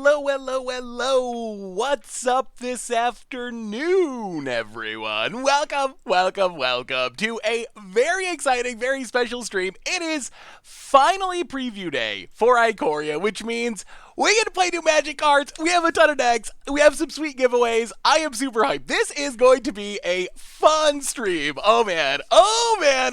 Hello. What's up this afternoon, everyone? Welcome to a very exciting, very special stream. It is finally preview day for Ikoria, which means we get to play new Magic cards. We have a ton of decks. We have some sweet giveaways. I am super hyped. This is going to be a fun stream. Oh man,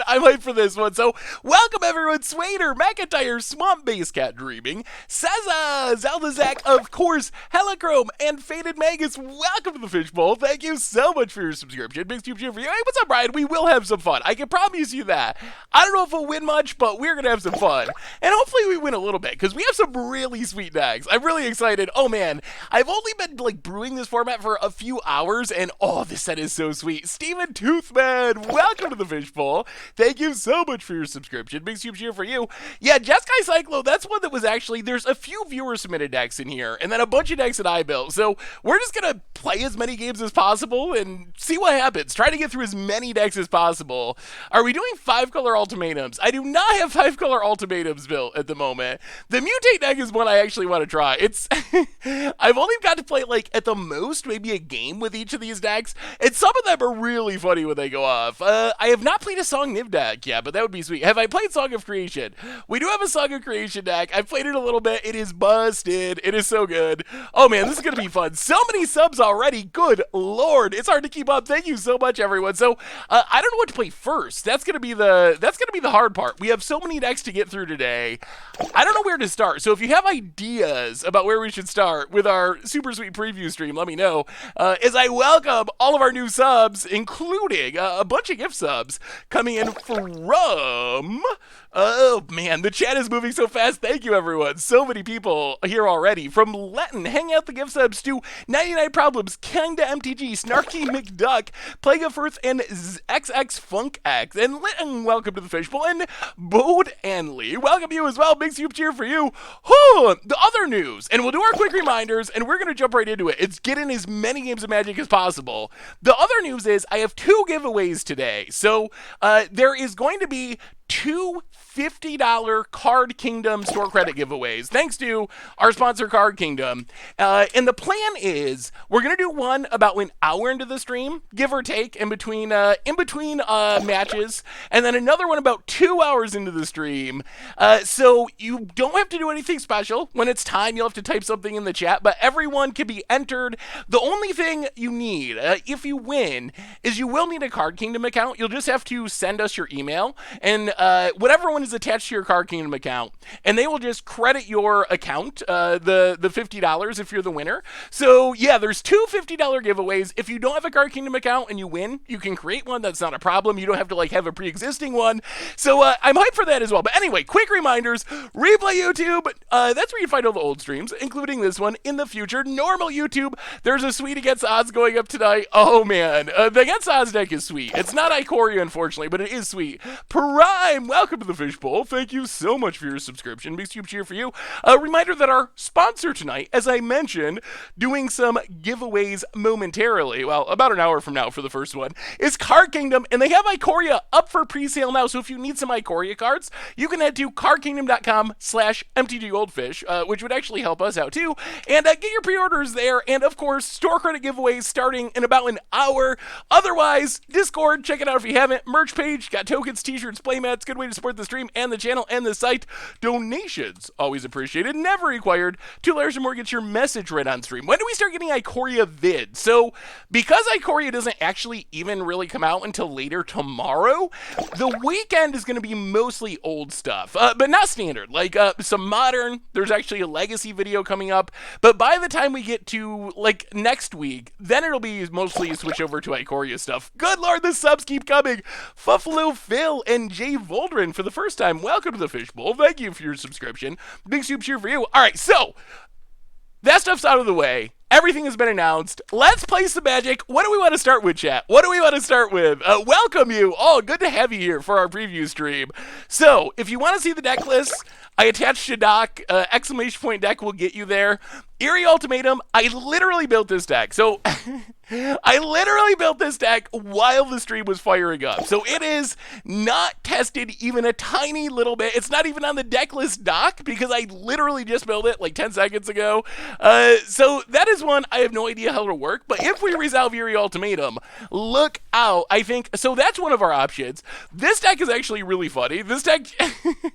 I'm hyped for this one. So welcome everyone. Swader, McIntyre, Swamp Base Cat Dreaming, Seza, Zaldazak, of course, Helichrome, and Faded Magus. Welcome to the Fishbowl. Thank you so much for your subscription. Big Tube cheer for you. Hey, what's up, Brian? We will have some fun. I can promise you that. I don't know if we'll win much, but we're gonna have some fun. And hopefully we win a little bit, because we have some really sweet decks. I'm really excited. Oh man, I've only been brewing this format for a few hours, and this set is so sweet. Steven Toothman, welcome to the Fishbowl. Thank you so much for your subscription. Big super cheer for you. Yeah, Jeskai Cyclo, that's one that was actually, there's a few viewer submitted decks in here, and then a bunch of decks that I built. So we're just gonna play as many games as possible and see what happens. Try to get through as many decks as possible. Are we doing 5-color ultimatums? I do not have 5-color ultimatums built at the moment. The Mutate deck is one I actually want to try. It's I've only got to play at the most maybe a game with each of these decks, and some of them are really funny when they go off. I have not played a Song Niv deck yet, but that would be sweet. Have I played Song of Creation? We do have a Song of Creation deck. I've played it a little bit. It is busted. It is so good. Oh man, this is gonna be fun. So many subs already. Good lord, it's hard to keep up. Thank you so much, everyone. So I don't know what to play first. That's gonna be the hard part. We have so many decks to get through today. I don't know where to start. So if you have ideas about where we should start with our super sweet preview stream, let me know. As I welcome all of our new subs, including a bunch of gift subs coming in from... Oh man, the chat is moving so fast. Thank you, everyone. So many people here already. From Letton, hang out the gift subs to 99 Problems, Kinda MTG, Snarky McDuck, Plague of Earth, and XX Funk X. And Letton, welcome to the Fishbowl. And Bode Anley, welcome you as well. Big soup cheer for you. The other news, and we'll do our quick reminders, and we're going to jump right into it. It's get in as many games of Magic as possible. The other news is I have 2 giveaways today. So there is going to be 2 $50 Card Kingdom store credit giveaways, thanks to our sponsor Card Kingdom. And the plan is we're gonna do one about an hour into the stream, give or take, in between matches, and then another one about 2 hours into the stream. So you don't have to do anything special. When it's time, you'll have to type something in the chat, but everyone can be entered. The only thing you need, if you win, is you will need a Card Kingdom account. You'll just have to send us your email, and whatever one is attached to your Card Kingdom account, and they will just credit your account, the $50 if you're the winner. So yeah, there's 2 $50 giveaways. If you don't have a Card Kingdom account and you win, you can create one. That's not a problem. You don't have to have a pre-existing one. So I'm hyped for that as well. But anyway, quick reminders: Replay YouTube, that's where you find all the old streams, including this one. In the future, normal YouTube, there's a sweet Against Odds going up tonight. Oh man, the Against Odds deck is sweet. It's not Ikoria, unfortunately, but it is sweet. Prime, welcome to the Fishbowl. Thank you so much for your subscription. Big super cheer for you. A reminder that our sponsor tonight, as I mentioned, doing some giveaways momentarily, well, about an hour from now for the first one, is Card Kingdom, and they have Ikoria up for pre-sale now. So if you need some Ikoria cards, you can head to cardkingdom.com/MTGGoldfish, which would actually help us out too, and get your pre-orders there. And of course, store credit giveaways starting in about an hour. Otherwise, Discord, check it out if you haven't. Merch page, got tokens, t-shirts, playmats, good way to support the stream and the channel and the site. Donations, always appreciated, never required. $2 or more gets your message read on stream. When do we start getting Ikoria vid? So, because Ikoria doesn't actually even really come out until later tomorrow, the weekend is going to be mostly old stuff, but not standard. Some modern, there's actually a legacy video coming up, but by the time we get to, next week, then it'll be mostly switch over to Ikoria stuff. Good lord, the subs keep coming. Fuffalo Phil and Jay Voldrin for the first time. Welcome to the Fishbowl. Thank you for your subscription. Big soup cheer for you. All right, so that stuff's out of the way. Everything has been announced. Let's play some Magic. What do we want to start with, chat? What do we want to start with? Welcome you. Oh, good to have you here for our preview stream. So, if you want to see the deck list, I attached a doc. Exclamation point deck will get you there. Eerie Ultimatum, I literally built this deck. So I literally built this deck while the stream was firing up. So it is not tested even a tiny little bit. It's not even on the deck list doc because I literally just built it like 10 seconds ago. So that is one I have no idea how it'll work. But if we resolve Eerie Ultimatum, look out. I think, so that's one of our options. This deck is actually really funny. This deck,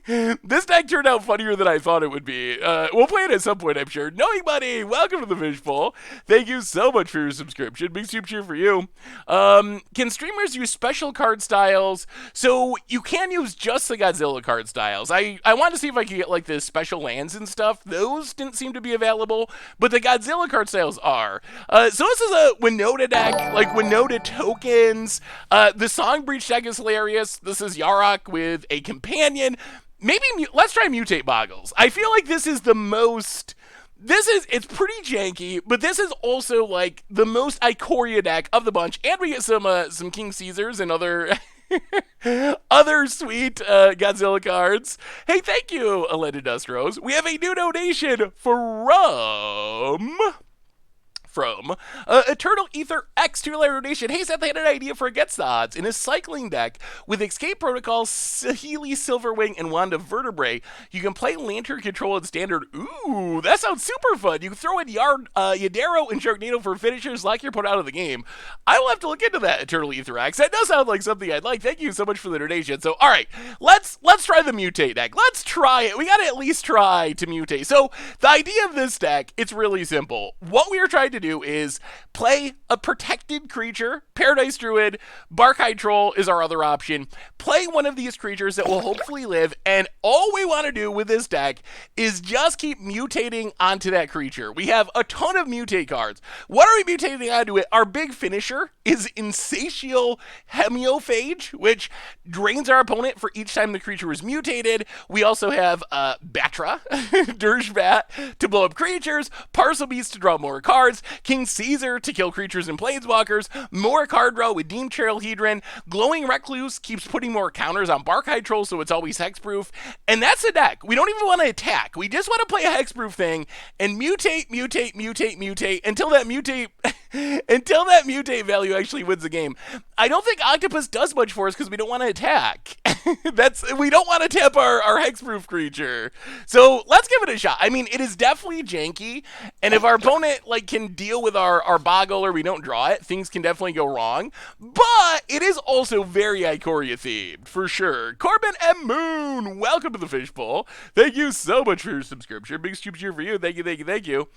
this deck turned out funnier than I thought it would be. We'll play it at some point, I'm sure. Knowing Buddy, welcome to the Fishbowl. Thank you so much for your subscription. Big soup cheer for you. Can streamers use special card styles? So you can use just the Godzilla card styles. I wanted to see if I could get like the special lands and stuff. Those didn't seem to be available, but the Godzilla card styles are. So this is a Winona deck, like Winona tokens. The Song Breach deck is hilarious. This is Yarok with a companion. Maybe, let's try Mutate Boggles. I feel like this is the most... it's pretty janky, but this is also like the most Ikoria deck of the bunch, and we get some King Caesars and other other sweet Godzilla cards. Hey, thank you, Alenda Dustros. We have a new donation from Eternal Ether X to a donation. Hey, Seth, I had an idea for Against the Odds. In a cycling deck with Escape Protocol, Sahili Silverwing, and Wand of Vertebrae, you can play Lantern Control in Standard. Ooh, that sounds super fun. You can throw in Yadero and Sharknado for finishers, lock your opponent out of the game. I will have to look into that, Eternal Ether X. That does sound like something I'd like. Thank you so much for the donation. So, all right, let's try the Mutate deck. Let's try it. We got to at least try to mutate. So, the idea of this deck, it's really simple. What we are trying to do is play a protected creature. Paradise Druid, Barkhide Troll is our other option. Play one of these creatures that will hopefully live, and all we want to do with this deck is just keep mutating onto that creature. We have a ton of mutate cards. What are we mutating onto it? Our big finisher is Insatial Hemiophage, which drains our opponent for each time the creature is mutated. We also have Batra, Dirge Bat to blow up creatures, Parcel Beast to draw more cards, King Caesar to kill creatures and planeswalkers, more card draw with Deem Trailhedron, Glowing Recluse keeps putting more counters on Barkhide Troll so it's always hexproof, and that's the deck. We don't even want to attack. We just want to play a hexproof thing and mutate until that mutate value actually wins the game. I don't think Octopus does much for us because we don't want to attack. We don't want to tap our hexproof creature. So let's give it a shot. I mean, it is definitely janky, and if our opponent like can deal with our boggle or we don't draw it, things can definitely go wrong. But it is also very Ikoria themed, for sure. Corbin M. Moon, welcome to the Fishbowl. Thank you so much for your subscription. Big soup cheer for you. Thank you.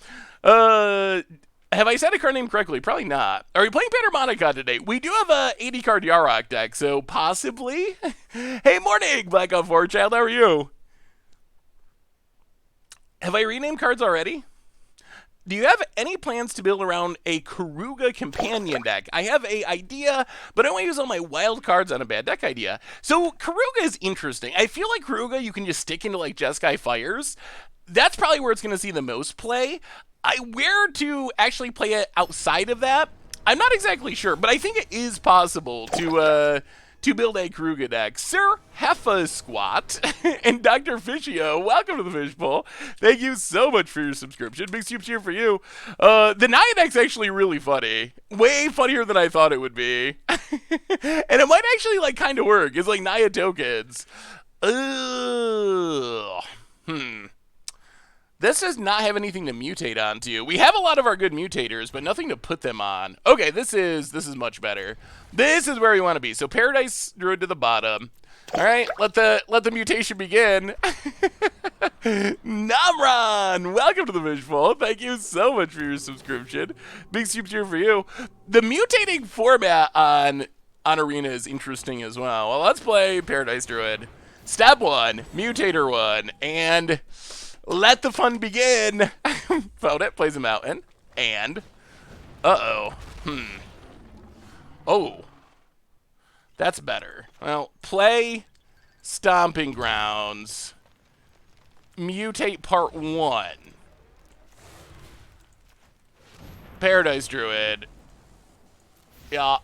Have I said a card name correctly? Probably not. Are we playing Panharmonica today? We do have a 80 card Yarok deck, so possibly. Hey, morning, Black on 4 Child. How are you? Have I renamed cards already? Do you have any plans to build around a Karuga companion deck? I have an idea, but I want to use all my wild cards on a bad deck idea. So Karuga is interesting. I feel like Karuga you can just stick into like Jeskai Fires. That's probably where it's going to see the most play. Where to actually play it outside of that, I'm not exactly sure, but I think it is possible to build a Karuga deck. Sir Heffa Squat and Dr. Fishio, welcome to the Fishbowl. Thank you so much for your subscription. Big soup cheer for you. The Naya deck's actually really funny. Way funnier than I thought it would be. And it might actually like kind of work. It's like Naya tokens. This does not have anything to mutate onto. We have a lot of our good mutators, but nothing to put them on. Okay, this is much better. This is where we want to be. So Paradise Druid to the bottom. All right, let the mutation begin. Namran, welcome to the Fishbowl. Thank you so much for your subscription. Big soup cheer for you. The mutating format on Arena is interesting as well. Well, let's play Paradise Druid. Step 1, Mutator 1, and let the fun begin. Found it, plays a mountain, and oh, that's better. Well, play Stomping Grounds, mutate part 1, Paradise Druid, yeah,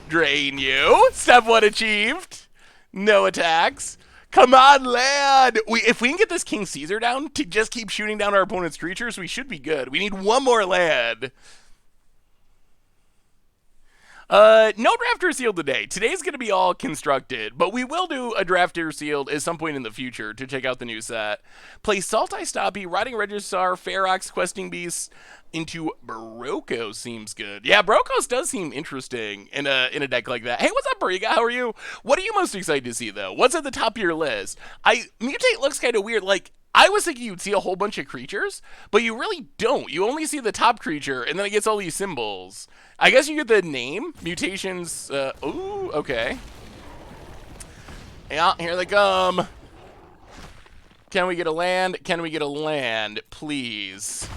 drain you, step 1 achieved, no attacks. Come on, land! If we can get this King Caesar down to just keep shooting down our opponent's creatures, we should be good. We need one more land. No drafter sealed today. Today's going to be all constructed, but we will do a drafter sealed at some point in the future to check out the new set. Play Sultai Stoppy, Riding Registrar, Ferox, Questing Beast into Brokos seems good. Yeah, Brokos does seem interesting in a deck like that. Hey, what's up, Bariga? How are you? What are you most excited to see, though? What's at the top of your list? Mutate looks kind of weird. Like, I was thinking you'd see a whole bunch of creatures, but you really don't. You only see the top creature, and then it gets all these symbols. I guess you get the name. Mutations. Ooh, okay. Yeah, here they come. Can we get a land? Can we get a land? Please.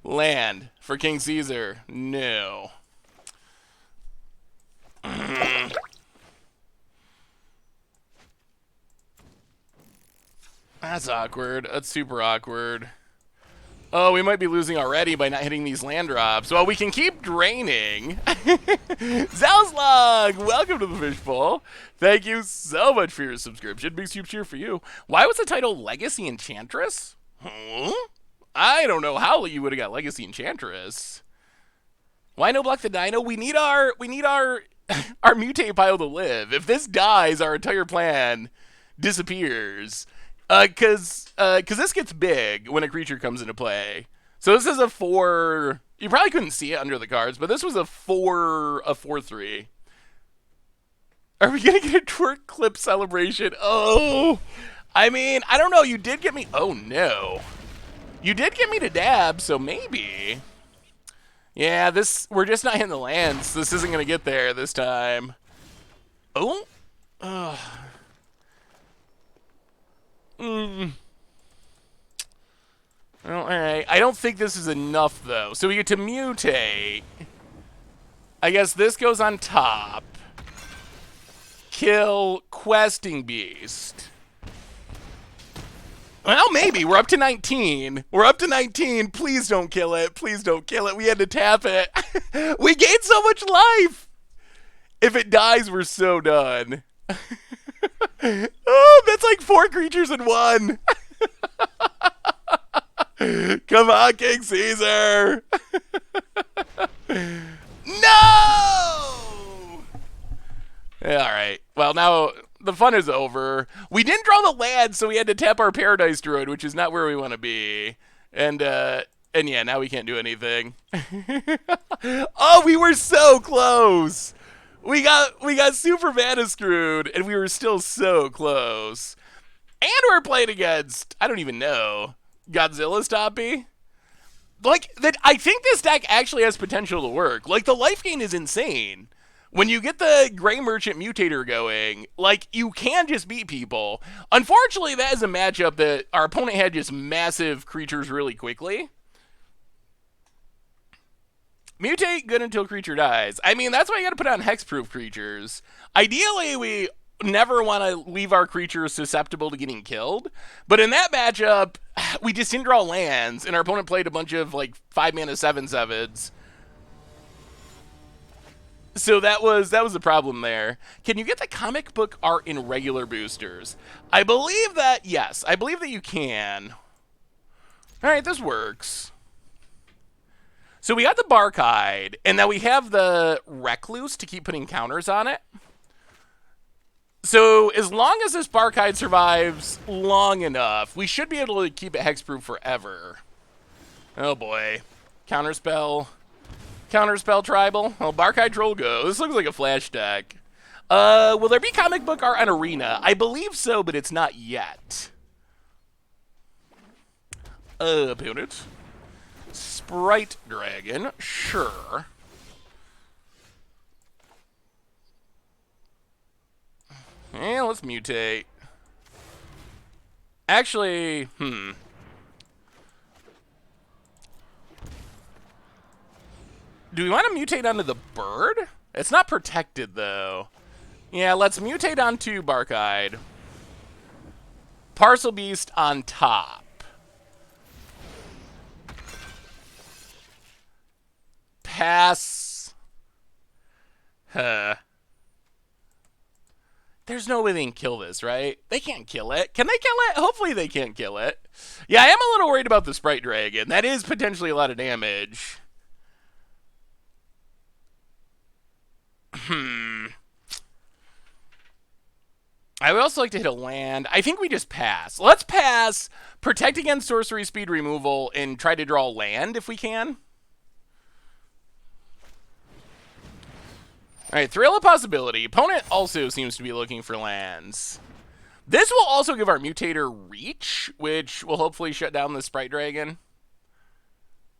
Land for King Caesar. No. That's awkward. That's super awkward. Oh, we might be losing already by not hitting these land drops. Well, we can keep draining. Zalslog, welcome to the Fishbowl. Thank you so much for your subscription. Big soup cheer for you. Why was the title Legacy Enchantress? Huh? I don't know how you would have got Legacy Enchantress. Why no block the Dino? We need our our mutate pile to live. If this dies, our entire plan disappears. Cause this gets big when a creature comes into play. So this is a 4. You probably couldn't see it under the cards, but this was a 4/3. Are we gonna get a twerk clip celebration? Oh, I mean, I don't know. You did get me. Oh no, you did get me to dab. So maybe. Yeah, we're just not hitting the lands. This isn't gonna get there this time. Oh. Well, alright. I don't think this is enough, though. So we get to mutate. I guess this goes on top. Kill Questing Beast. Well, maybe. We're up to 19. We're up to 19. Please don't kill it. Please don't kill it. We had to tap it. We gained so much life. If it dies, we're so done. Oh, that's like 4 creatures in one. Come on, King Caesar. No! Yeah, all right. Well, now the fun is over. We didn't draw the land, so we had to tap our Paradise Druid, which is not where we want to be. And yeah, now we can't do anything. Oh, we were so close. We got super mana screwed, and we were still so close. And we're playing against, I don't even know, Godzilla Stoppy? Like, I think this deck actually has potential to work. Like, the life gain is insane. When you get the Gray Merchant Mutator going, like, you can just beat people. Unfortunately, that is a matchup that our opponent had just massive creatures really quickly. Mutate, good until creature dies. I mean, that's why you gotta put on hexproof creatures. Ideally, we never want to leave our creatures susceptible to getting killed. But in that matchup, we just didn't draw lands, and our opponent played a bunch of, like, 5-mana 7/7s. So that was the problem there. Can you get the comic book art in regular boosters? I believe that, yes. I believe that you can. All right, this works. So we got the Barkide, and now we have the Recluse to keep putting counters on it. So as long as this Barkide survives long enough, we should be able to keep it hexproof forever. Oh boy. Counterspell. Counterspell Tribal. Oh, Barkide Trollgo. This looks like a flash deck. Will there be comic book art on Arena? I believe so, but it's not yet. Opponent. Sprite Dragon. Sure. Yeah, let's mutate. Actually, Do we want to mutate onto the bird? It's not protected, though. Yeah, let's mutate onto Barkide. Parcel Beast on top. Pass. There's there's no way they can kill this, right? They can't kill it. Can they kill it? Hopefully they can't kill it. Yeah, I am a little worried about the Sprite Dragon. That is potentially a lot of damage. I would also like to hit a land. I think we just pass. Let's pass, protect against sorcery speed removal, and try to draw land if we can. Alright, Thrill of Possibility. Opponent also seems to be looking for lands. This will also give our Mutator reach, which will hopefully shut down the Sprite Dragon.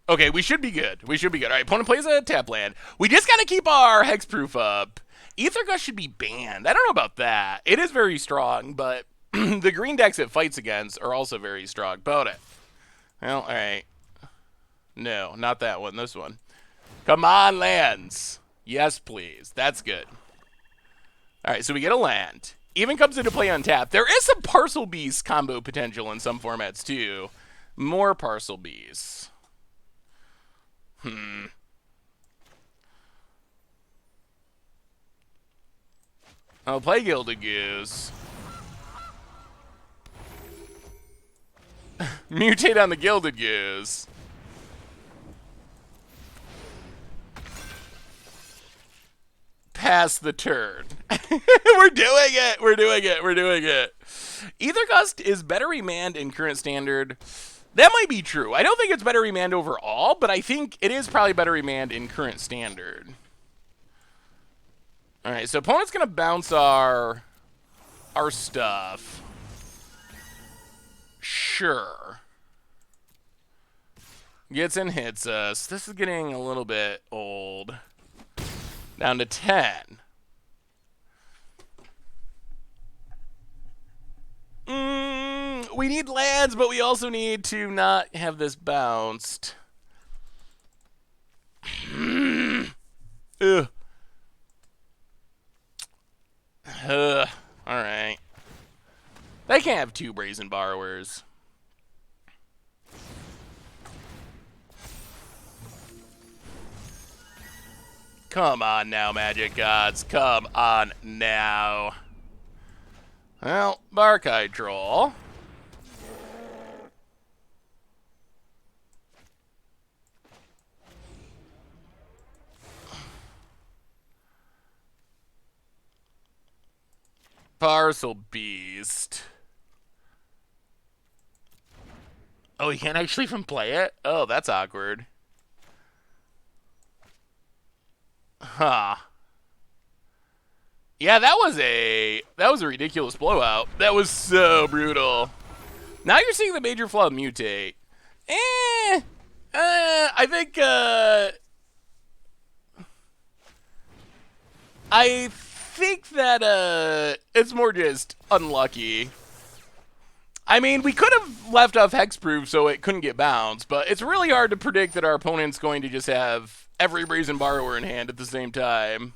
Okay, we should be good. We should be good. Alright, opponent plays a tap land. We just gotta keep our hexproof up. Aether Gust should be banned. I don't know about that. It is very strong, but the green decks it fights against are also very strong. About it. Well, alright. No, not that one. This one. Come on, lands. Yes, please. That's good. Alright, so we get a land. Even comes into play untapped. There is some Parcel Beast combo potential in some formats, too. More Parcel Beasts. I'll play Gilded Goose. Mutate on the Gilded Goose. Pass the turn. We're doing it. We're doing it. We're doing it. Aether Gust is better remanned in current standard. That might be true. I don't think it's better remanned overall, but I think it is probably better remanned in current standard. Alright, so opponent's gonna bounce our stuff. Sure. Gets and hits us. This is getting a little bit old. Down to 10. We need lands, but we also need to not have this bounced. Ugh. Alright. They can't have two Brazen Borrowers. Come on now, Magic Gods. Come on now. Well, Barkai Troll. Parcel Beast. Oh, he can't actually even play it? Oh, that's awkward. Huh. Yeah, that was a ridiculous blowout. That was so brutal. Now you're seeing the major flaw mutate. I think that it's more just unlucky. I mean, we could have left off hexproof so it couldn't get bounced, but it's really hard to predict that our opponent's going to just have every Brazen Borrower in hand at the same time.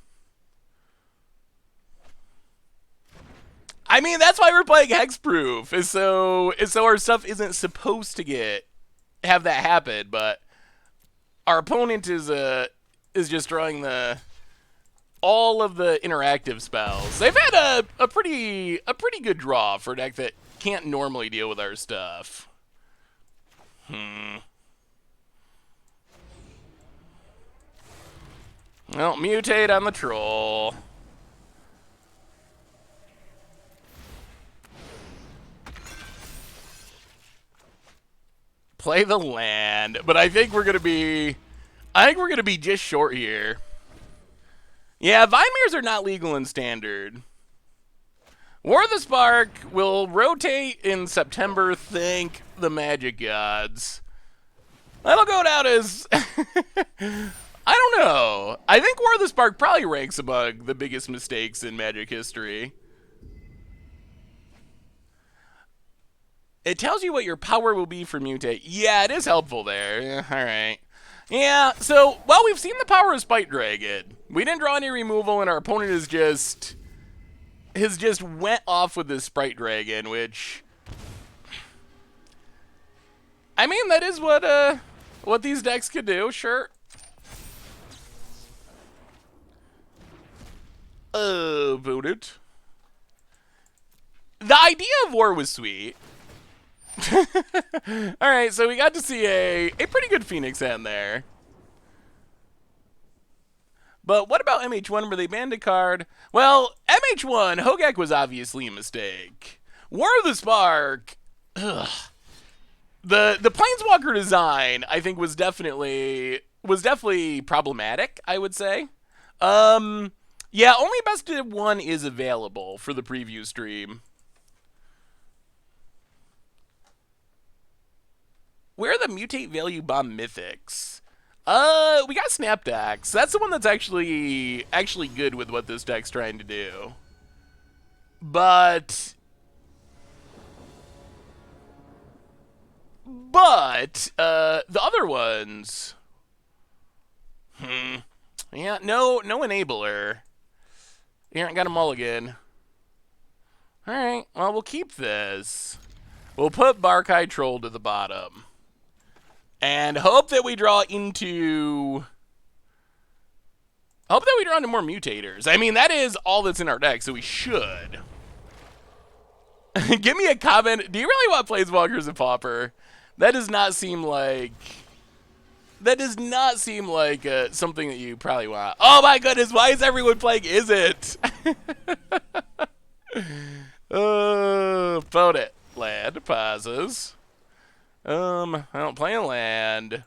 I mean, that's why we're playing hexproof, is so our stuff isn't supposed to have that happen, but our opponent is just drawing all of the interactive spells. They've had a pretty good draw for a deck that can't normally deal with our stuff. Well, mutate on the troll. Play the land, but I think we're gonna be just short here. Yeah, Vimeres are not legal in standard. War of the Spark will rotate in September. Thank the Magic Gods. That'll go down as I don't know. I think War of the Spark probably ranks among the biggest mistakes in Magic history. It tells you what your power will be for mutate. Yeah, it is helpful there. Yeah, all right. Yeah, so, well, we've seen the power of Sprite Dragon. We didn't draw any removal, and our opponent has just went off with this Sprite Dragon, which, I mean, that is what these decks could do, sure. Opponent. The idea of war was sweet. Alright, so we got to see a pretty good Phoenix hand there. But what about MH1? Were they banned a card? Well, MH1, Hogak was obviously a mistake. War of the Spark, ugh. The Planeswalker design, I think, was definitely problematic, I would say. Yeah, only best of one is available for the preview stream. Where are the Mutate Value Bomb Mythics? We got Snapdax. That's the one that's actually good with what this deck's trying to do. But the other ones, yeah, no enabler. Yeah, got a mulligan. All right, well, we'll keep this. We'll put Barkai Troll to the bottom. And hope that we draw into more mutators. I mean, that is all that's in our deck, so we should. Give me a comment. Do you really want Planeswalkers and Pauper? That does not seem like something that you probably want. Oh my goodness, why is everyone playing Is It? Vote it. Land pauses. I don't play a land.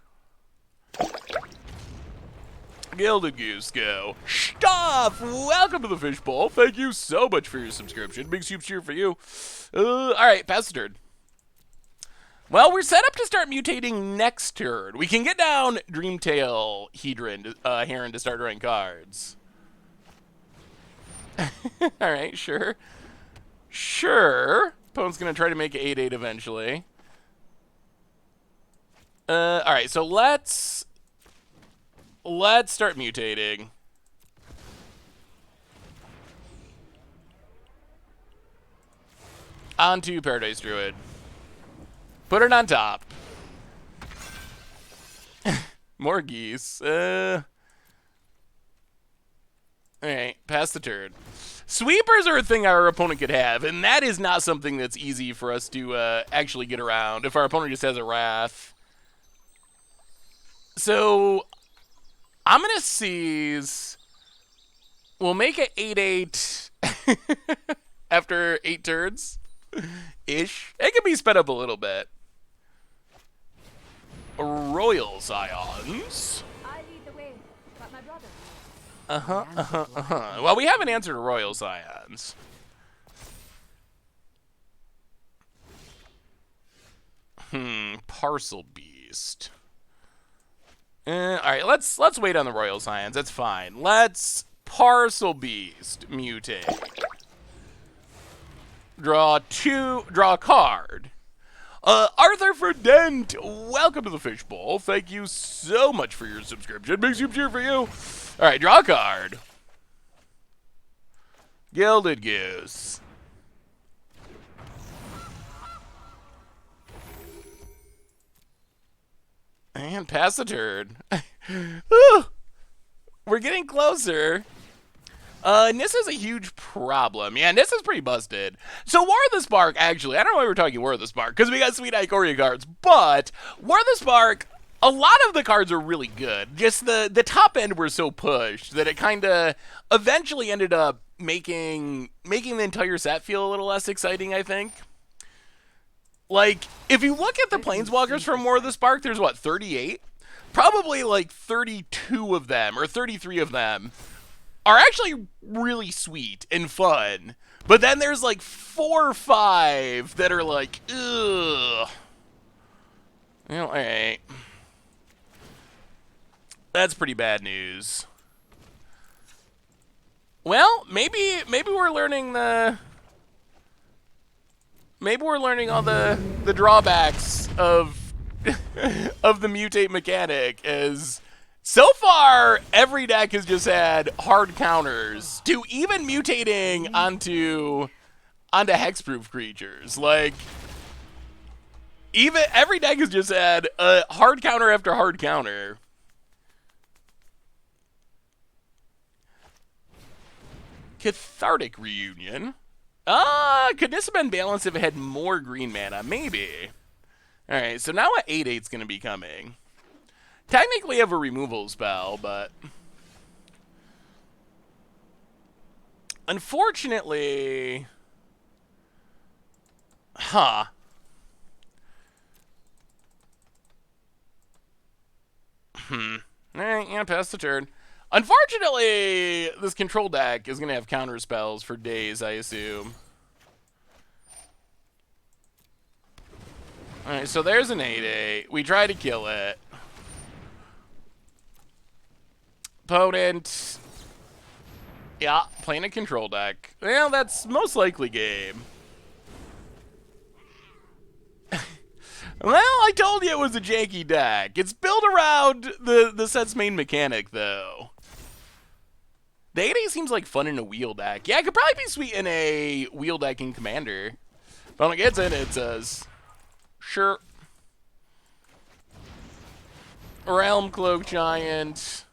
Gilded Goose, go. Stuff! Welcome to the Fishbowl. Thank you so much for your subscription. Big soup cheer for you. Alright, pass the turn. Well, we're set up to start mutating next turn. We can get down Dreamtail Heron to start drawing cards. Alright, sure. Sure. Opponent's gonna try to make it 8-8 eventually. Alright, so let's start mutating. Onto Paradise Druid. Put it on top. More geese. Alright, pass the turn. Sweepers are a thing our opponent could have, and that is not something that's easy for us to actually get around if our opponent just has a Wrath. So, I'm going to seize. We'll make it 8-8 after 8 turns. Ish. It can be sped up a little bit. Royal Scions. I lead the way, but my brother. Well, we have an answer to Royal Scions. Parcel Beast. Alright, let's wait on the Royal Scions. That's fine. Let's Parcel Beast mutate. Draw a card. Arthur Ferdent, welcome to the Fishbowl. Thank you so much for your subscription. Big soup cheer for you. Alright, draw a card. Gilded Goose. And pass the turn. We're getting closer. Nissa's a huge problem. Yeah, Nissa's pretty busted. So War of the Spark, actually, I don't know why we're talking War of the Spark, because we got sweet Ikoria cards, but War of the Spark, a lot of the cards are really good. Just the top end were so pushed that it kind of eventually ended up making the entire set feel a little less exciting, I think. Like, if you look at the Planeswalkers from War of the Spark, there's, what, 38? Probably, like, 32 of them, or 33 of them, are actually really sweet and fun. But then there's, like, 4 or 5 that are, like, ugh. Well, alright. That's pretty bad news. Well, maybe we're learning all the drawbacks of of the mutate mechanic, as so far every deck has just had hard counters to even mutating onto hexproof creatures. Like, even every deck has just had a hard counter after hard counter. Cathartic Reunion. Could this have been balanced if it had more green mana? Maybe. Alright, so now an 8/8's gonna be coming. Technically have a removal spell, but unfortunately, Alright, yeah, pass the turn. Unfortunately, this control deck is gonna have counter spells for days, I assume. Alright, so there's an 8/8. We try to kill it. Opponent. Yeah, playing a control deck. Well, that's most likely game. Well, I told you it was a janky deck. It's built around the set's main mechanic, though. The 8/8 seems like fun in a wheel deck. Yeah, it could probably be sweet in a wheel deck in Commander. But when it gets in, it says, sure. Realm Cloak Giant.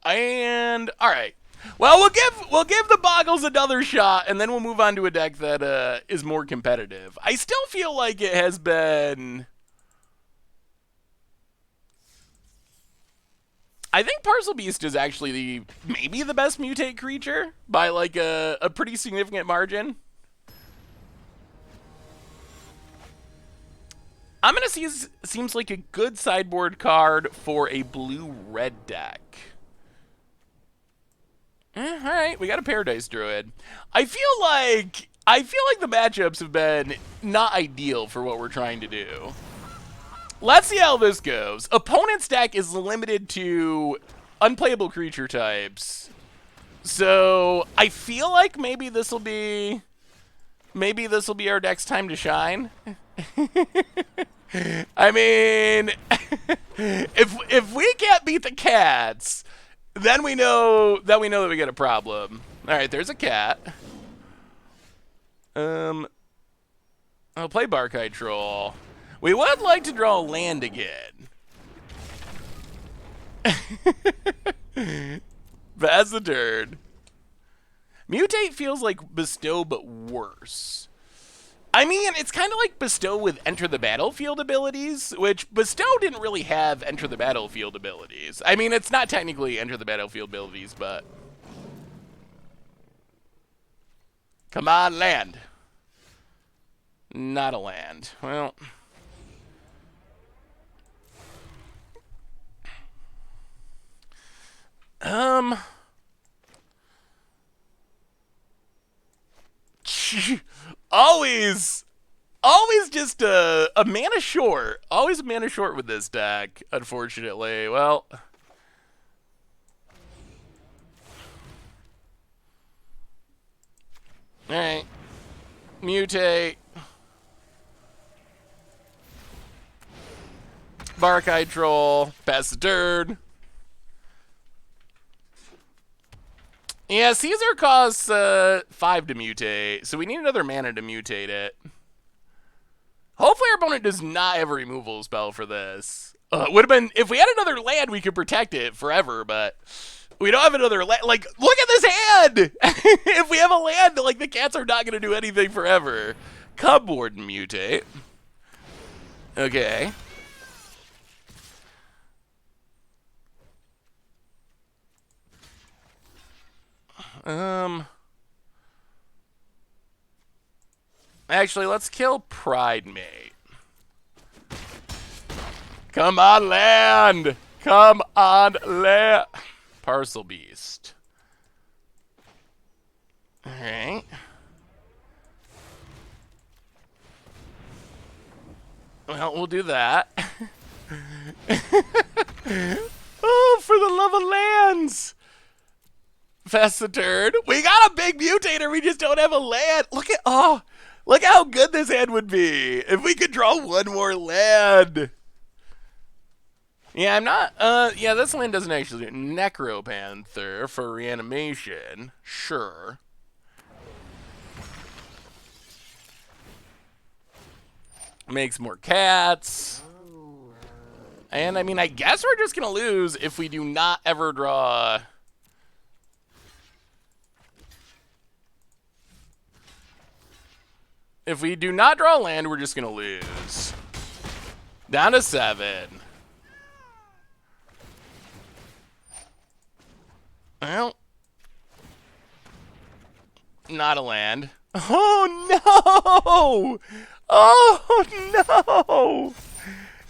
And alright. Well, we'll give the boggles another shot, and then we'll move on to a deck that is more competitive. I still feel like it has been. I think Parcel Beast is actually maybe the best mutate creature by like a pretty significant margin. I'm gonna see seems like a good sideboard card for a blue-red deck. Alright, we got a Paradise Druid. I feel like the matchups have been not ideal for what we're trying to do. Let's see how this goes. Opponent's deck is limited to unplayable creature types. So I feel like maybe this will be our deck's time to shine. I mean, if we can't beat the cats, then we know that we got a problem. All right, there's a cat. I'll play Barkite Troll. We would like to draw a land again. That's the turn. Mutate feels like Bestow, but worse. I mean, it's kind of like Bestow with Enter the Battlefield abilities, which Bestow didn't really have Enter the Battlefield abilities. I mean, it's not technically Enter the Battlefield abilities, but... Come on, land. Not a land. Well... Always just a mana short. Always a mana short with this deck, unfortunately. Well... Alright. Mutate. Barkite Troll. Pass the turn. Yeah, Caesar costs 5 to mutate, so we need another mana to mutate it. Hopefully our opponent does not have a removal spell for this. Would have been, if we had another land, we could protect it forever, but we don't have another land. Like, look at this hand! If we have a land, like, the cats are not going to do anything forever. Cupboard and mutate. Okay. Actually, let's kill Pride Mate. Come on, land! Come on, land! Parcel Beast. Alright. Well, we'll do that. Oh, for the love of lands! Fast the turn. We got a big mutator, we just don't have a land. Look at how good this hand would be if we could draw one more land. Yeah, I'm not, yeah, this land doesn't actually do Necropanther for reanimation. Sure. Makes more cats. And, I mean, I guess we're just gonna lose if we do not ever draw... If we do not draw land, we're just going to lose. Down to 7. Well, not a land. Oh, no! Oh, no!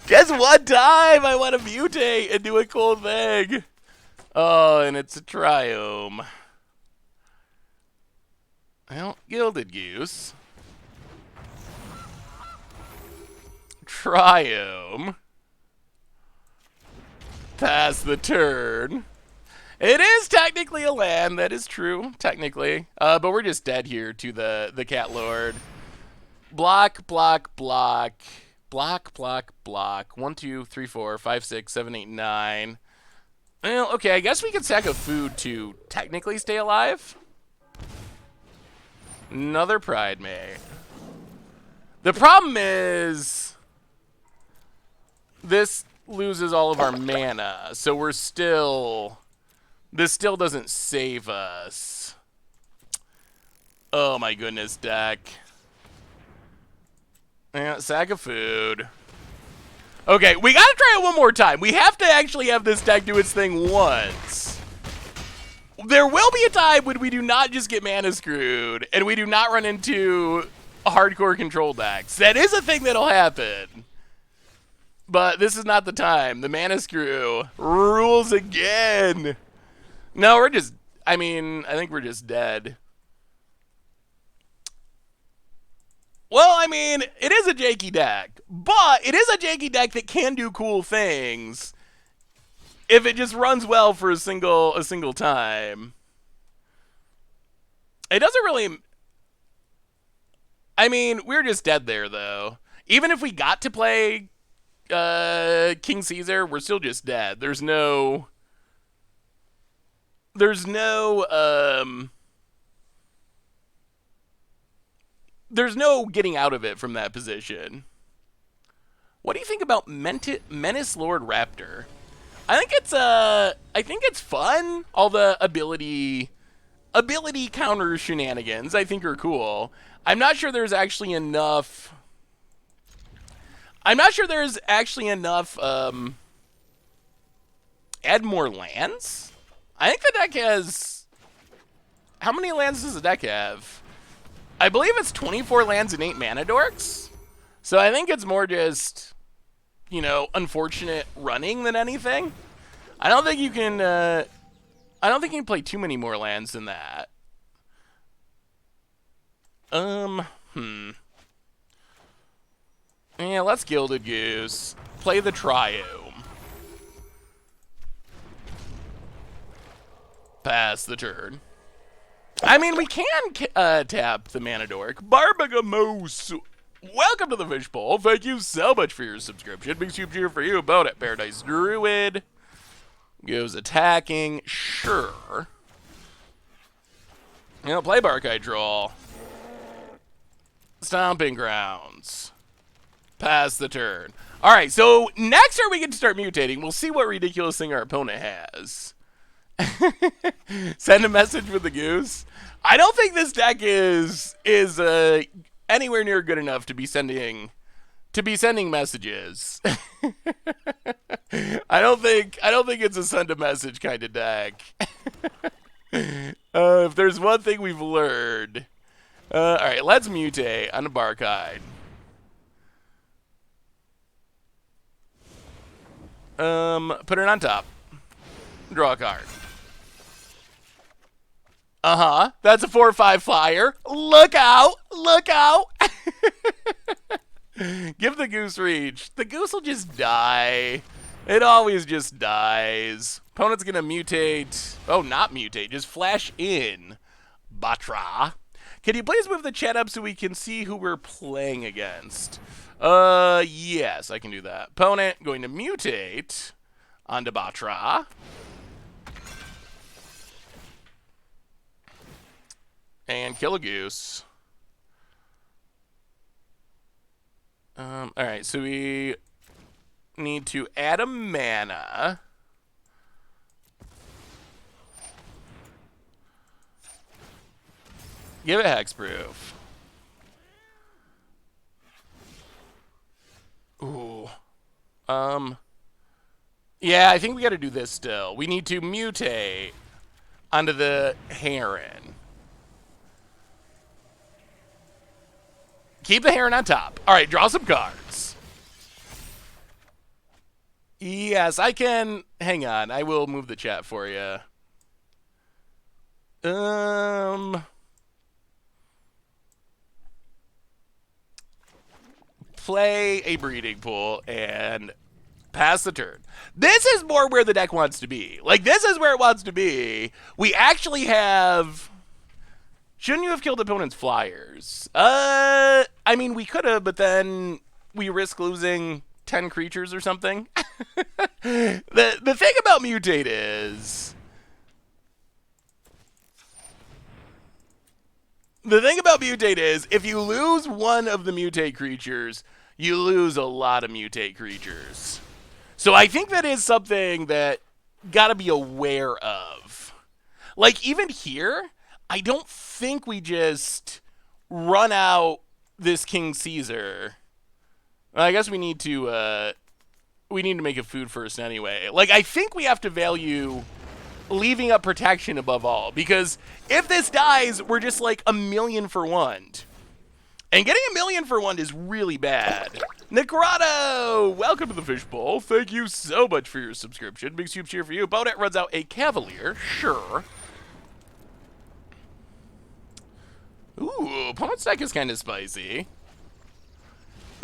Just one time I want to mutate and do a cool thing. Oh, and it's a triome. Well, Gilded Goose. Triome. Pass the turn. It is technically a land, that is true, technically. But we're just dead here to the Cat Lord. Block, block, block. Block, block, block. 1, 2, 3, 4, 5, 6, 7, 8, 9. Well, okay, I guess we could sack a food to technically stay alive. Another Pride Mate. The problem is this loses all of our mana, so we're still... This still doesn't save us. Oh my goodness, deck. Yeah, sack of food. Okay, we gotta try it one more time. We have to actually have this deck do its thing once. There will be a time when we do not just get mana screwed, and we do not run into hardcore control decks. That is a thing that'll happen. But this is not the time. The mana screw rules again. No, we're just... I mean, I think we're just dead. Well, I mean, it is a janky deck, but it is a janky deck that can do cool things if it just runs well for a single time. It doesn't really... I mean, we're just dead there, though. Even if we got to play King Caesar, we're still just dead. There's no getting out of it from that position. What do you think about Menace Lord Raptor? I think it's fun. All the ability counter shenanigans I think are cool. I'm not sure there's actually enough. Add more lands? I think the deck has... How many lands does the deck have? I believe it's 24 lands and 8 mana dorks. So I think it's more just, you know, unfortunate running than anything. I don't think you can play too many more lands than that. Yeah, let's Gilded Goose. Play the Triome. Pass the turn. I mean, we can tap the Mana Dork. Barbagamos. Welcome to the Fishbowl. Thank you so much for your subscription. Big soup cheer for you. About it. Paradise Druid. Goes attacking. Sure. You know, play Barkite Troll. Stomping Grounds. Pass the turn. Alright, so next turn we get to start mutating. We'll see what ridiculous thing our opponent has. Send a message with the goose. I don't think this deck is anywhere near good enough to be sending messages. I don't think it's a send a message kind of deck. If there's one thing we've learned. All right, let's mutate on a Barkide. Put it on top. Draw a card. That's a 4/5 flyer. Look out! Look out! Give the goose reach. The goose will just die. It always just dies. Opponent's gonna mutate. Oh, not mutate. Just flash in. Batra. Can you please move the chat up so we can see who we're playing against? Yes, I can do that. Opponent going to mutate onto Batra. And kill a goose. Alright, so we need to add a mana. Give it hexproof. Yeah, I think we got to do this still. We need to mutate onto the heron. Keep the heron on top. All right, draw some cards. Yes, I can. Hang on, I will move the chat for you. Play a breeding pool and pass the turn. This is more where the deck wants to be. Like, this is where it wants to be. We actually have... Shouldn't you have killed opponent's flyers? I mean, we could have, but then we risk losing 10 creatures or something. The thing about mutate is... The thing about mutate is, if you lose one of the mutate creatures, you lose a lot of mutate creatures. So I think that is something that gotta be aware of. Like, even here, I don't think we just run out this King Caesar. Well, I guess we need to make a food first anyway. Like, I think we have to value leaving up protection above all, because if this dies, we're just like a million for one. And getting a million for one is really bad. Nicorado, welcome to the Fishbowl. Thank you so much for your subscription. Big soup cheer for you. Baudet runs out a Cavalier. Sure. Ooh, opponent's deck is kind of spicy.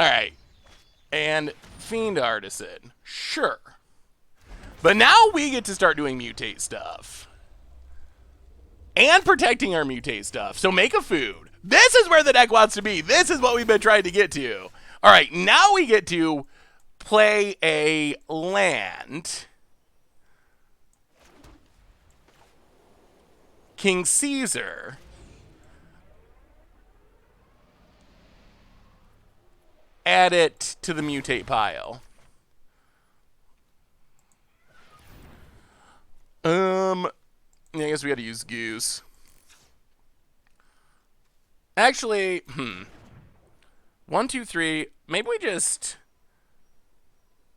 All right. And Fiend Artisan. Sure. But now we get to start doing mutate stuff. And protecting our mutate stuff. So make a food. This is where the deck wants to be. This is what we've been trying to get to. All right, now we get to play a land. King Caesar. Add it to the mutate pile. Yeah, I guess we gotta use Goose. Actually, 1, 2, 3. Maybe we just...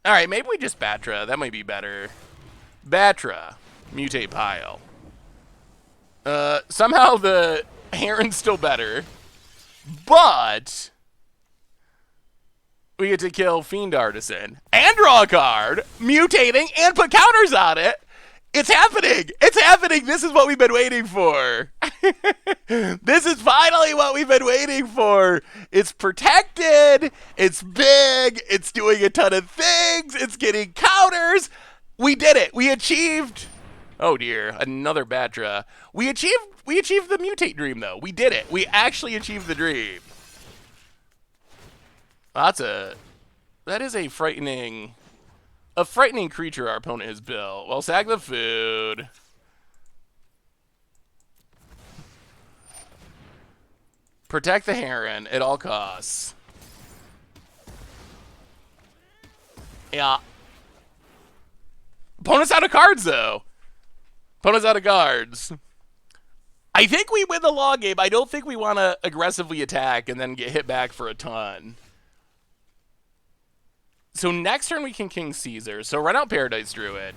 Alright, maybe we just Batra. That might be better. Batra. Mutate pile. Somehow the Heron's still better. But... we get to kill Fiend Artisan. And draw a card. Mutating and put counters on it. It's happening! It's happening! This is what we've been waiting for! This is finally what we've been waiting for! It's protected, it's big, it's doing a ton of things, it's getting counters! We did it! We achieved... Oh dear, another Batra. We achieved the mutate dream though. We did it. We actually achieved the dream. That is a frightening creature our opponent has built. Well, sack the food. Protect the Heron at all costs. Yeah. Opponent's out of cards, though. Opponent's out of cards. I think we win the long game. I don't think we want to aggressively attack and then get hit back for a ton. So next turn we can King Caesar. So run out Paradise Druid.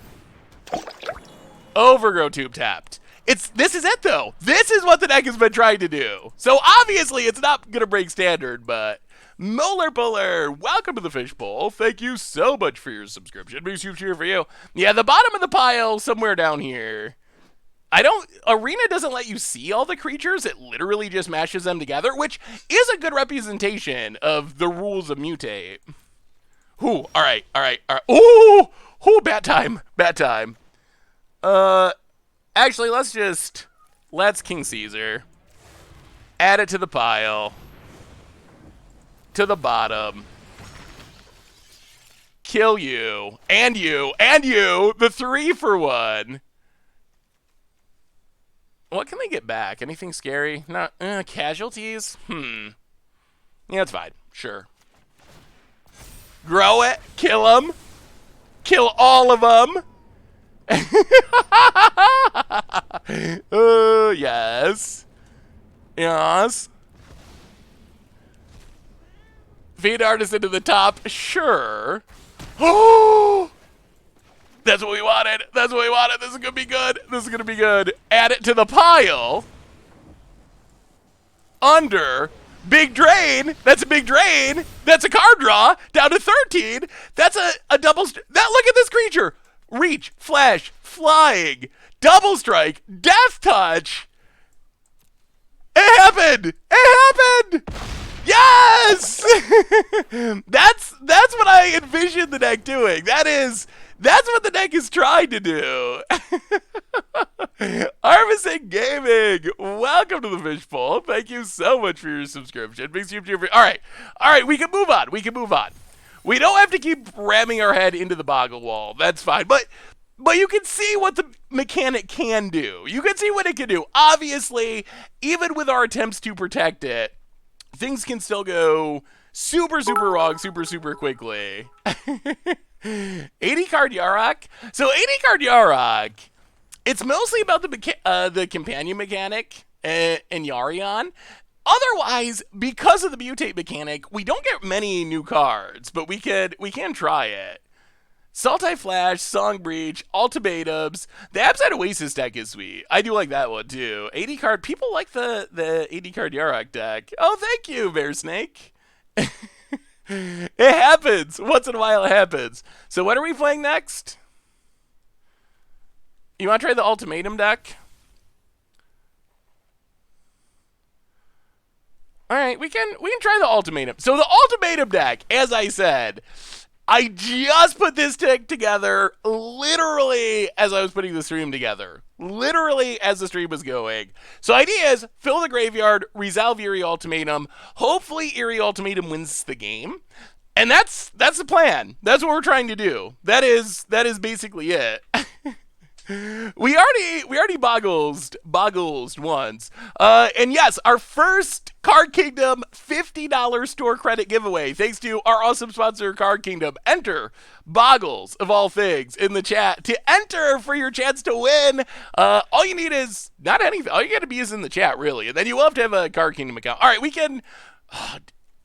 Overgrow Tube tapped. This is it though. This is what the deck has been trying to do. So obviously it's not gonna break standard, but Molar Puller, welcome to the Fishbowl. Thank you so much for your subscription. Big soup cheer for you. Yeah, the bottom of the pile somewhere down here. Arena doesn't let you see all the creatures. It literally just mashes them together, which is a good representation of the rules of mutate. Ooh, all right. Ooh, bat time. Actually, let's King Caesar. Add it to the pile. To the bottom. Kill you. And you. The 3 for 1. What can they get back? Anything scary? Not casualties? Yeah, it's fine. Sure. Grow it. Kill them. Kill all of them. Yes. Yes. Feed Artisan to the top. Sure. Oh! That's what we wanted. That's what we wanted. This is going to be good. This is going to be good. Add it to the pile. Under. Big drain. That's a big drain. That's a card draw. Down to 13. That's a double. Look at this creature. Reach. Flash. Flying. Double strike. Death touch. It happened. It happened. Yes. That's what I envisioned the deck doing. That's what the deck is trying to do. Armisen Gaming, welcome to the Fishbowl. Thank you so much for your subscription. All right, we can move on. We don't have to keep ramming our head into the boggle wall. That's fine. But you can see what the mechanic can do. You can see what it can do. Obviously, even with our attempts to protect it, things can still go super wrong super quickly. 80 card Yarok. So 80 card Yarok, it's mostly about the companion mechanic in Yorion. Otherwise, because of the mutate mechanic, we don't get many new cards, but we can try it. Sultai Flash, Song Breach, Ultimatums. The Abside Oasis deck is sweet. I do like that one too. 80 card. People like the 80 card Yarok deck. Oh, thank you, Bear Snake. It happens. Once in a while it happens. So what are we playing next? You want to try the Ultimatum deck? All right, we can try the Ultimatum. So the Ultimatum deck, as I said, I just put this deck together literally as I was putting the stream together. Literally as the stream was going. So idea is fill the graveyard, resolve Eerie Ultimatum. Hopefully Eerie Ultimatum wins the game. And that's the plan. That's what we're trying to do. That is basically it. We already boggles once. And yes, our first Card Kingdom $50 store credit giveaway. Thanks to our awesome sponsor, Card Kingdom. Enter boggles of all things in the chat to enter for your chance to win. All you need is not anything. All you got to be is in the chat, really, and then you will have to have a Card Kingdom account. All right, we can.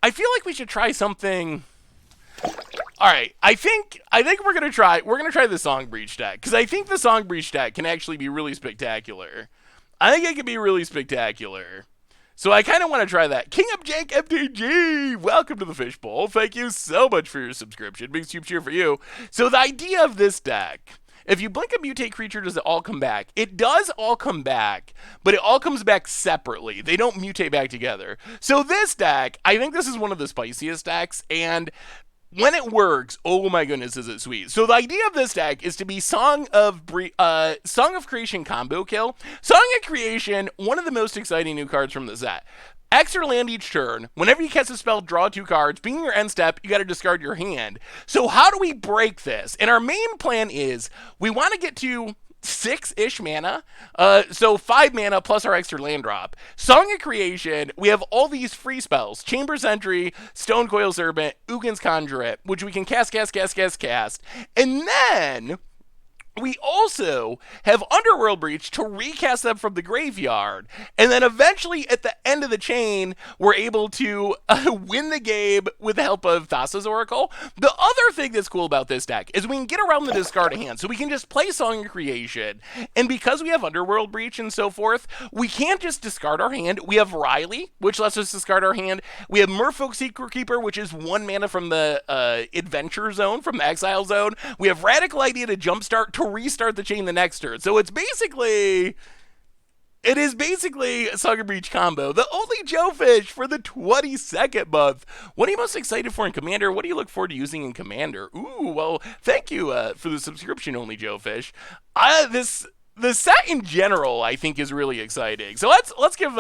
I feel like we should try something. All right, I think we're gonna try the Song Breach deck, because I think the Song Breach deck can actually be really spectacular. I think it can be really spectacular. So I kind of want to try that. King of Jank MTG, welcome to the Fishbowl. Thank you so much for your subscription. Big super cheer for you. So the idea of this deck, if you blink a mutate creature, does it all come back? It does all come back, but it all comes back separately. They don't mutate back together. So this deck, I think this is one of the spiciest decks, and when it works, oh my goodness, is it sweet. So the idea of this deck is to be Song of Creation combo kill. Song of Creation, one of the most exciting new cards from the set. Extra land each turn. Whenever you cast a spell, draw 2 cards. Being your end step, you got to discard your hand. So how do we break this? And our main plan is we want to get to 6-ish mana, so 5 mana plus our extra land drop. Song of Creation, we have all these free spells: Chamber Sentry, Stone Coil Serpent, Ugin's Conjurate, which we can cast, and then we also have Underworld Breach to recast them from the graveyard, and then eventually at the end of the chain, we're able to win the game with the help of Thassa's Oracle. The other thing that's cool about this deck is we can get around the discard of hand, so we can just play Song of Creation, and because we have Underworld Breach and so forth, we can't just discard our hand. We have Riley, which lets us discard our hand. We have Merfolk Secret Keeper, which is 1 mana from the Adventure Zone, from the Exile Zone. We have Radical Idea to jumpstart to restart the chain the next turn. So it is basically a Song of Breach combo. The only Joe Fish for the 22nd month. What are you most excited for in Commander? What do you look forward to using in Commander? Ooh, well, thank you for the subscription, only Joe Fish. The set in general, I think, is really exciting. So let's give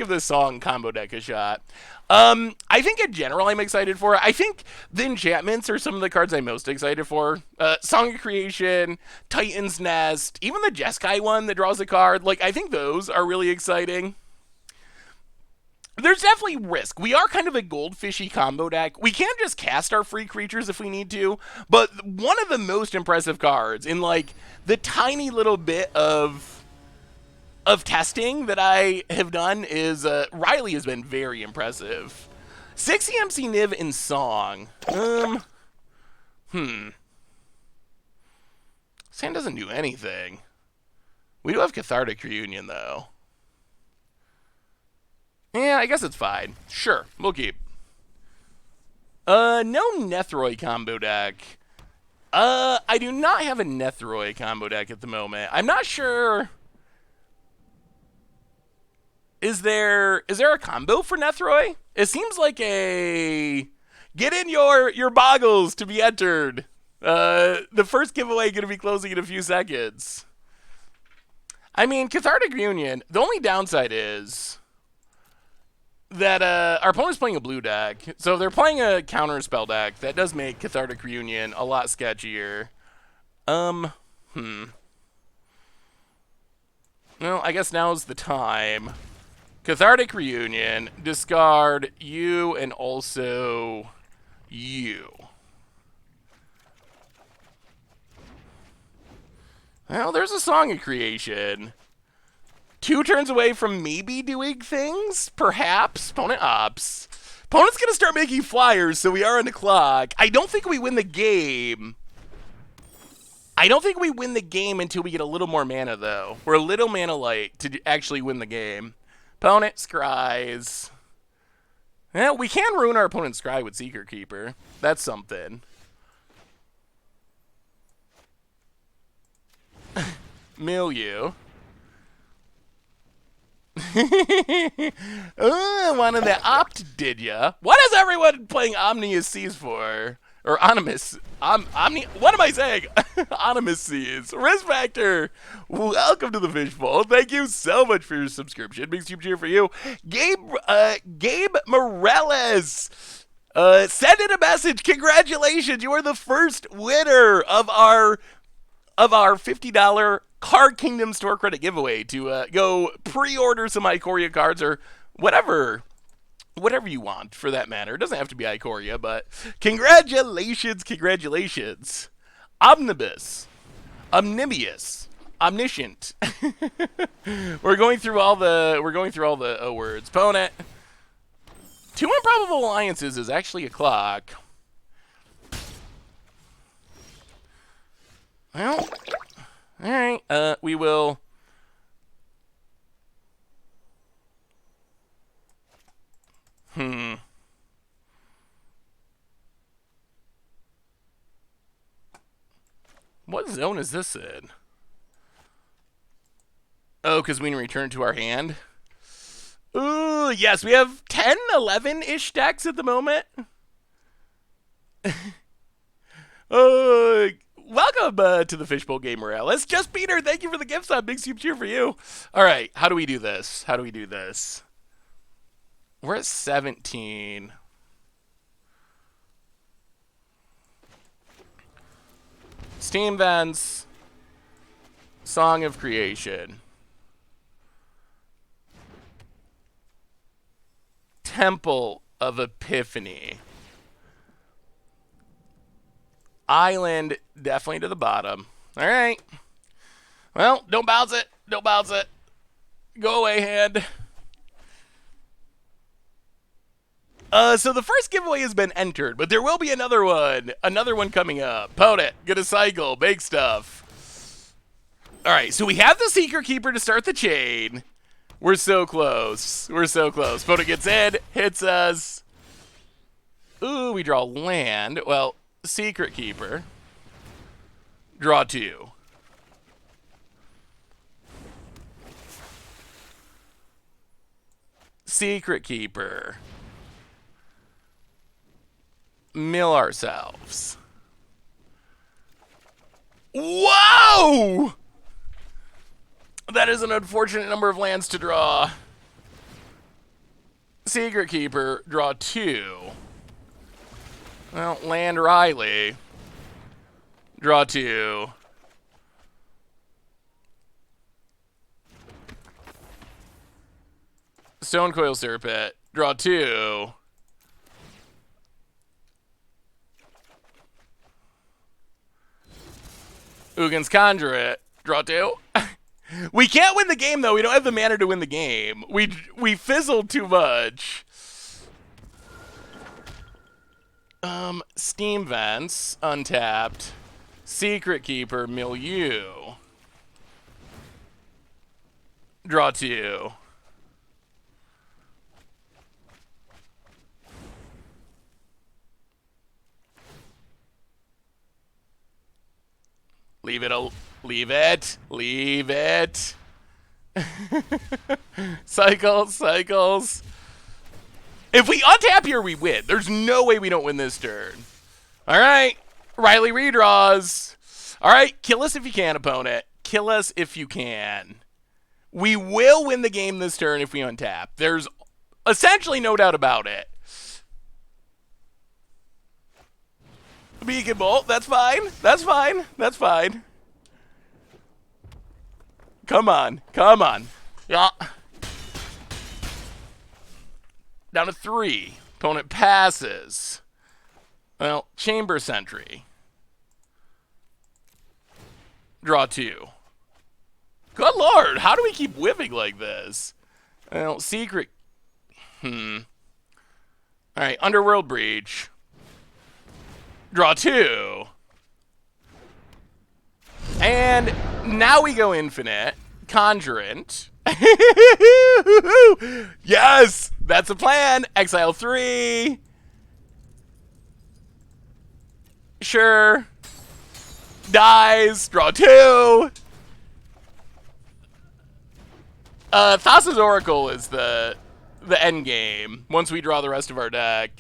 this Song combo deck a shot. I think in general I'm excited for it. I think the enchantments are some of the cards I'm most excited for. Song of Creation, Titan's Nest, even the Jeskai one that draws a card. Like, I think those are really exciting. There's definitely risk. We are kind of a goldfishy combo deck. We can just cast our free creatures if we need to, but one of the most impressive cards in, like, the tiny little bit of testing that I have done is Riley has been very impressive. 6 EMC Niv in Song. Sand doesn't do anything. We do have Cathartic Reunion, though. Yeah, I guess it's fine. Sure, we'll keep. No Nethroi combo deck. I do not have a Nethroi combo deck at the moment. I'm not sure. Is there a combo for Nethroi? It seems like a get in your boggles to be entered. The first giveaway going to be closing in a few seconds. I mean, Cathartic Reunion, the only downside is that our opponent's playing a blue deck. So if they're playing a counter spell deck, that does make Cathartic Reunion a lot sketchier. Well, I guess now's the time. Cathartic Reunion, discard you and also you. Well, there's a Song of Creation. 2 turns away from maybe doing things? Perhaps. Opponent opts. Opponent's going to start making flyers, so we are on the clock. I don't think we win the game. I don't think we win the game until we get a little more mana, though. We're a little mana light to actually win the game. Opponent scries. Well, we can ruin our opponent's scry with Secret Keeper. That's something. Milieu. One of the opt, did ya? What is everyone playing Omnius Seas for? Or Onimus. What am I saying? Onimus Seas. Risk Factor. Welcome to the Fishbowl. Thank you so much for your subscription. Big super cheer for you. Gabe Morales. Send in a message. Congratulations. You are the first winner of our $50 Card Kingdom Store Credit giveaway to go pre-order some Ikoria cards or whatever you want, for that matter. It doesn't have to be Ikoria, but congratulations. Omnibus, Omniscient. we're going through all the O words. Opponent. 2 Improbable Alliances is actually a clock. Well, all right. We will. What zone is this in? Oh, because we can return to our hand. Ooh, yes, we have 10, 11-ish decks at the moment. Welcome to the Fishbowl Game Morales. Just Peter, thank you for the gift sub. Big super cheer for you. All right, how do we do this? We're at 17. Steam Vents. Song of Creation. Temple of Epiphany. Island, definitely to the bottom. All right. Well, don't bounce it. Go away, hand. So the first giveaway has been entered, but there will be another one coming up. Opponent, gonna cycle, big stuff. All right, so we have the Secret Keeper to start the chain. We're so close. Opponent gets in, hits us. Ooh, we draw land. Well, Secret Keeper. Draw 2. Secret Keeper. Mill ourselves. Whoa! That is an unfortunate number of lands to draw. Secret Keeper, draw 2. Well, land Riley. Draw 2. Stonecoil Serpent. Draw 2. Ugin's Conjurate. Draw 2. We can't win the game, though. We don't have the mana to win the game. We fizzled too much. Steam Vents, untapped. Secret Keeper, Milieu. Draw 2. Leave it. Leave it. Leave it. Cycles. If we untap here, we win. There's no way we don't win this turn. All right. Riley redraws. All right. Kill us if you can, opponent. Kill us if you can. We will win the game this turn if we untap. There's essentially no doubt about it. Beacon Bolt. That's fine. That's fine. That's fine. Come on. Come on. Yeah. Down to 3. Opponent passes. Well, Chamber Sentry. Draw 2. Good lord, how do we keep whipping like this? Well, Secret. Alright, Underworld Breach. Draw 2. And now we go Infinite. Conjurant. Yes! That's a plan. Exile 3. Sure. Dies. Draw 2. Thassa's Oracle is the end game once we draw the rest of our deck,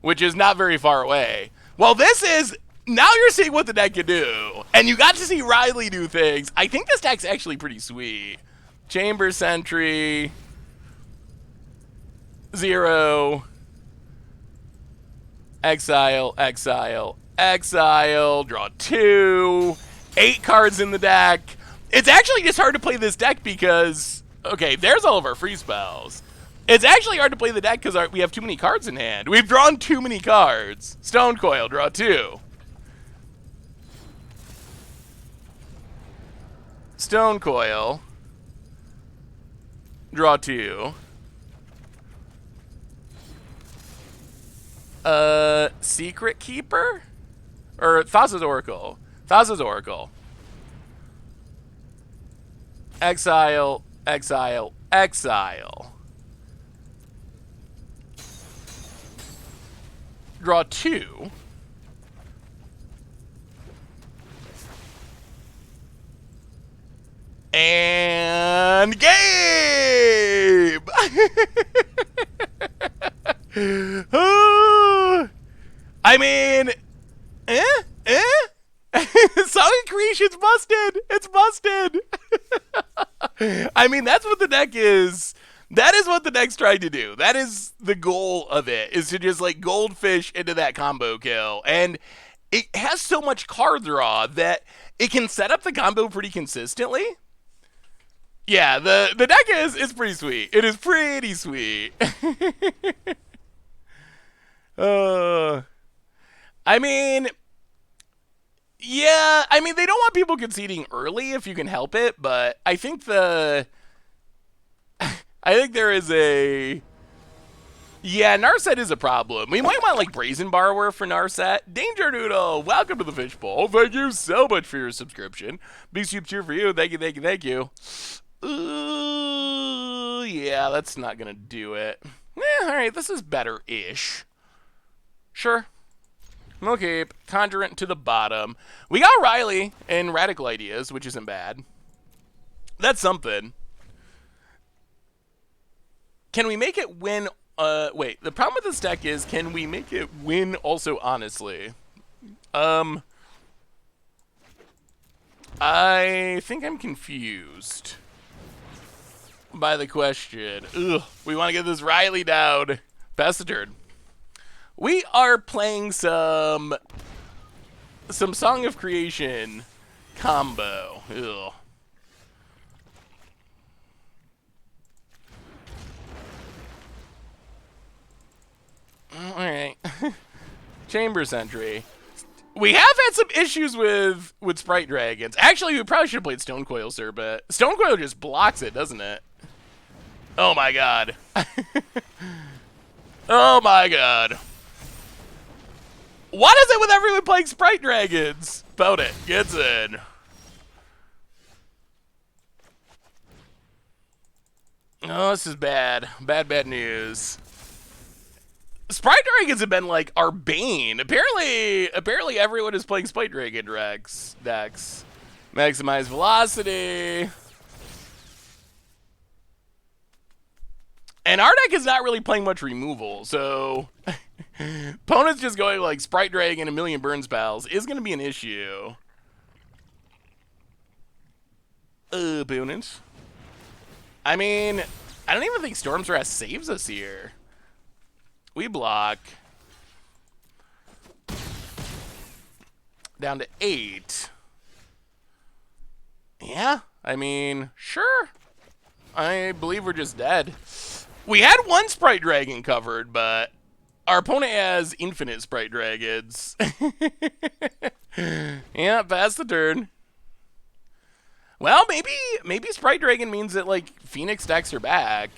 which is not very far away. Well, this is... Now you're seeing what the deck can do. And you got to see Riley do things. I think this deck's actually pretty sweet. Chamber Sentry. 0. Exile. Draw 2. 8 cards in the deck. It's actually just hard to play this deck because... Okay, there's all of our free spells. It's actually hard to play the deck because we have too many cards in hand. We've drawn too many cards. Stone Coil, draw 2. Stone Coil. Draw 2. Secret Keeper? Or Thassa's Oracle. Exile. Draw 2. And game! I mean, Song Creation's busted. It's busted. I mean, that's what the deck is. That is what the deck's trying to do. That is the goal of it, is to just like goldfish into that combo kill. And it has so much card draw that it can set up the combo pretty consistently. Yeah, the deck is pretty sweet. It is pretty sweet. I mean, yeah, I mean, they don't want people conceding early if you can help it, but I think I think there is a... Yeah, Narset is a problem. We might want, like, Brazen Borrower for Narset. Danger Noodle, welcome to the Fishbowl. Thank you so much for your subscription. Big soup cheer for you. Thank you. Yeah, that's not gonna do it. Alright, this is better-ish. Sure. Okay, Conjurant to the bottom. We got Riley and Radical Ideas, which isn't bad. That's something. Can we make it win? Wait, the problem with this deck is, can we make it win also honestly? I think I'm confused by the question. Ugh, we want to get this Riley down. Pass the turn. We are playing some Song of Creation combo. Ugh. Alright. Chamber Sentry. We have had some issues with Sprite Dragons. Actually, we probably should have played Stone Coil, sir, but Stone Coil just blocks it, doesn't it? Oh my god. Oh my god. What is it with everyone playing Sprite Dragons? Opponent gets in. Oh, this is bad. Bad news. Sprite Dragons have been like our bane. Apparently everyone is playing Sprite Dragon decks. Maximize velocity. And our deck is not really playing much removal, so opponents just going like Sprite Dragon and a million burn spells is going to be an issue. Opponents. I mean, I don't even think Storm's Wrath saves us here. We block. Down to 8. Yeah, I mean, sure. I believe we're just dead. We had one Sprite Dragon covered, but our opponent has infinite Sprite Dragons. Yeah, pass the turn. Well, maybe Sprite Dragon means that, like, Phoenix decks are back.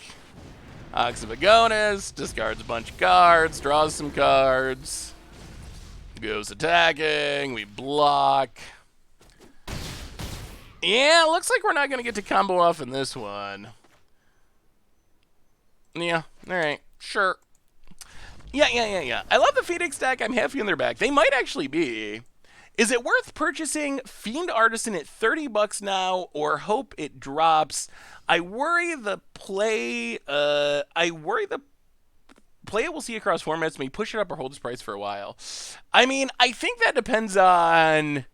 Ox of Agonis, discards a bunch of cards, draws some cards, goes attacking, we block. Yeah, looks like we're not going to get to combo off in this one. Yeah, alright, sure. Yeah. I love the Phoenix deck. I'm happy on their back. They might actually be. Is it worth purchasing Fiend Artisan at $30 now or hope it drops? I worry the play we'll see across formats may push it up or hold its price for a while. I mean, I think that depends on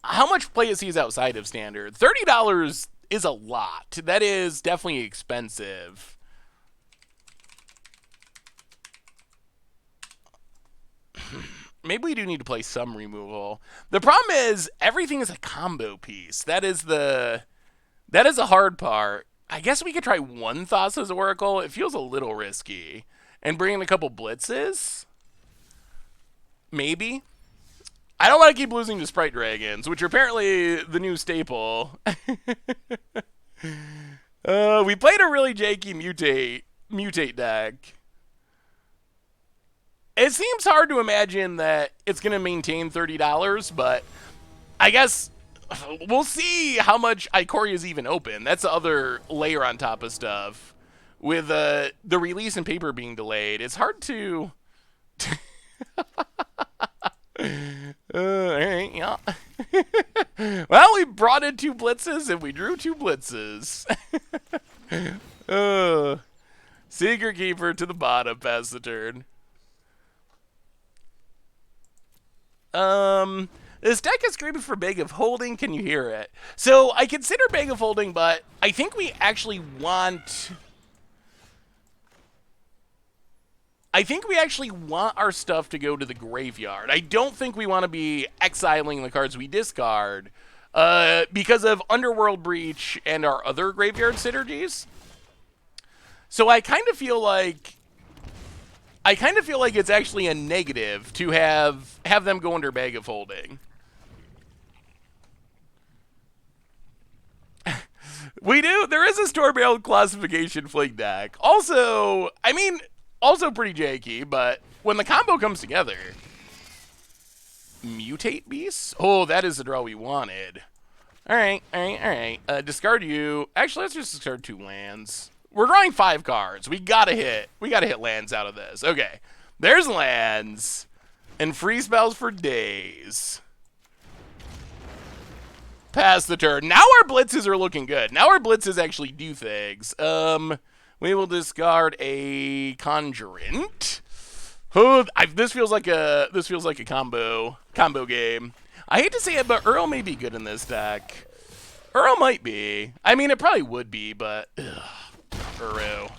how much play it sees outside of Standard. $30 is a lot. That is definitely expensive. Maybe we do need to play some removal. The problem is everything is a combo piece. That is a hard part. I guess we could try one Thassa's Oracle. It feels a little risky. And bring in a couple blitzes? Maybe. I don't want to keep losing to Sprite Dragons, which are apparently the new staple. We played a really janky mutate deck. It seems hard to imagine that it's going to maintain $30, but I guess we'll see how much Ikoria is even open. That's the other layer on top of stuff. With the release and paper being delayed, it's hard to... Alright, yeah. Well, we brought in 2 blitzes and we drew 2 blitzes. Secret Keeper to the bottom, pass the turn. This deck is screaming for Bag of Holding. Can you hear it? So I consider Bag of Holding, but I think we actually want... our stuff to go to the graveyard. I don't think we want to be exiling the cards we discard because of Underworld Breach and our other graveyard synergies. So I kind of feel like it's actually a negative to have them go under Bag of Holding. We do. There is a Stormbound Classification Fling deck. Also, I mean, also pretty janky, but when the combo comes together, Mutate Beasts? Oh, that is the draw we wanted. All right. Discard you. Actually, let's just discard 2 lands. We're drawing 5 cards. We gotta hit lands out of this. Okay, there's lands and free spells for days. Pass the turn. Now our blitzes are looking good. Now our blitzes actually do things. We will discard a Conjurant. Oh, this feels like a combo game. I hate to say it, but Earl may be good in this deck. Earl might be. I mean, it probably would be, but Uro.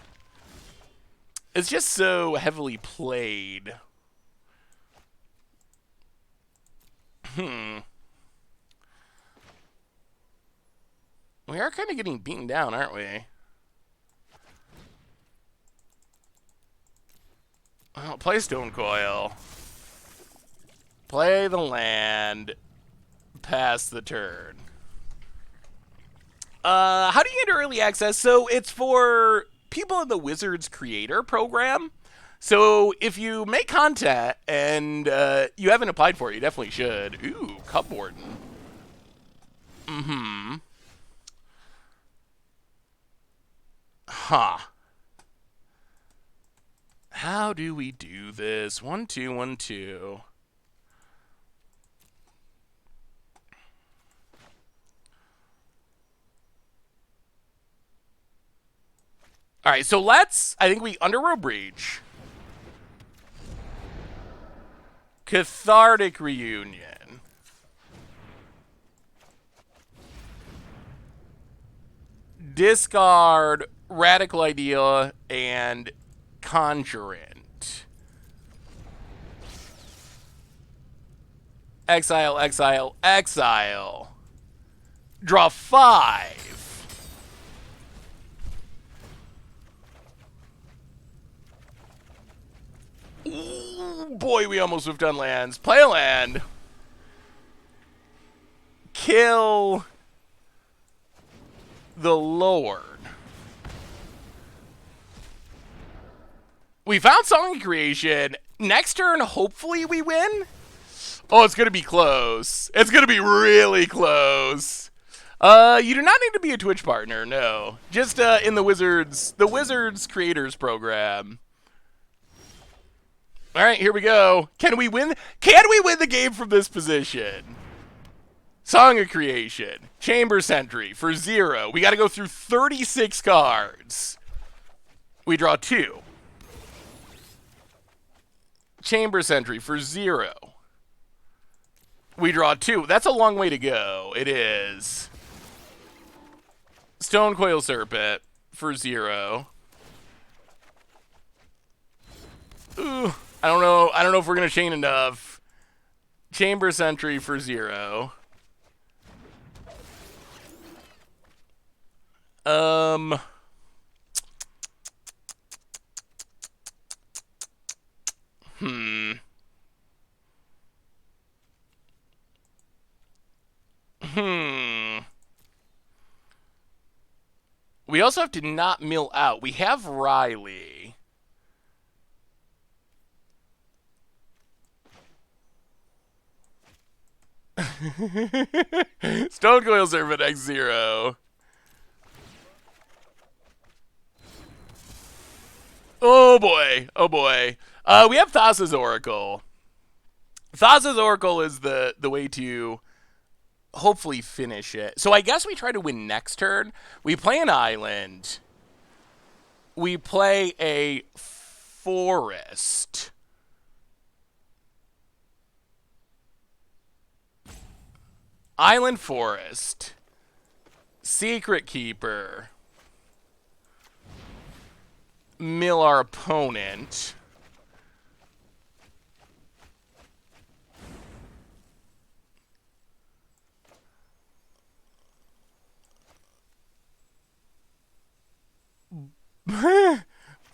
It's just so heavily played. We are kind of getting beaten down, aren't we? Well, play Stone Coil. Play the land. Pass the turn. How do you get early access? So it's for people in the Wizards Creator program. So if you make content and you haven't applied for it, you definitely should. Ooh, Cup Warden. Mm-hmm. Huh. How do we do this? 1, 2, 1, 2. All right, so let's, I think we Underworld Breach. Cathartic Reunion. Discard Radical Idea and Conjurant. Exile, exile, exile. Draw 5. Ooh, boy, we almost moved on lands. Play a land. Kill the Lord. We found Song of Creation. Next turn, hopefully we win. Oh, it's going to be close. It's going to be really close. You do not need to be a Twitch partner, no. Just in the Wizards Creators Program. All right, here we go. Can we win? Can we win the game from this position? Song of Creation. Chamber Sentry for 0. We got to go through 36 cards. We draw 2. Chamber Sentry for 0. We draw 2. That's a long way to go. It is. Stone Coil Serpent for 0. Ooh, I don't know. I don't know if we're gonna chain enough. Chamber Sentry for 0. We also have to not mill out. We have Riley. Stone Coil Serpent X0. Oh boy. Oh boy. We have Thassa's Oracle. Thassa's Oracle is the way to hopefully finish it. So I guess we try to win next turn. We play an island. We play a forest. Island Forest. Secret Keeper. Mill our opponent.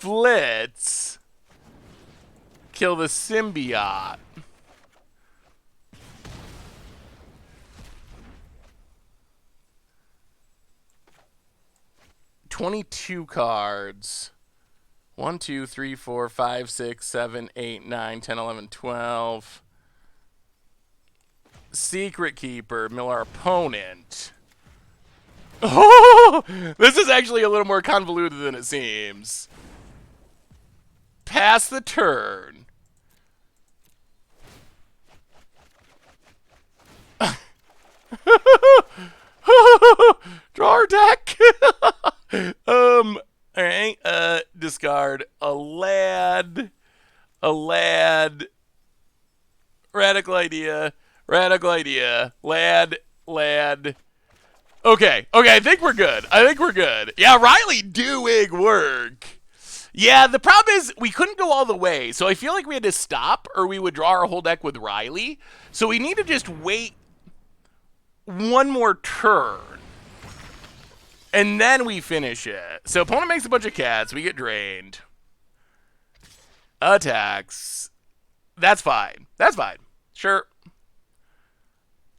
Blitz. Kill the symbiote. $22 cards. 1, 2, 3, 4, 5, 6, 7, 8, 9, 10, 11, 12. Secret Keeper. Mill our opponent. Oh, this is actually a little more convoluted than it seems. Pass the turn. Draw our deck. All right. Discard a lad. Radical idea. Lad. Okay, I think we're good. Yeah, Riley doing work. Yeah, the problem is we couldn't go all the way, so I feel like we had to stop or we would draw our whole deck with Riley. So we need to just wait one more turn. And then we finish it. So opponent makes a bunch of cats, we get drained. Attacks. That's fine. Sure.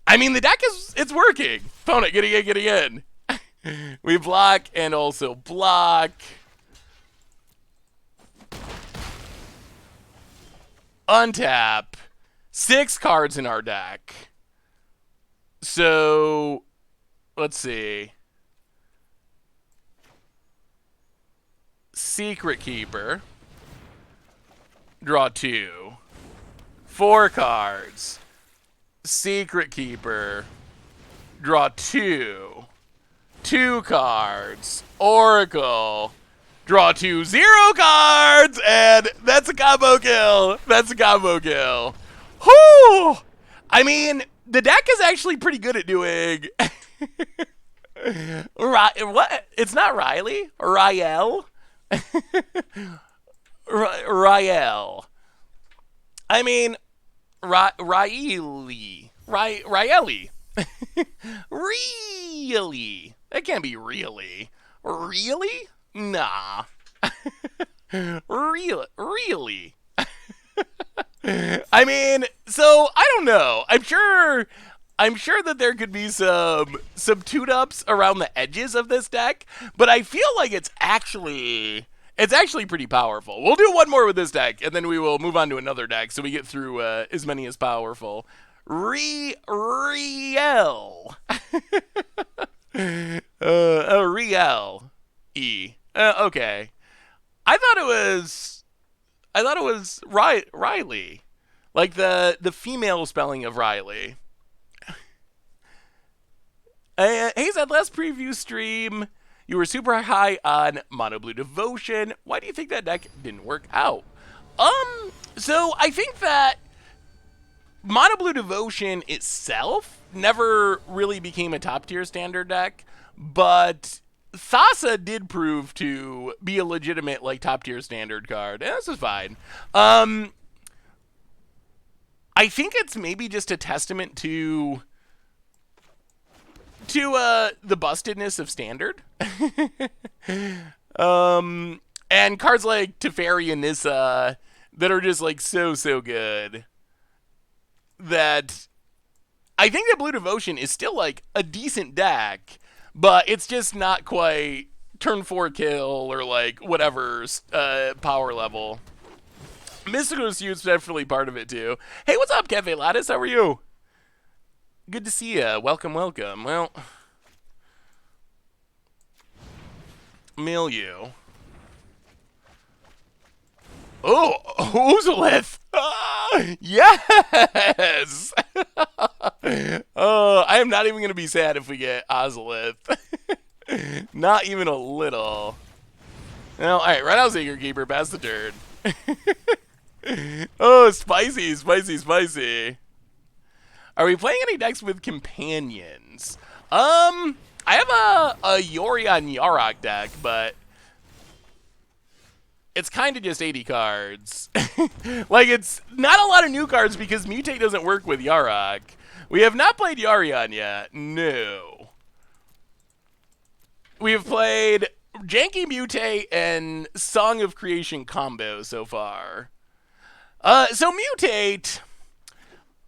I mean, the deck it's working. Opponent getting in. We block and also block. untap 6 cards in our deck. So, let's see. Secret Keeper. Draw 2. 4 cards. Secret Keeper. Draw 2. 2 cards. Oracle. Draw 2 0 cards. And that's a combo kill. That's a combo kill. Whew! I mean, the deck is actually pretty good at doing... What? It's not Riley? Rael? Rael. I mean, Riley. Riley. Really? That can't be really. Really? Nah. Really? I mean, so I don't know. I'm sure that there could be some tune-ups around the edges of this deck, but I feel like it's actually pretty powerful. We'll do one more with this deck, and then we will move on to another deck so we get through as many as powerful. Riel. Riel. E. Okay. I thought it was Riley. Like the female spelling of Riley. Hey, Zed, last preview stream, you were super high on Mono Blue Devotion. Why do you think that deck didn't work out? So I think that Mono Blue Devotion itself never really became a top tier standard deck, but Thassa did prove to be a legitimate like top tier standard card, and this is fine. I think it's maybe just a testament to the bustedness of standard. And cards like Teferi and Nissa that are just like so good that I think that Blue Devotion is still like a decent deck, but it's just not quite turn 4 kill or like whatever's power level. Mystical Suit's definitely part of it too. Hey, what's up, Cafe Lattice? How are you? Good to see ya. Welcome. Well, Milieu. Oh, Ozolith! Yes! Oh, I am not even going to be sad if we get Ozolith. Not even a little. No, alright, right out Secret Keeper, pass the turn. Oh, spicy. Are we playing any decks with companions? I have a Yorion Yarok deck, but it's kind of just 80 cards. Like, it's not a lot of new cards because Mutate doesn't work with Yarok. We have not played Yorion yet. No. We have played Janky Mutate and Song of Creation combo so far. So Mutate,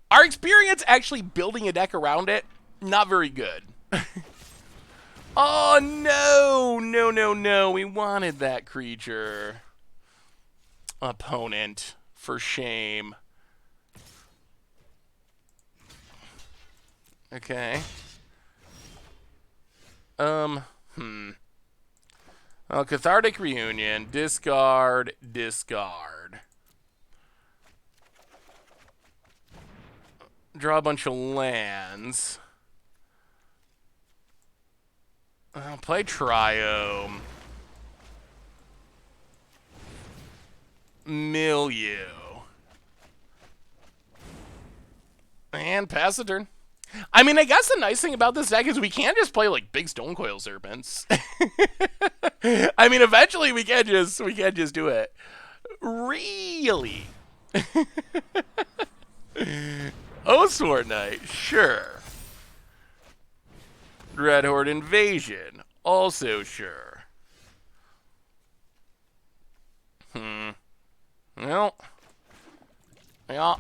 our experience actually building a deck around it, not very good. Oh, no. We wanted that creature. Opponent, for shame. Okay. Oh, Cathartic Reunion. Discard. Draw a bunch of lands. Play Triome. Milieu. And pass the turn. I mean, I guess the nice thing about this deck is we can just play like big Stonecoil Serpents. I mean, eventually we can just do it. Really? Oh, Sword Knight, sure. Red Horde Invasion, also sure. Well, yeah.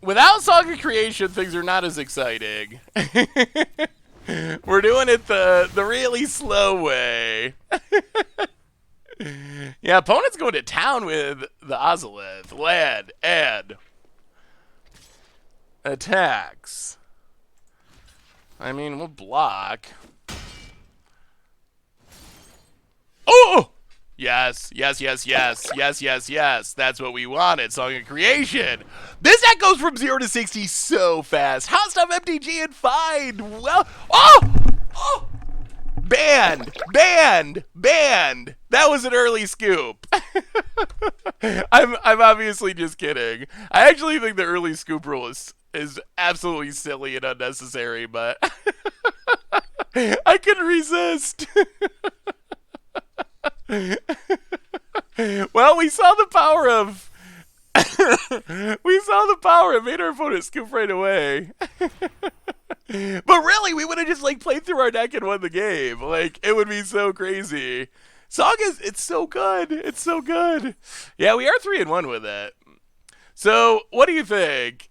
Without Song of Creation, things are not as exciting. We're doing it the really slow way. Yeah, opponent's going to town with the Ozolith. Land and attacks. I mean, we'll block. Oh! Yes, yes, yes, yes, yes, yes, yes. That's what we wanted. Song of Creation. This deck goes from 0 to 60 so fast. Hot stuff, MTG, and fine. Well, oh! Oh! Banned! Banned! Banned! That was an early scoop. I'm obviously just kidding. I actually think the early scoop rule is absolutely silly and unnecessary, but I couldn't resist. Well, we saw the power of it made our opponent scoop right away. But really, we would have just like played through our deck and won the game. Like, it would be so crazy. It's so good. It's so good. Yeah, we are 3-1 with it. So, what do you think?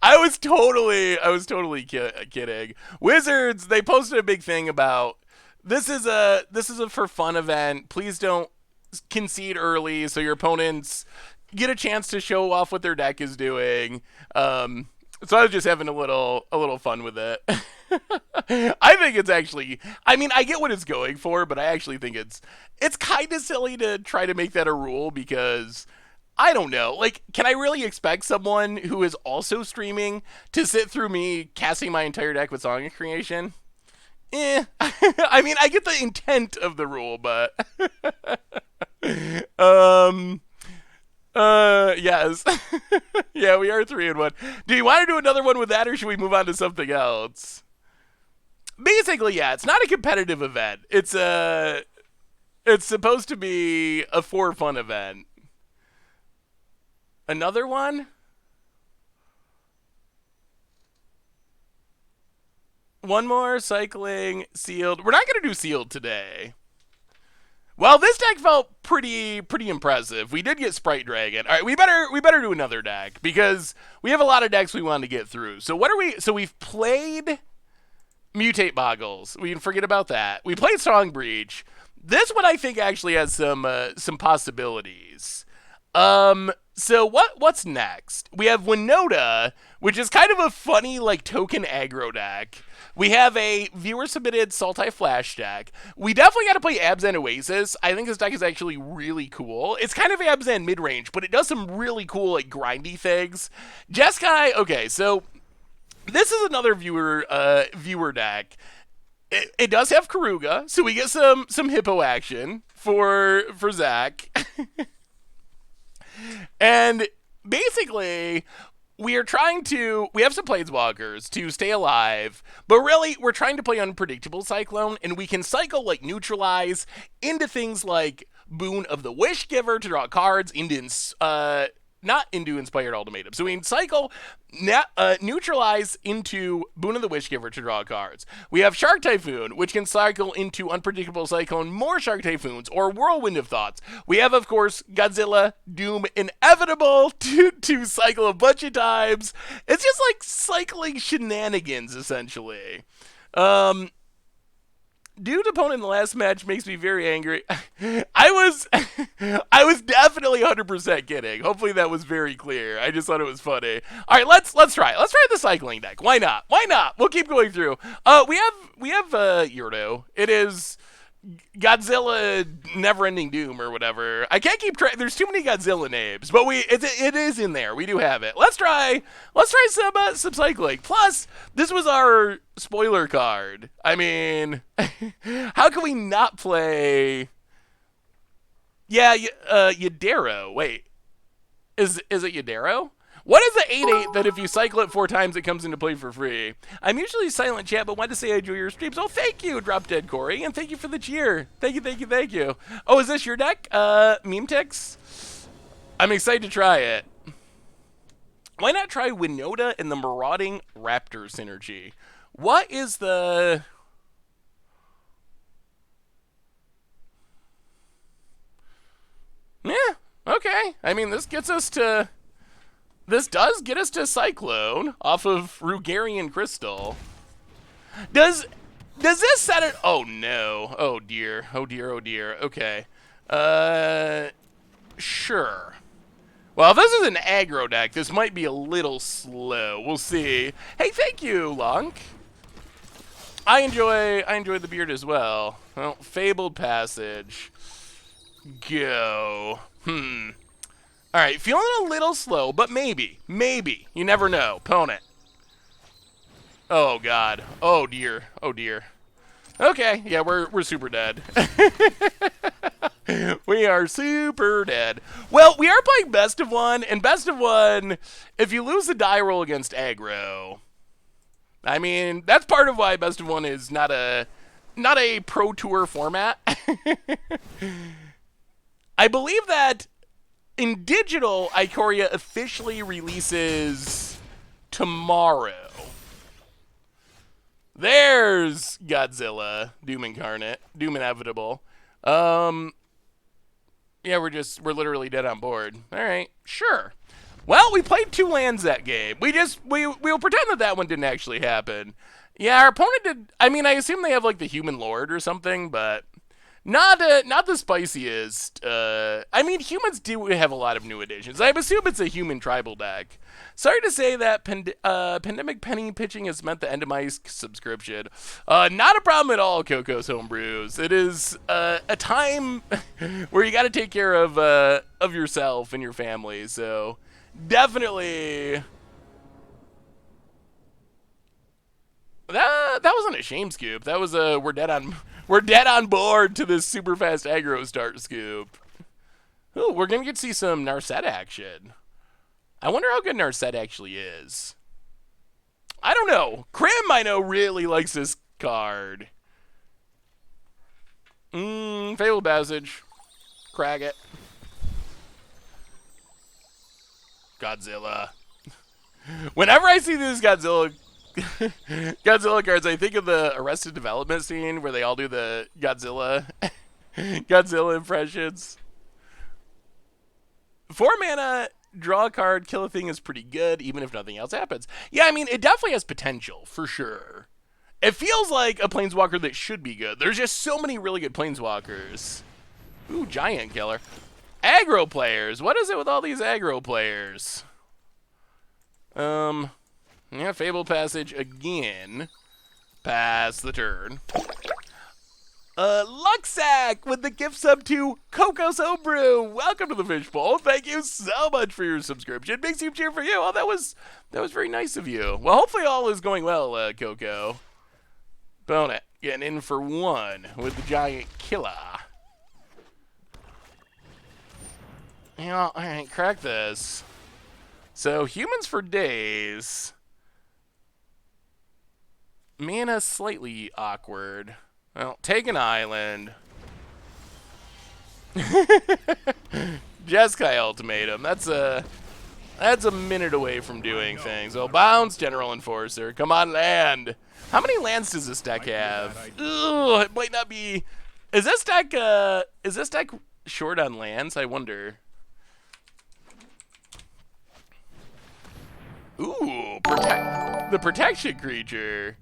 I was totally kidding. Wizards, they posted a big thing about this is a for fun event. Please don't concede early so your opponents get a chance to show off what their deck is doing. So I was just having a little fun with it. I think it's actually, I mean, I get what it's going for, but I actually think it's kind of silly to try to make that a rule because I don't know. Like, can I really expect someone who is also streaming to sit through me casting my entire deck with Song of Creation? I mean, I get the intent of the rule, but yes. Yeah, we are 3-1. Do you want to do another one with that, or should we move on to something else? Basically, yeah, it's not a competitive event. It's supposed to be a for fun event. Another one? One more, cycling, sealed. We're not going to do sealed today. Well, this deck felt pretty impressive. We did get Sprite Dragon. All right, we better do another deck because we have a lot of decks we want to get through. So we've played Mutate Boggles. We can forget about that. We played Strong Breach. This one I think actually has some possibilities. So what's next? We have Winona, which is kind of a funny like token aggro deck. We have a viewer-submitted Sultai Flash deck. We definitely got to play Abzan Oasis. I think this deck is actually really cool. It's kind of Abzan mid-range, but it does some really cool, like, grindy things. Jeskai, okay, so this is another viewer deck. It does have Karuga, so we get some hippo action for Zach. And basically, we have some Planeswalkers to stay alive, but really, we're trying to play Unpredictable Cyclone, and we can cycle, like, neutralize into things like Boon of the Wishgiver to draw cards, not into Inspired Ultimatum. So we can cycle, neutralize into Boon of the Wishgiver to draw cards. We have Shark Typhoon, which can cycle into Unpredictable Cyclone, more Shark Typhoons, or Whirlwind of Thoughts. We have, of course, Godzilla, Doom, Inevitable to cycle a bunch of times. It's just like cycling shenanigans, essentially. Dude opponent in the last match makes me very angry. I was definitely 100% kidding. Hopefully that was very clear. I just thought it was funny. All right, let's try it. Let's try the cycling deck. Why not? Why not? We'll keep going through. We have Yurdo. It is Godzilla Never-Ending Doom or whatever. I can't keep track. There's too many Godzilla names, but it is in there. We do have it. Let's try some cycling. Plus, this was our spoiler card. I mean, how can we not play? Yeah, Yadero. Wait, is it Yadero? What is the 8/8 that if you cycle it 4 times, it comes into play for free? I'm usually silent chat, but wanted to say I enjoy your streams. Oh, thank you, Drop Dead Corey, and thank you for the cheer. Thank you. Oh, is this your deck, Meme Ticks? I'm excited to try it. Why not try Winona and the Marauding Raptor synergy? What is the... Yeah, okay. I mean, this does get us to Cyclone off of Rugarian Crystal. Does this set it? Oh no. Oh dear. Okay. Sure. Well, if this is an aggro deck, this might be a little slow. We'll see. Hey, thank you, Lunk. I enjoy the beard as well. Well, Fabled Passage. Go. Alright, feeling a little slow, but maybe. Maybe. You never know. Opponent. Oh, God. Oh, dear. Oh, dear. Okay, yeah, we're super dead. We are super dead. Well, we are playing Best of One, and Best of One, if you lose the die roll against aggro, I mean, that's part of why Best of One is not a Pro Tour format. I believe that in digital, Ikoria officially releases tomorrow. There's Godzilla, Doom Incarnate, Doom Inevitable. Yeah, we're literally dead on board. All right, sure. Well, we played 2 lands that game. We'll pretend that one didn't actually happen. Yeah, our opponent did. I mean, I assume they have like the Human Lord or something, but not the spiciest. I mean, humans do have a lot of new additions. I assume it's a human tribal deck. Sorry to say that Pandemic Penny pitching has meant the end of my subscription. Not a problem at all, Coco's Homebrews. It is a time where you got to take care of yourself and your family. So definitely. That wasn't a shame scoop. That was a we're dead on board to this super fast aggro start scoop. Ooh, we're gonna get to see some Narset action. I wonder how good Narset actually is. I don't know. Krim, I know, really likes this card. Fabled Passage. Crag it. Godzilla. Whenever I see this Godzilla cards, I think of the Arrested Development scene where they all do the Godzilla impressions. 4 mana, draw a card, kill a thing is pretty good, even if nothing else happens. Yeah, I mean, it definitely has potential, for sure. It feels like a Planeswalker that should be good. There's just so many really good Planeswalkers. Ooh, Giant Killer. Aggro players. What is it with all these aggro players? Yeah, Fabled Passage again. Pass the turn. Luxac with the gift sub to Coco's Homebrew. Welcome to the Fishbowl. Thank you so much for your subscription. Big soup cheer for you. Oh, that was very nice of you. Well, hopefully all is going well, Coco. Opponent getting in for 1 with the Giant Killer. You know, all right, crack this. So, humans for days. Mana slightly awkward. Well, take an island. Jeskai Ultimatum. That's a minute away from doing things. Oh, bounce, General Enforcer. Come on, land. How many lands does this deck have? Ugh, it might not be. Is this deck short on lands? I wonder. Ooh, the protection creature.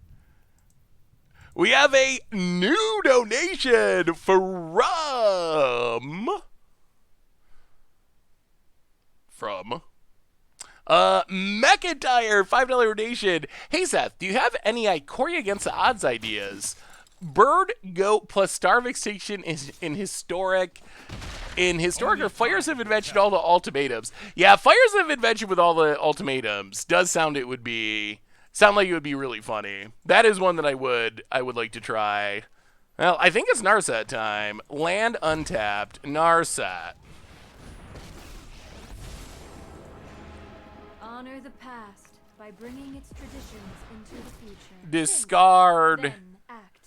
We have a new donation from McIntyre, $5 donation. Hey Seth, do you have any Ikoria Against the Odds ideas? Bird, Goat plus Star of Extinction is in historic or Fires of Invention, all the ultimatums. Yeah, Fires of Invention with all the ultimatums does sound like it would be really funny. That is one that I would like to try. Well, I think it's Narset time. Land untapped. Narset. Honor the past by bringing its traditions into the future. Discard. Then act.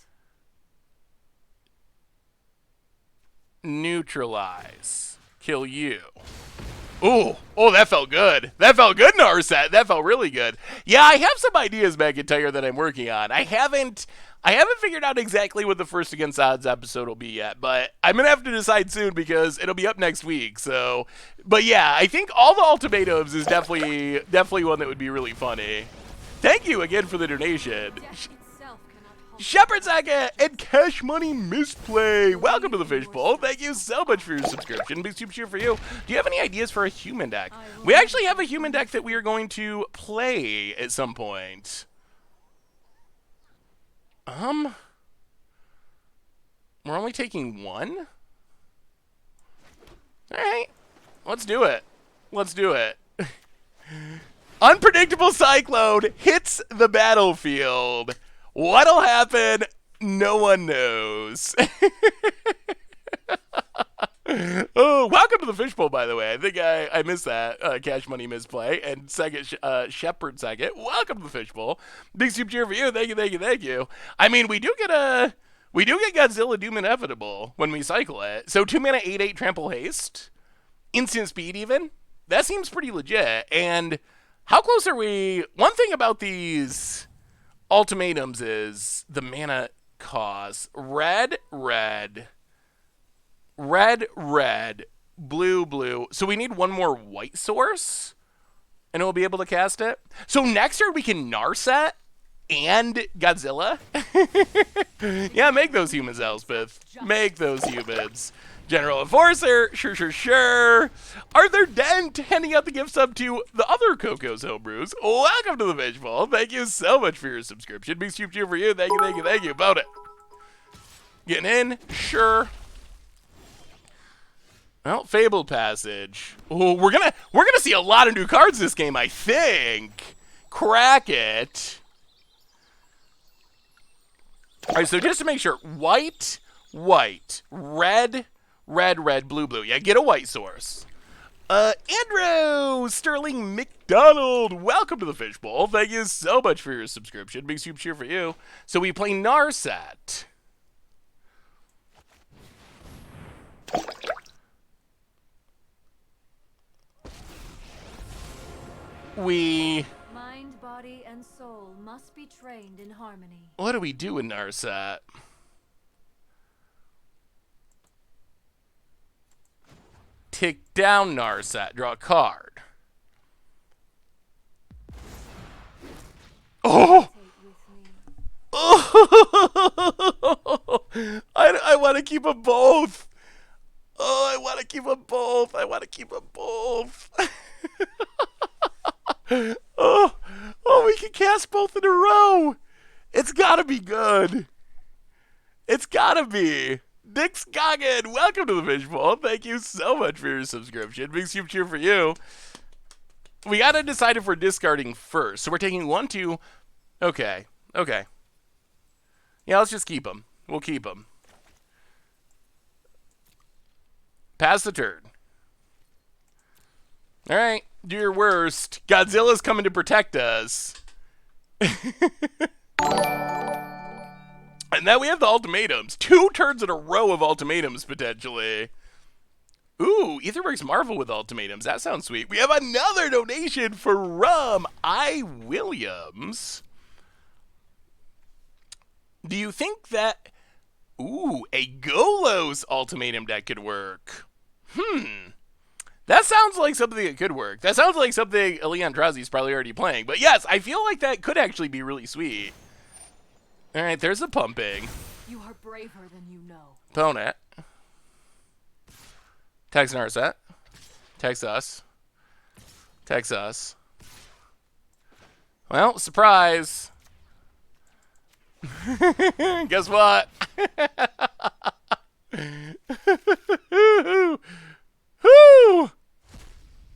Neutralize. Kill you. Ooh, oh, that felt good. That felt good, Narset. That felt really good. Yeah, I have some ideas, McIntyre, that I'm working on. I haven't figured out exactly what the first Against Odds episode will be yet, but I'm gonna have to decide soon because it'll be up next week. So, but yeah, I think all the ultimatums is definitely one that would be really funny. Thank you again for the donation. Death itself cannot halt. Shepherd Second and Cash Money Misplay. Welcome to the Fishbowl. Thank you so much for your subscription. Big super cheer for you. Do you have any ideas for a human deck? We actually have a human deck that we are going to play at some point. We're only taking one? Alright. Let's do it. Let's do it. Unpredictable Cyclone hits the battlefield. What'll happen? No one knows. Oh, welcome to the Fishbowl, by the way. I think I missed that. Cash Money Misplay. And second, Shepherd Second. Welcome to the Fishbowl. Big super cheer for you. Thank you, thank you, thank you. I mean, we do get Godzilla Doom Inevitable when we cycle it. So 2 mana, 8/8 trample haste. Instant speed even. That seems pretty legit. And how close are we? One thing about these ultimatums is the mana cost. Red, red. Red, red. Blue, blue. So we need one more white source. And we'll be able to cast it. So next turn we can Narset and Godzilla. Yeah, make those humans, Elspeth. Make those humans. General Enforcer, sure, sure, sure. Arthur Dent handing out the gift sub to the other Coco's Homebrews. Welcome to the Fishbowl. Thank you so much for your subscription. Big super cheer for you. Thank you, thank you, thank you. About it. Getting in? Sure. Well, Fabled Passage. Oh, we're gonna see a lot of new cards this game, I think. Crack it. All right, so just to make sure, white, white, red, red, red, blue, blue. Yeah, get a white source. Andrew Sterling McDonald, welcome to the Fishbowl. Thank you so much for your subscription. Big super cheer for you. So we play Narset. Mind, body, and soul must be trained in harmony. What do we do in Narset? Tick down Narset. Draw a card. Oh! I want to keep them both. Oh, I want to keep them both. I want to keep them both. Oh, we can cast both in a row. It's got to be good. It's got to be. Dick Scoggin, welcome to the Fishbowl. Thank you so much for your subscription. Big super cheer for you. We got to decide if we're discarding first. So we're taking 1, 2. Okay. Okay. Yeah, let's just keep them. We'll keep them. Pass the turn. All right. Do your worst. Godzilla's coming to protect us. And then we have the ultimatums. 2 turns in a row of ultimatums, potentially. Ooh, Etherworks Marvel with ultimatums. That sounds sweet. We have another donation from I. Williams. Do you think that... Ooh, a Golos ultimatum deck could work? That sounds like something that could work. That sounds like something Leon Drazi's probably already playing. But yes, I feel like that could actually be really sweet. All right, there's the pumping. You are braver than you know. Opponent. Text Narset. Text us. Text us. Well, surprise. Guess what? Woo!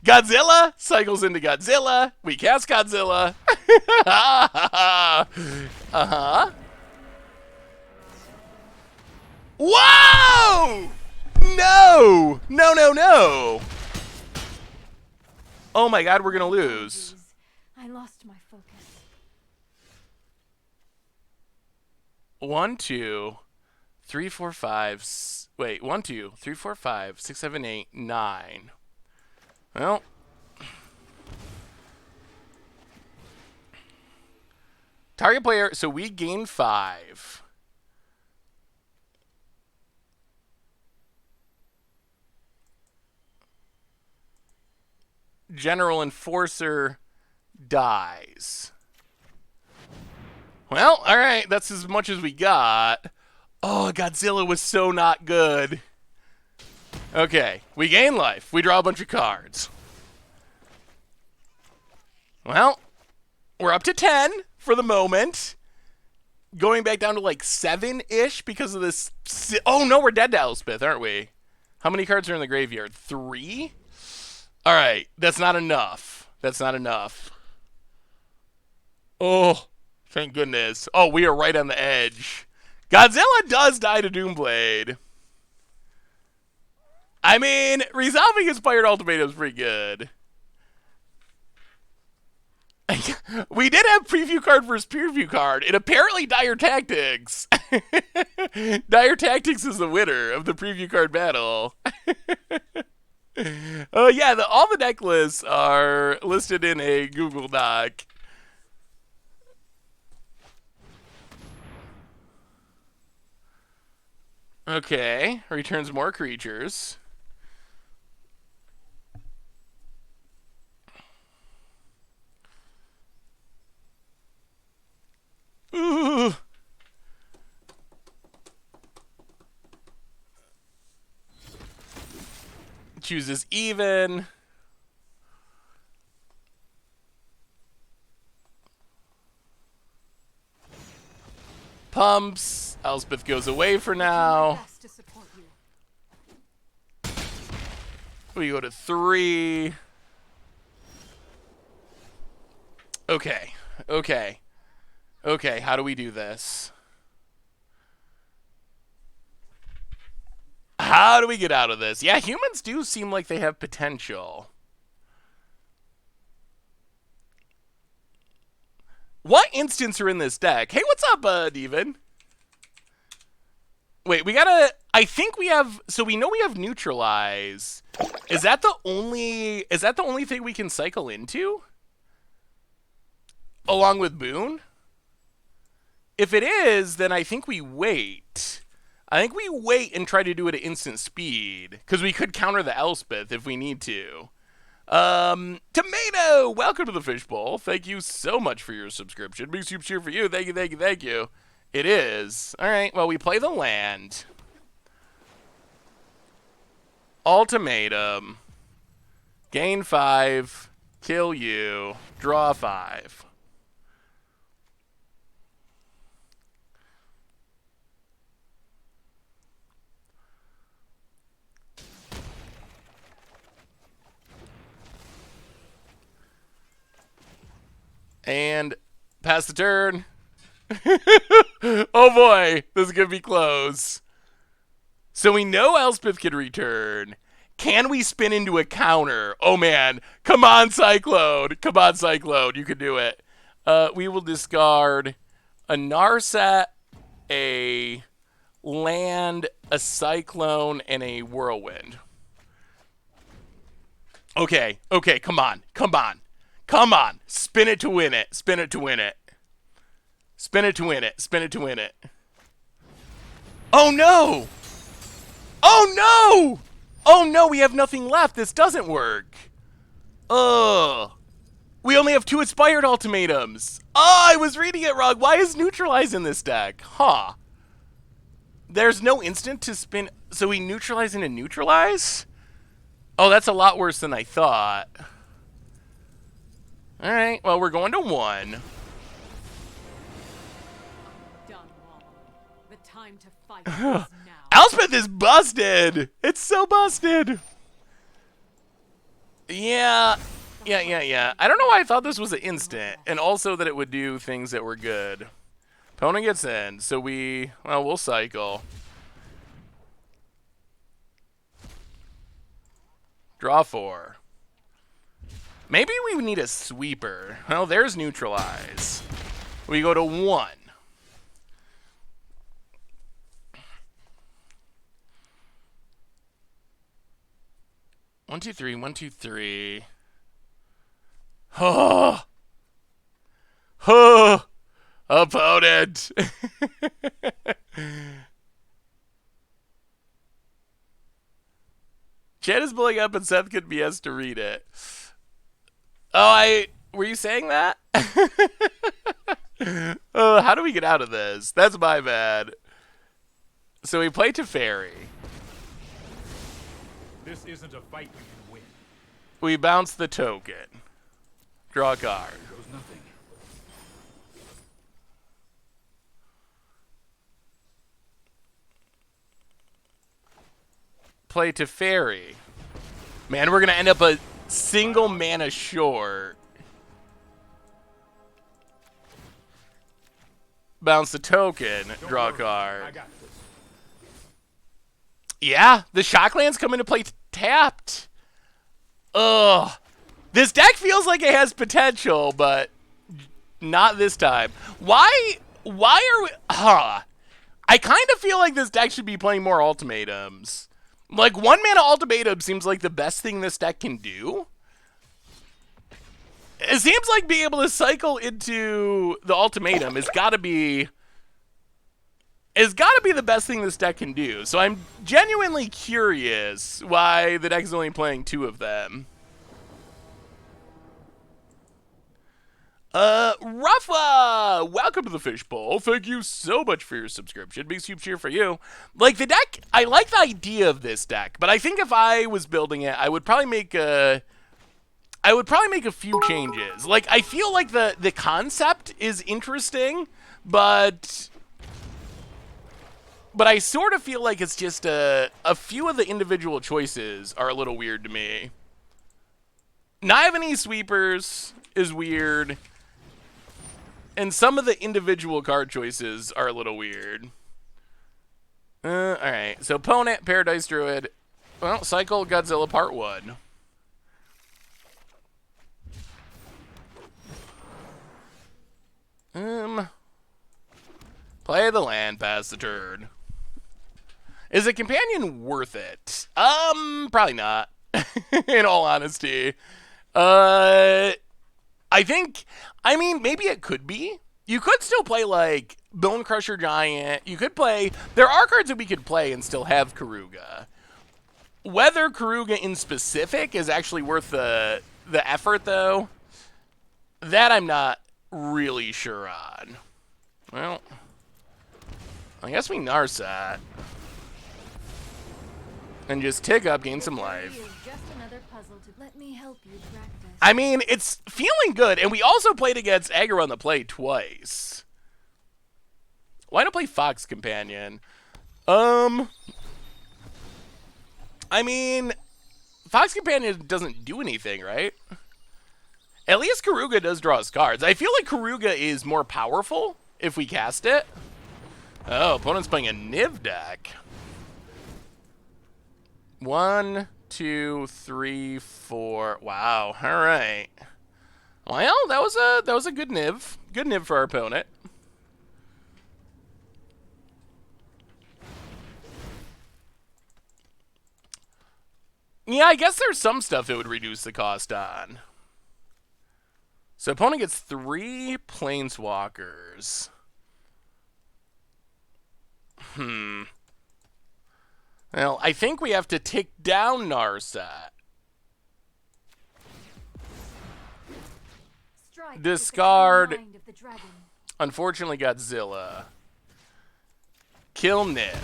Godzilla cycles into Godzilla. We cast Godzilla. Uh-huh. Whoa! No! No, no, no. Oh my god, we're gonna lose. I lost my focus. 1, 2, 3, 4, 5. Wait, 1, 2, 3, 4, 5, 6, 7, 8, 9. Well. Target player, so we gain 5. General Enforcer dies. Well, alright, that's as much as we got. Oh, Godzilla was so not good. Okay, we gain life. We draw a bunch of cards. Well, we're up to 10 for the moment. Going back down to like 7-ish because of this. Oh no, we're dead to Elspeth, aren't we? How many cards are in the graveyard? 3? Alright, that's not enough. That's not enough. Oh, thank goodness. Oh, we are right on the edge. Godzilla does die to Doomblade. I mean, resolving Inspired Ultimatum is pretty good. We did have preview card versus preview card, and apparently Dire Tactics. Dire Tactics is the winner of the preview card battle. Yeah, all the deck lists are listed in a Google Doc. Okay, returns more creatures. Ooh. Chooses even. Pumps. Elspeth goes away for now. We go to 3. Okay. Okay. Okay, how do we do this? How do we get out of this? Yeah, humans do seem like they have potential. What instants are in this deck? Hey, what's up, Devin? Wait, we gotta... I think we have... So we know we have Neutralize. Is that the only thing we can cycle into? Along with Boon? If it is, then I think we wait. I think we wait and try to do it at instant speed. Because we could counter the Elspeth if we need to. Tomato! Welcome to the Fishbowl. Thank you so much for your subscription. Big soup cheer for you. Thank you, thank you, thank you. It is. Alright, well, we play the land. Ultimatum. Gain 5. Kill you. Draw 5. And pass the turn. Oh boy, this is going to be close. So we know Elspeth can return. Can we spin into a counter? Oh man, come on Cyclone. Come on Cyclone, you can do it. We will discard a Narset, a land, a Cyclone, and a Whirlwind. Okay, okay, come on, come on. Come on, spin it to win it. Spin it to win it. Spin it to win it. Spin it to win it. Oh no! Oh no! Oh no, we have nothing left. This doesn't work. Ugh. We only have 2 Inspired Ultimatums. Oh, I was reading it wrong. Why is Neutralize in this deck? Huh. There's no instant to spin. So we neutralize into Neutralize? Oh, that's a lot worse than I thought. Alright, well, we're going to 1. Done wrong. The time to fight is now. Elspeth is busted! It's so busted! Yeah. I don't know why I thought this was an instant, and also that it would do things that were good. Opponent gets in, so we'll cycle. Draw 4. Maybe we need a sweeper. Well, there's Neutralize. We go to 1. One, two, three. 1, 2, 3. Oh. Oh. Opponent. Chat is pulling up and Seth could BS to read it. Oh, were you saying that? How do we get out of this? That's my bad. So we play Teferi. This isn't a fight we can win. We bounce the token. Draw a card. There goes nothing. Play Teferi. Man, we're going to end up a single mana short. Bounce the token. Draw a card. I got this. Yeah, the Shocklands come into play tapped. Ugh. This deck feels like it has potential, but not this time. Why are we... I kind of feel like this deck should be playing more ultimatums. Like, 1 mana ultimatum seems like the best thing this deck can do. It seems like being able to cycle into the ultimatum has got to be... It's got to be the best thing this deck can do. So I'm genuinely curious why the deck is only playing 2 of them. Rafa! Welcome to the Fishbowl. Thank you so much for your subscription. Big soup cheer for you. Like, the deck, I like the idea of this deck, but I think if I was building it, I would probably make a few changes. Like, I feel like the concept is interesting, but I sort of feel like it's just a few of the individual choices are a little weird to me. Not having any sweepers is weird, and some of the individual card choices are a little weird. Alright, so opponent, Paradise Druid. Well, cycle Godzilla Part 1. Play the land, pass the turn. Is a companion worth it? Probably not. In all honesty. I mean, maybe it could be. You could still play, like, Bone Crusher Giant. You could play... There are cards that we could play and still have Karuga. Whether Karuga in specific is actually worth the effort, though, that I'm not really sure on. Well, I guess we Narset. And just tick up, gain some life. Just another puzzle to let me help you practice. I mean, it's feeling good, and we also played against aggro on the play twice. Why not play Fox Companion? I mean, Fox Companion doesn't do anything, right? At least Karuga does draw us cards. I feel like Karuga is more powerful if we cast it. Oh, opponent's playing a Niv deck. 1, 2, 3, 4. Wow. All right. Well, that was a good Niv. Good Niv for our opponent. Yeah, I guess there's some stuff it would reduce the cost on. So opponent gets 3 planeswalkers. Well, I think we have to tick down Narset. Strike Discard. with the mind of the dragon. Unfortunately, Godzilla. Kill Niv.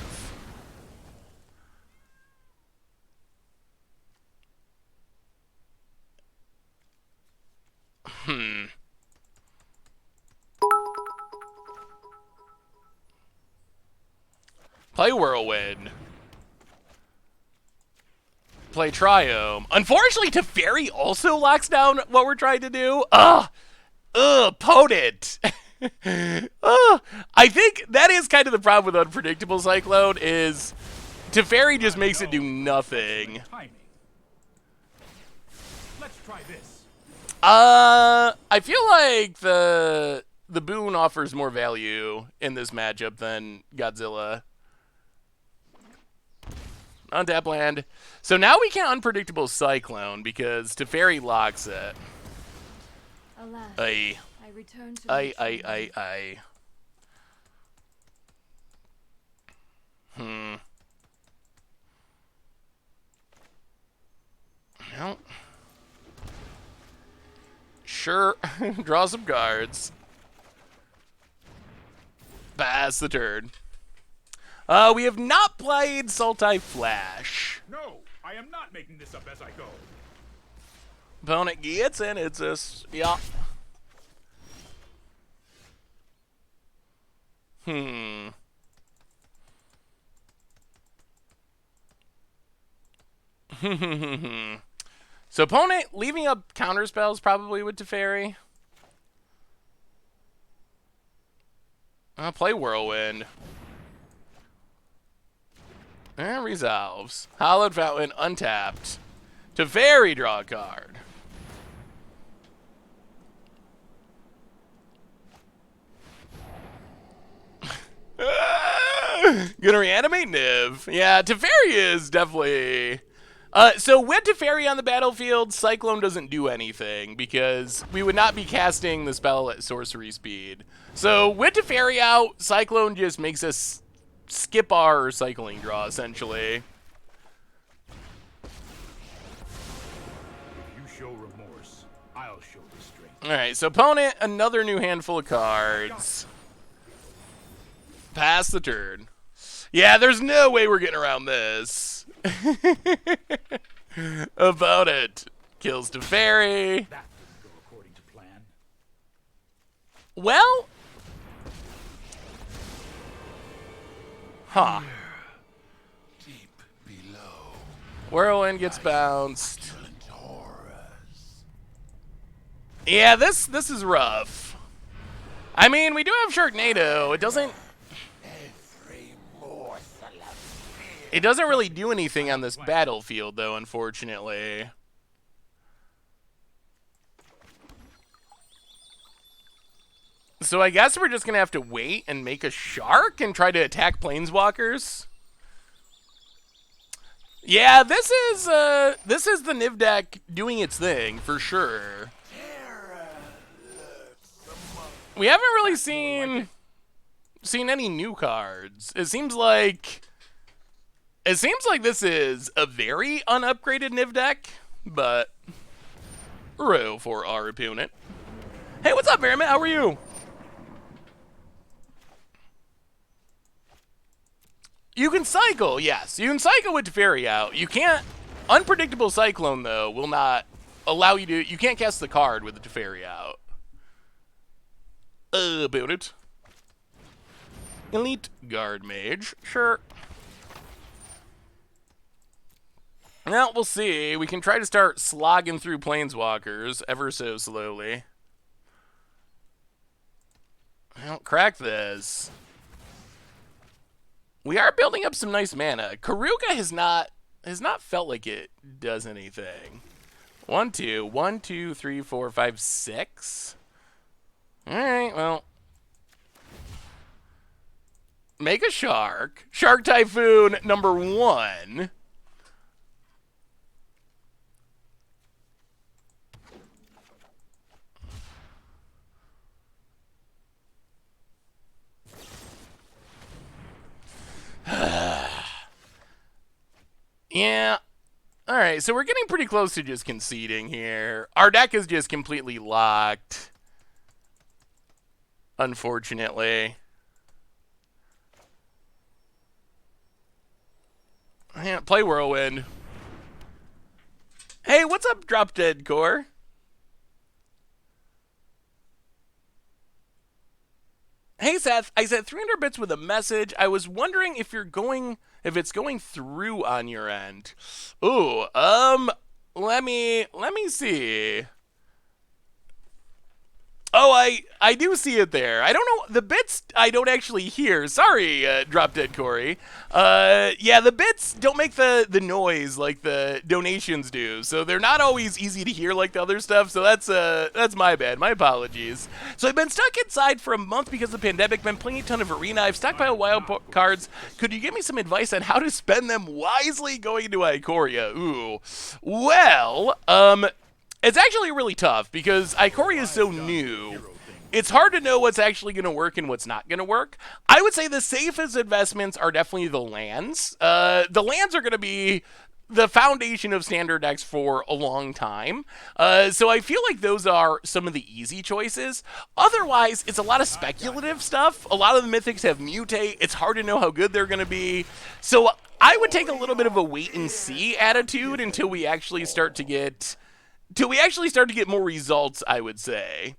Play Whirlwind. Play Triome. Unfortunately, Teferi also locks down what we're trying to do. Potent. I think that is kind of the problem with Unpredictable Cyclone is Teferi just makes it do nothing. Timing. Let's try this. I feel like the boon offers more value in this matchup than Godzilla. Untap land. So now we can't Unpredictable Cyclone because Teferi locks it. Alas, I return to my chamber. Well. Sure. Draw some cards. Pass the turn. We have not played Sultai Flash. No, I am not making this up as I go. Opponent gets in. It's this. Yeah. So opponent leaving up counter spells probably with Teferi. I'll play Whirlwind. And resolves. Hallowed Fountain untapped. Teferi draw a card. Gonna reanimate Niv. Yeah, Teferi is definitely... so with Teferi on the battlefield, Cyclone doesn't do anything because we would not be casting the spell at sorcery speed. So with Teferi out, Cyclone just makes us skip our cycling draw, essentially. If you show remorse, I'll show restraint. Alright, so opponent, another new handful of cards. Pass the turn. Yeah, there's no way we're getting around this. About it. Kills Teferi. That didn't go according to plan. Well. Huh. Deep below. Whirlwind gets bounced. Yeah, this is rough. I mean, we do have Sharknado. It doesn't really do anything on this battlefield, though, unfortunately. So I guess we're just going to have to wait and make a shark and try to attack planeswalkers. Yeah, this is the Niv deck doing its thing, for sure. We haven't really seen any new cards. It seems like this is a very unupgraded Niv deck, but row for our opponent. Hey, what's up, Merriman? How are you? You can cycle, yes. You can cycle with Teferi out. You can't... Unpredictable Cyclone, though, will not allow you to... You can't cast the card with the Teferi out. Opponent. Elite Guard Mage. Sure. Well, we'll see. We can try to start slogging through planeswalkers ever so slowly. I don't crack this. We are building up some nice mana. Karuga has not felt like it does anything. 1, 2, 1, 2, 3, 4, 5, 6. All right, well. Make a shark. Shark Typhoon number 1. Yeah. All right, so we're getting pretty close to just conceding here. Our deck is just completely locked, unfortunately. Yeah, play Whirlwind. Hey, what's up, Drop Dead Core? Hey Seth, I said 300 bits with a message. I was wondering if it's going through on your end. Ooh, let me see. Oh, I do see it there. I don't know, the bits I don't actually hear. Sorry, Drop Dead Corey. Yeah, the bits don't make the noise like the donations do, so they're not always easy to hear like the other stuff, so that's my bad. My apologies. So I've been stuck inside for a month because of the pandemic, been playing a ton of Arena. I've stockpiled wild cards. Could you give me some advice on how to spend them wisely going into Ikoria? Ooh. Well, it's actually really tough because Ikoria is so new. It's hard to know what's actually going to work and what's not going to work. I would say the safest investments are definitely the lands. The lands are going to be the foundation of standard decks for a long time. So I feel like those are some of the easy choices. Otherwise, it's a lot of speculative stuff. A lot of the mythics have mutate. It's hard to know how good they're going to be. So I would take a little bit of a wait and see attitude until we actually start to get more results, I would say.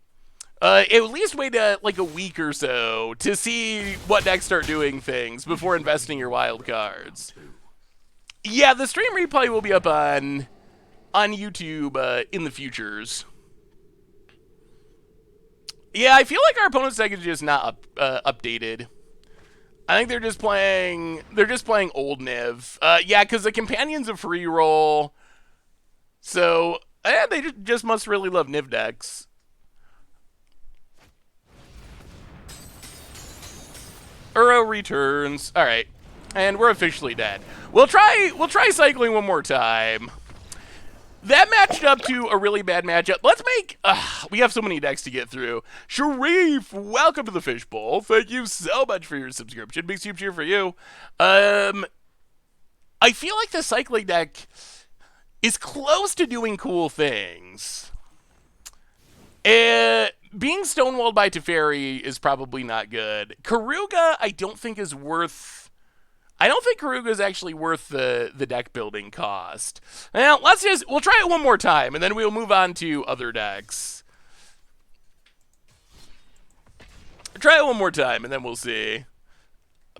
At least wait like a week or so to see what decks start doing things before investing your wild cards. Yeah, the stream replay will be up on YouTube in the futures. Yeah, I feel like our opponent's deck is just not updated. I think they're just playing old Niv. Yeah, because the companion's a free roll. So they just must really love Niv decks. Uro returns. All right, and we're officially dead. We'll try cycling one more time. That matched up to a really bad matchup. Let's make... we have so many decks to get through. Sharif, welcome to the Fishbowl. Thank you so much for your subscription. Big soup cheer for you. I feel like the cycling deck is close to doing cool things. Being stonewalled by Teferi is probably not good. Karuga, I don't think is worth... I don't think Karuga is actually worth the deck building cost. Well, we'll try it one more time, and then we'll move on to other decks. Try it one more time, and then we'll see.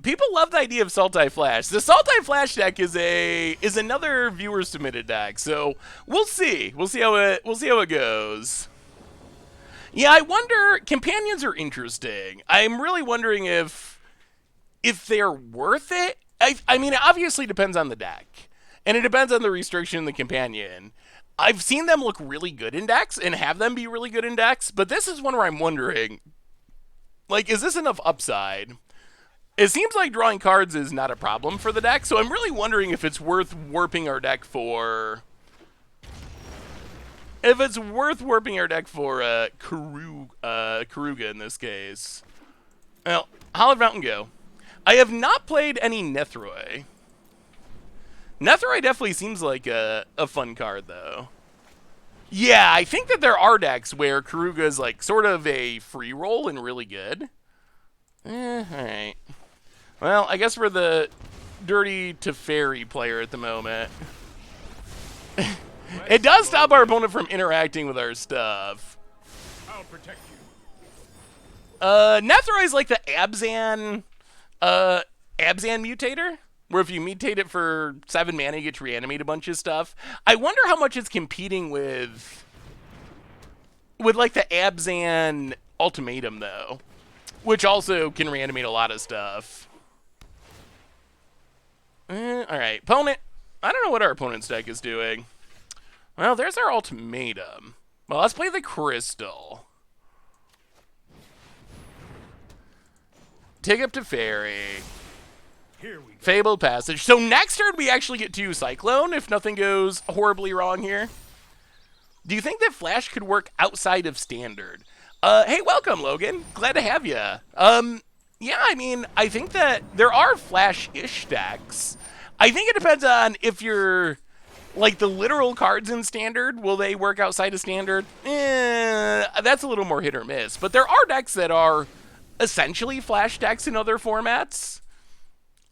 People love the idea of Sultai Flash. The Sultai Flash deck is another viewer submitted deck, so we'll see. We'll see how it goes. Yeah, I wonder. Companions are interesting. I'm really wondering if they're worth it. I mean, it obviously depends on the deck, and it depends on the restriction in the companion. I've seen them look really good in decks and have them be really good in decks, but this is one where I'm wondering, like, is this enough upside? It seems like drawing cards is not a problem for the deck, so I'm really wondering if it's worth warping our deck for... Karuga in this case. Well, Hallowed Fountain go. I have not played any Nethroi. Nethroi definitely seems like a fun card, though. Yeah, I think that there are decks where Karuga is like sort of a free roll and really good. Alright. Well, I guess we're the dirty Teferi player at the moment. It does stop our opponent from interacting with our stuff. I'll protect you. Nethroi is like the Abzan mutator, where if you mutate it for 7 mana, you get to reanimate a bunch of stuff. I wonder how much it's competing with like the Abzan Ultimatum, though, which also can reanimate a lot of stuff. All right, opponent. I don't know what our opponent's deck is doing. Well, there's our Ultimatum. Well, let's play the Crystal. Take up to Fairy. Here we go. Fabled Passage. So next turn we actually get to Cyclone if nothing goes horribly wrong here. Do you think that Flash could work outside of Standard? Hey, welcome, Logan. Glad to have you. Yeah, I mean, I think that there are Flash-ish decks. I think it depends on if you're... Like, the literal cards in Standard, will they work outside of Standard? That's a little more hit or miss. But there are decks that are essentially Flash decks in other formats.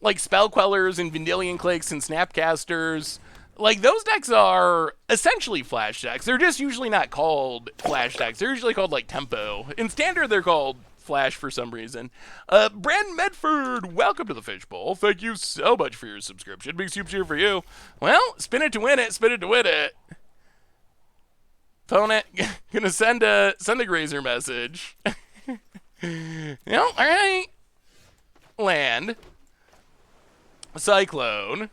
Like Spell Quellers and Vendilion Clicks and Snapcasters. Like, those decks are essentially Flash decks. They're just usually not called Flash decks. They're usually called, like, Tempo. In Standard, they're called Flash for some reason. Brandon Medford, welcome to the Fishbowl. Thank you so much for your subscription. Big soup cheer for you. Well, spin it to win it. Spin it to win it. Opponent, gonna send a Grazer message. All right. Land. Cyclone.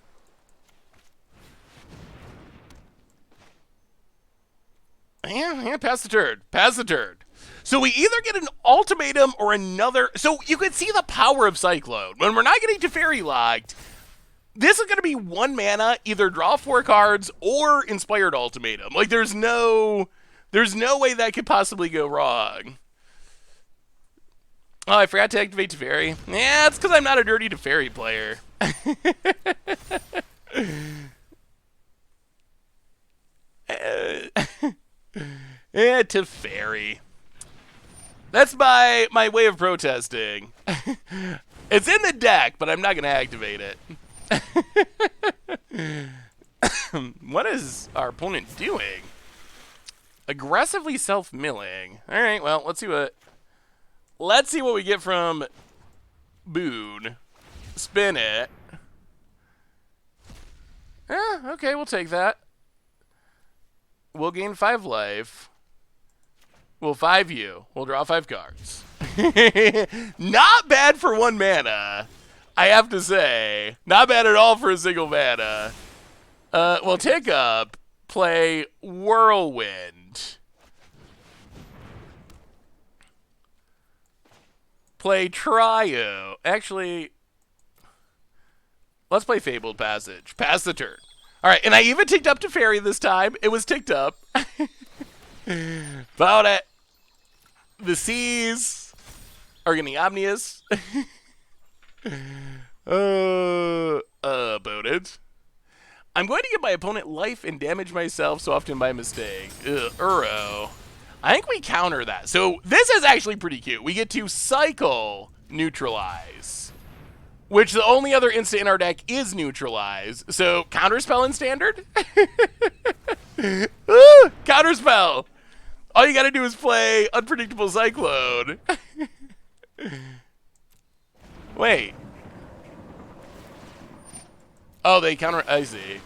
Yeah, pass the turd. Pass the turd. So we either get an ultimatum or another... So you can see the power of Cyclone. When we're not getting Teferi locked, this is going to be 1 mana, either draw 4 cards or Inspired Ultimatum. Like, there's no way that could possibly go wrong. Oh, I forgot to activate Teferi. Yeah, it's because I'm not a dirty Teferi player. To fairy. That's my way of protesting. It's in the deck, but I'm not going to activate it. What is our opponent doing? Aggressively self-milling. All right, well, let's see what we get from Boone. Spin it. Okay, we'll take that. We'll gain 5 life. We'll 5 you. We'll draw 5 cards. Not bad for 1 mana, I have to say. Not bad at all for a single mana. We'll take up, play Whirlwind. Play Trio. Actually, let's play Fabled Passage. Pass the turn. All right, and I even ticked up to Fairy this time. It was ticked up. About it. The seas are getting omnious. About it. I'm going to give my opponent life and damage myself so often by mistake. Uro. I think we counter that. So this is actually pretty cute. We get to cycle Neutralize, which the only other instant in our deck is Neutralize. So counterspell in Standard. Counterspell. All you gotta do is play Unpredictable Cyclone. Wait. Oh, they counter. I see.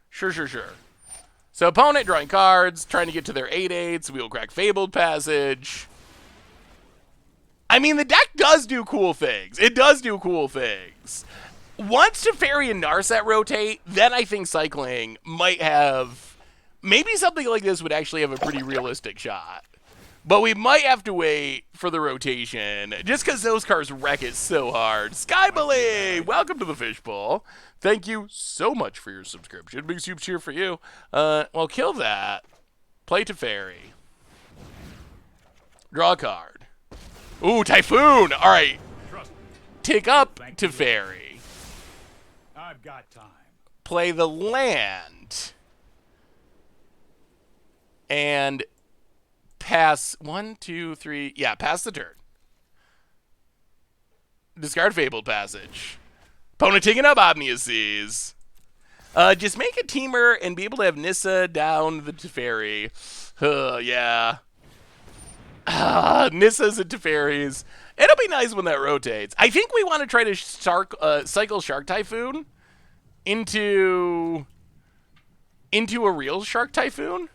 Sure. So opponent drawing cards, trying to get to their 8/8s. We will crack Fabled Passage. I mean, the deck does do cool things. It does do cool things. Once Teferi and Narset rotate, then I think cycling might have... Maybe something like this would actually have a pretty realistic shot. But we might have to wait for the rotation, just because those cards wreck it so hard. Skybelly, welcome to the Fishbowl. Thank you so much for your subscription. Big soup cheer for you. Well, kill that. Play Teferi. Draw a card. Ooh, Typhoon. All right. Tick up Teferi. I've got time. Play the land. And pass 1, 2, 3. Yeah, pass the turn. Discard Fabled Passage. Opponent taking up Omnious Seas. Just make a teamer and be able to have Nissa down the Teferi. Yeah. Nissas and Teferis. It'll be nice when that rotates. I think we want to try to cycle Shark Typhoon into a real Shark Typhoon.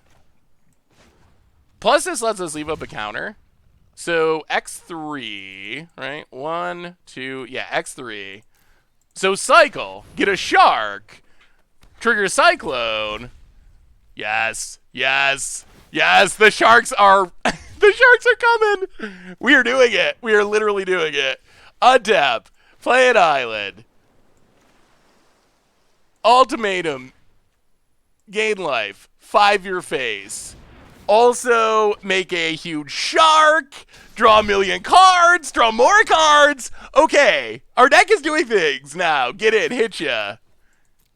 Plus, this lets us leave up a counter. So, X3, right? 1, 2, yeah, X3. So, cycle, get a shark, trigger Cyclone. Yes, the sharks are, the sharks are coming. We are doing it. We are literally doing it. Untap, play an island. Ultimatum, gain life, 5 your face. Also, make a huge shark, draw a million cards, draw more cards. Okay, our deck is doing things now. Get in, hit ya.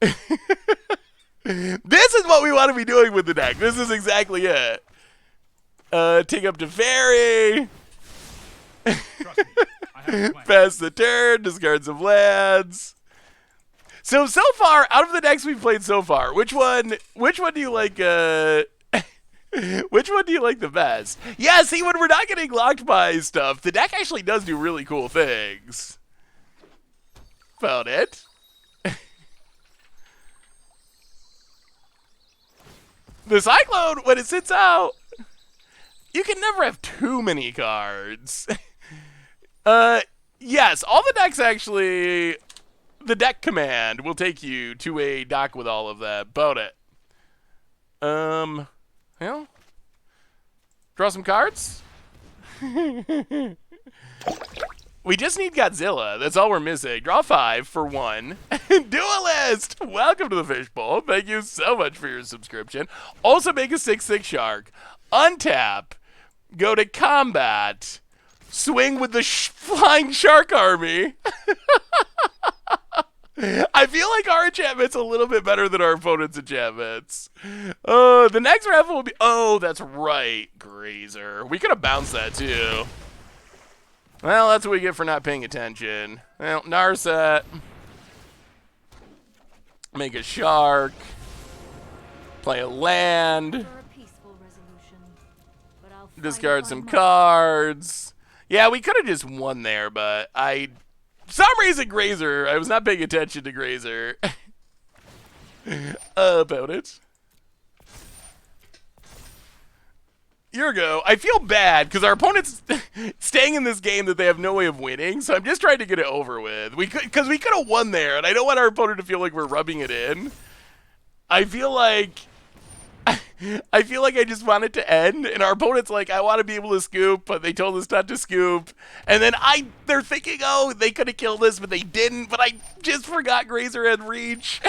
This is what we want to be doing with the deck. This is exactly it. Take up Teferi. Pass the turn, discard some lands. So far, out of the decks we've played so far, which one do you like, which one do you like the best? Yeah, see, when we're not getting locked by stuff, the deck actually does do really cool things. Found it. The Cyclone, when it sits out, you can never have too many cards. Yes, all the decks actually, the deck command will take you to a dock with all of that. Boat it. Well, draw some cards. We just need Godzilla. That's all we're missing. Draw 5 for 1. Duelist! Welcome to the Fishbowl. Thank you so much for your subscription. Also make a 6/6 shark. Untap. Go to combat. Swing with the flying shark army. I feel like our enchantment's a little bit better than our opponent's enchantments. The next raffle will be... Oh, that's right, Grazer. We could have bounced that, too. Well, that's what we get for not paying attention. Well, Narset. Make a shark. Play a land. For a peaceful resolution, but I'll fight Discard if some I must. cards. Yeah, we could have just won there, but for some reason, Grazer, I was not paying attention to Grazer. About it. Here we go. I feel bad because our opponent's staying in this game that they have no way of winning, so I'm just trying to get it over with. Because we could have won there, and I don't want our opponent to feel like we're rubbing it in. I feel like I just want it to end, and our opponent's like, I want to be able to scoop, but they told us not to scoop. And then they're thinking, oh, they could have killed us, but they didn't. But I just forgot Grazer had reach.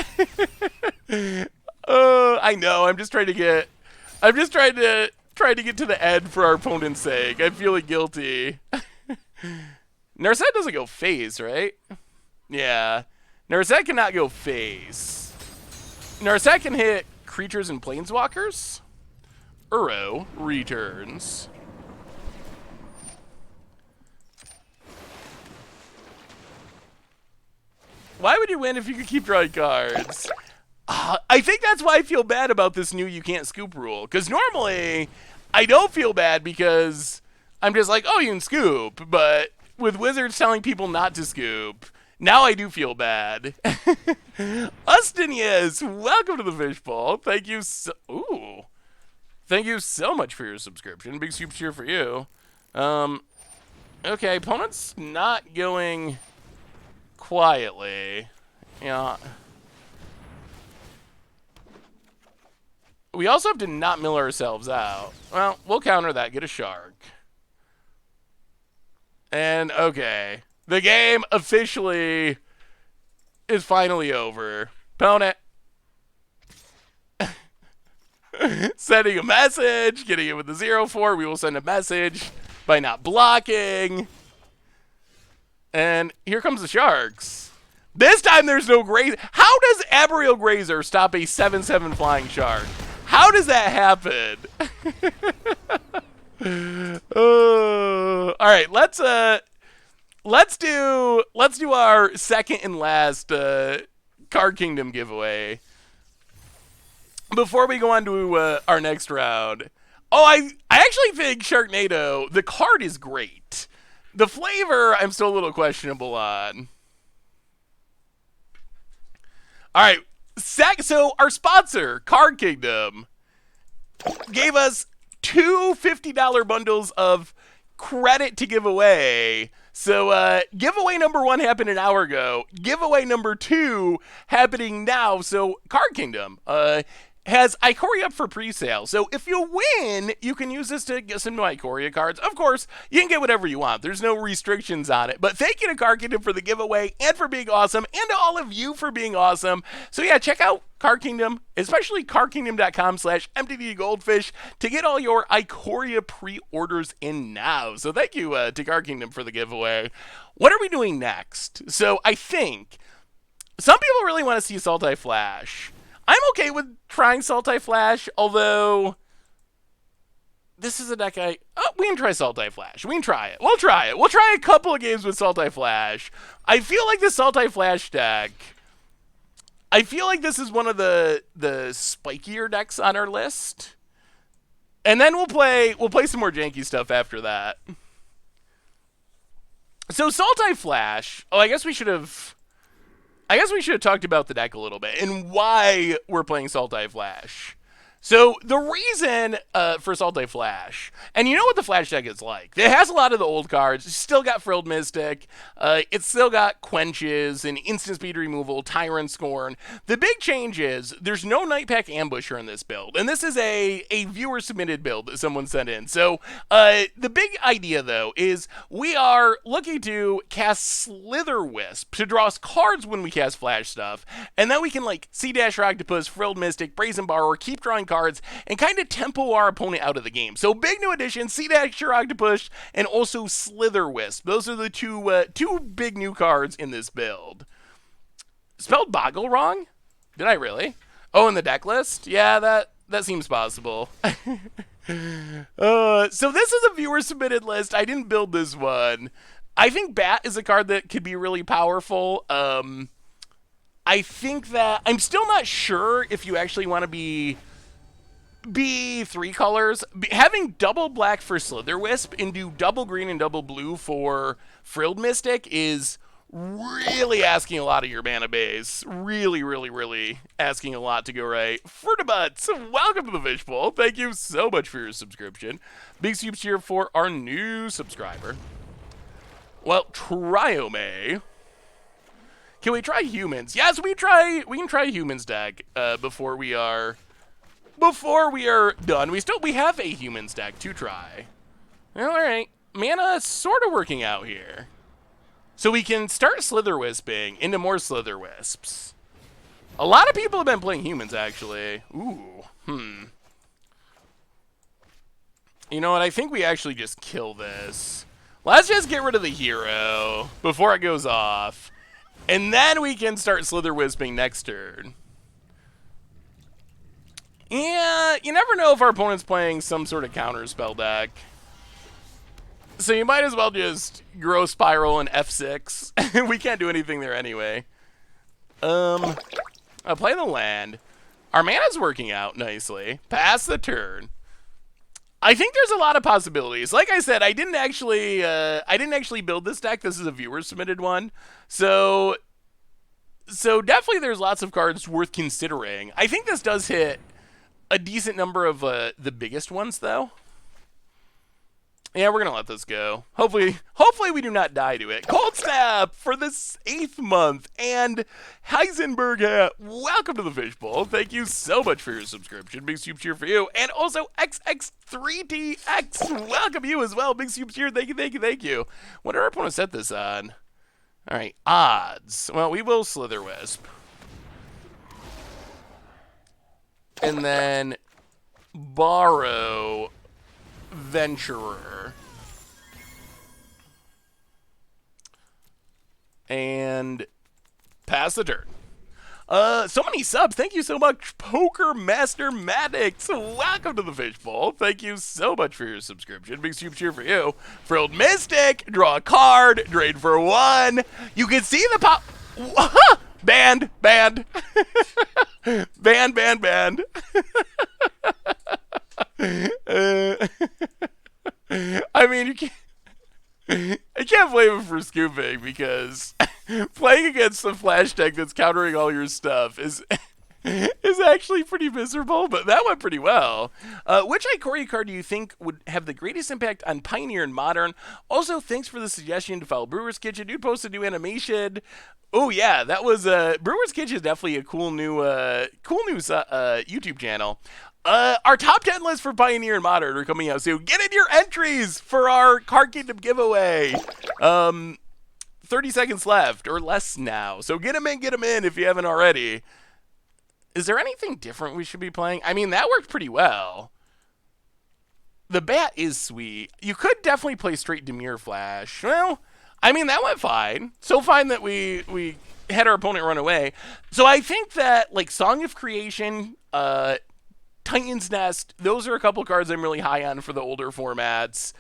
I know. I'm just trying to get to the end for our opponent's sake. I'm feeling guilty. Narset doesn't go face, right? Yeah. Narset cannot go face. Narset can hit creatures and planeswalkers. Uro returns. Why would you win if you could keep drawing cards? I think that's why I feel bad about this new you can't scoop rule. Because normally, I don't feel bad because I'm just like, oh, you can scoop. But with Wizards telling people not to scoop, now I do feel bad. Ustinius, welcome to the Fishbowl. Thank you Thank you so much for your subscription. Big super cheer for you. Okay, opponent's not going quietly. Yeah. We also have to not mill ourselves out. Well, we'll counter that. Get a shark. And, okay. The game officially is finally over. Opponent. Sending a message. Getting it with the 0-4. We will send a message by not blocking. And here comes the sharks. This time there's no graze. How does Abriel Grazer stop a 7/7 flying shark? How does that happen? All right, let's do our second and last Card Kingdom giveaway before we go on to our next round. Oh, I actually think Sharknado, the card is great. The flavor, I'm still a little questionable on. All right, so our sponsor, Card Kingdom, gave us two $50 bundles of credit to give away. So giveaway number 1 happened an hour ago. Giveaway number 2 happening now. So Card Kingdom has Ikoria up for pre-sale. So if you win, you can use this to get some Ikoria cards. Of course, you can get whatever you want. There's no restrictions on it. But thank you to Card Kingdom for the giveaway and for being awesome, and to all of you for being awesome. So yeah, check out Card Kingdom, especially cardkingdom.com/MTGGoldfish to get all your Ikoria pre-orders in now. So thank you to Card Kingdom for the giveaway. What are we doing next? So I think some people really want to see Sultai Flash. I'm okay with trying Sultai Flash, although this is a deck we can try Sultai Flash. We can try it. We'll try it. We'll try a couple of games with Sultai Flash. I feel like the Sultai Flash deck, I feel like this is one of the spikier decks on our list. And then we'll play some more janky stuff after that. So Sultai Flash, I guess we should have talked about the deck a little bit and why we're playing Sultai Flash. So the reason for Sultai Flash, and you know what the Flash deck is like. It has a lot of the old cards. It's still got Frilled Mystic. It's still got Quenches and Instant Speed Removal, Tyrant Scorn. The big change is there's no Nightpack Ambusher in this build. And this is a viewer-submitted build that someone sent in. So the big idea, though, is we are looking to cast Slither Wisp to draw us cards when we cast Flash stuff. And then we can, like, Sea-Dash Octopus, Frilled Mystic, Brazen Borrower, keep drawing cards, and kind of tempo our opponent out of the game. So big new addition, Sea-Dash Octopus, and also Slither Wisp. Those are the two big new cards in this build. spelled boggle wrong? Did I really? Oh, in the deck list? Yeah, that seems possible. So this is a viewer submitted list. I didn't build this one. I think Bat is a card that could be really powerful. I think that I'm still not sure if you actually want to be 3 colors. Having double black for Slitherwisp and do double green and double blue for Frilled Mystic is really asking a lot of your mana base. Really, really, really asking a lot to go right. Fruitabuts, welcome to the Fishbowl. Thank you so much for your subscription. Big soups here for our new subscriber. Well, Triome. Can we try humans? Yes, we can try humans deck before we are done. We have a humans deck to try. All right, mana is sort of working out here. So we can start Slitherwisping into more Slitherwisps. A lot of people have been playing humans, actually. Ooh, You know what? I think we actually just kill this. Let's just get rid of the hero before it goes off. And then we can start Slitherwisping next turn. Yeah, you never know if our opponent's playing some sort of counter spell deck. So you might as well just Grow Spiral and F6. We can't do anything there anyway. I'll play the land. Our mana's working out nicely. Pass the turn. I think there's a lot of possibilities. Like I said, I didn't actually build this deck. This is a viewer submitted one. So definitely there's lots of cards worth considering. I think this does hit a decent number of the biggest ones, though. Yeah, we're gonna let this go. Hopefully we do not die to it. Cold Snap for this 8th month, and Heisenberg, welcome to the Fishbowl. Thank you so much for your subscription. Big soup cheer for you, and also XX3TX, welcome you as well. Big soup cheer, thank you. What did our opponent set this on? All right, odds. Well, we will Slitherwisp, and then borrow Venturer. And pass the turn. So many subs. Thank you so much, Poker Master Maddox. Welcome to the Fishbowl. Thank you so much for your subscription. Big soup cheer for you. Frilled Mystic. Draw a card. Trade for 1. You can see the pop. Banned. Banned. I mean, you can't. I can't blame him for scooping, because playing against the flash deck that's countering all your stuff is actually pretty miserable, but that went pretty well. Which Ikoria card do you think would have the greatest impact on Pioneer and Modern? Also, thanks for the suggestion to follow Brewer's Kitchen. Dude posted new animation. Oh yeah, that was Brewer's Kitchen is definitely a cool new YouTube channel. Our top 10 lists for Pioneer and Modern are coming out soon. Get in your entries for our Card Kingdom giveaway. 30 seconds left, or less now. So get them in if you haven't already. Is there anything different we should be playing? I mean, that worked pretty well. The Bat is sweet. You could definitely play straight Demir Flash. Well, I mean, that went fine. So fine that we had our opponent run away. So I think that, like, Song of Creation, Titan's Nest, those are a couple cards I'm really high on for the older formats.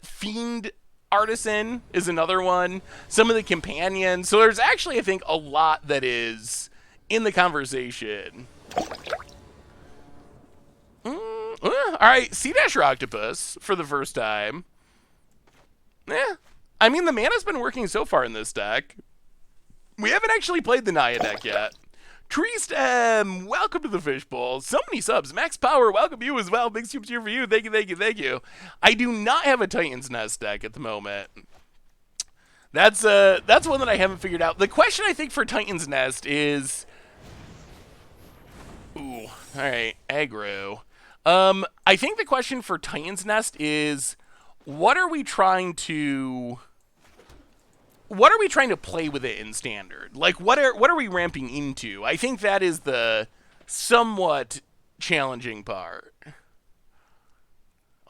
Fiend Artisan is another one. Some of the companions. So there's actually, I think, a lot that is in the conversation. All right, Sea Dasher Octopus for the first time. Yeah, I mean, the mana's been working so far in this deck. We haven't actually played the Naya deck yet. Tree Stem, welcome to the Fishbowl. So many subs. Max Power, welcome you as well. Big soups here for you. Thank you. I do not have a Titan's Nest deck at the moment. That's one that I haven't figured out. The question I think for Titan's Nest is, ooh, all right, aggro. I think the question for Titan's Nest is, what are we trying to play with it in Standard? Like, what are we ramping into? I think that is the somewhat challenging part.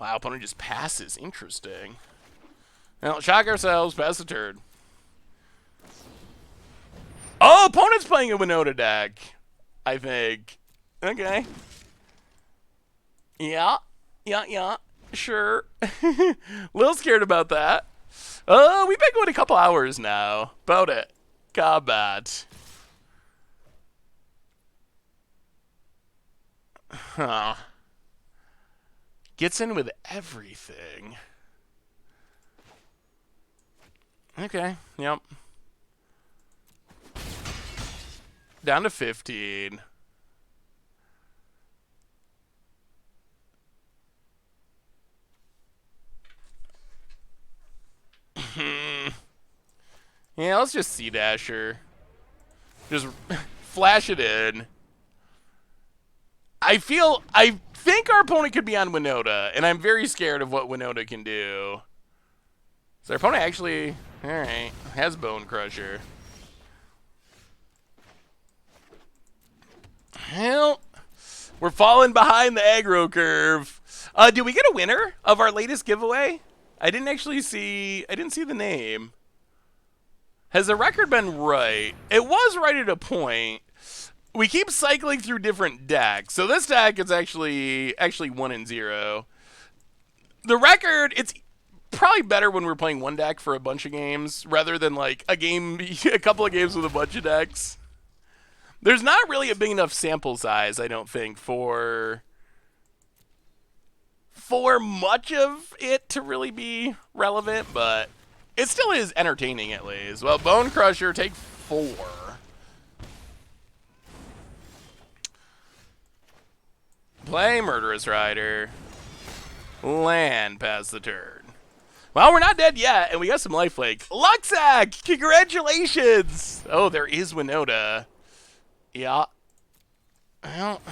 Wow, opponent just passes. Interesting. Now, shock ourselves, pass the turn. Oh, opponent's playing a Winona deck, I think. Okay. Yeah. Sure. Little scared about that. Oh, we've been going a couple hours now. About it. Combat. Huh. Gets in with everything. Okay, yep. Down to 15. Yeah, let's just C-Dasher. Just flash it in. I think our opponent could be on Winona, and I'm very scared of what Winona can do. So our opponent actually, alright, has Bone Crusher. Well, we're falling behind the aggro curve. Did we get a winner of our latest giveaway? I didn't see the name. Has the record been right? It was right at a point. We keep cycling through different decks. So this deck is actually 1-0. The record, it's probably better when we're playing one deck for a bunch of games rather than like a couple of games with a bunch of decks. There's not really a big enough sample size, I don't think, for much of it to really be relevant, but it still is entertaining at least. Well, Bone Crusher, take 4. Play Murderous Rider. Land past the turn. Well, we're not dead yet, and we got some lifelink. Luxac! Congratulations! Oh, there is Winona. Yeah. Well,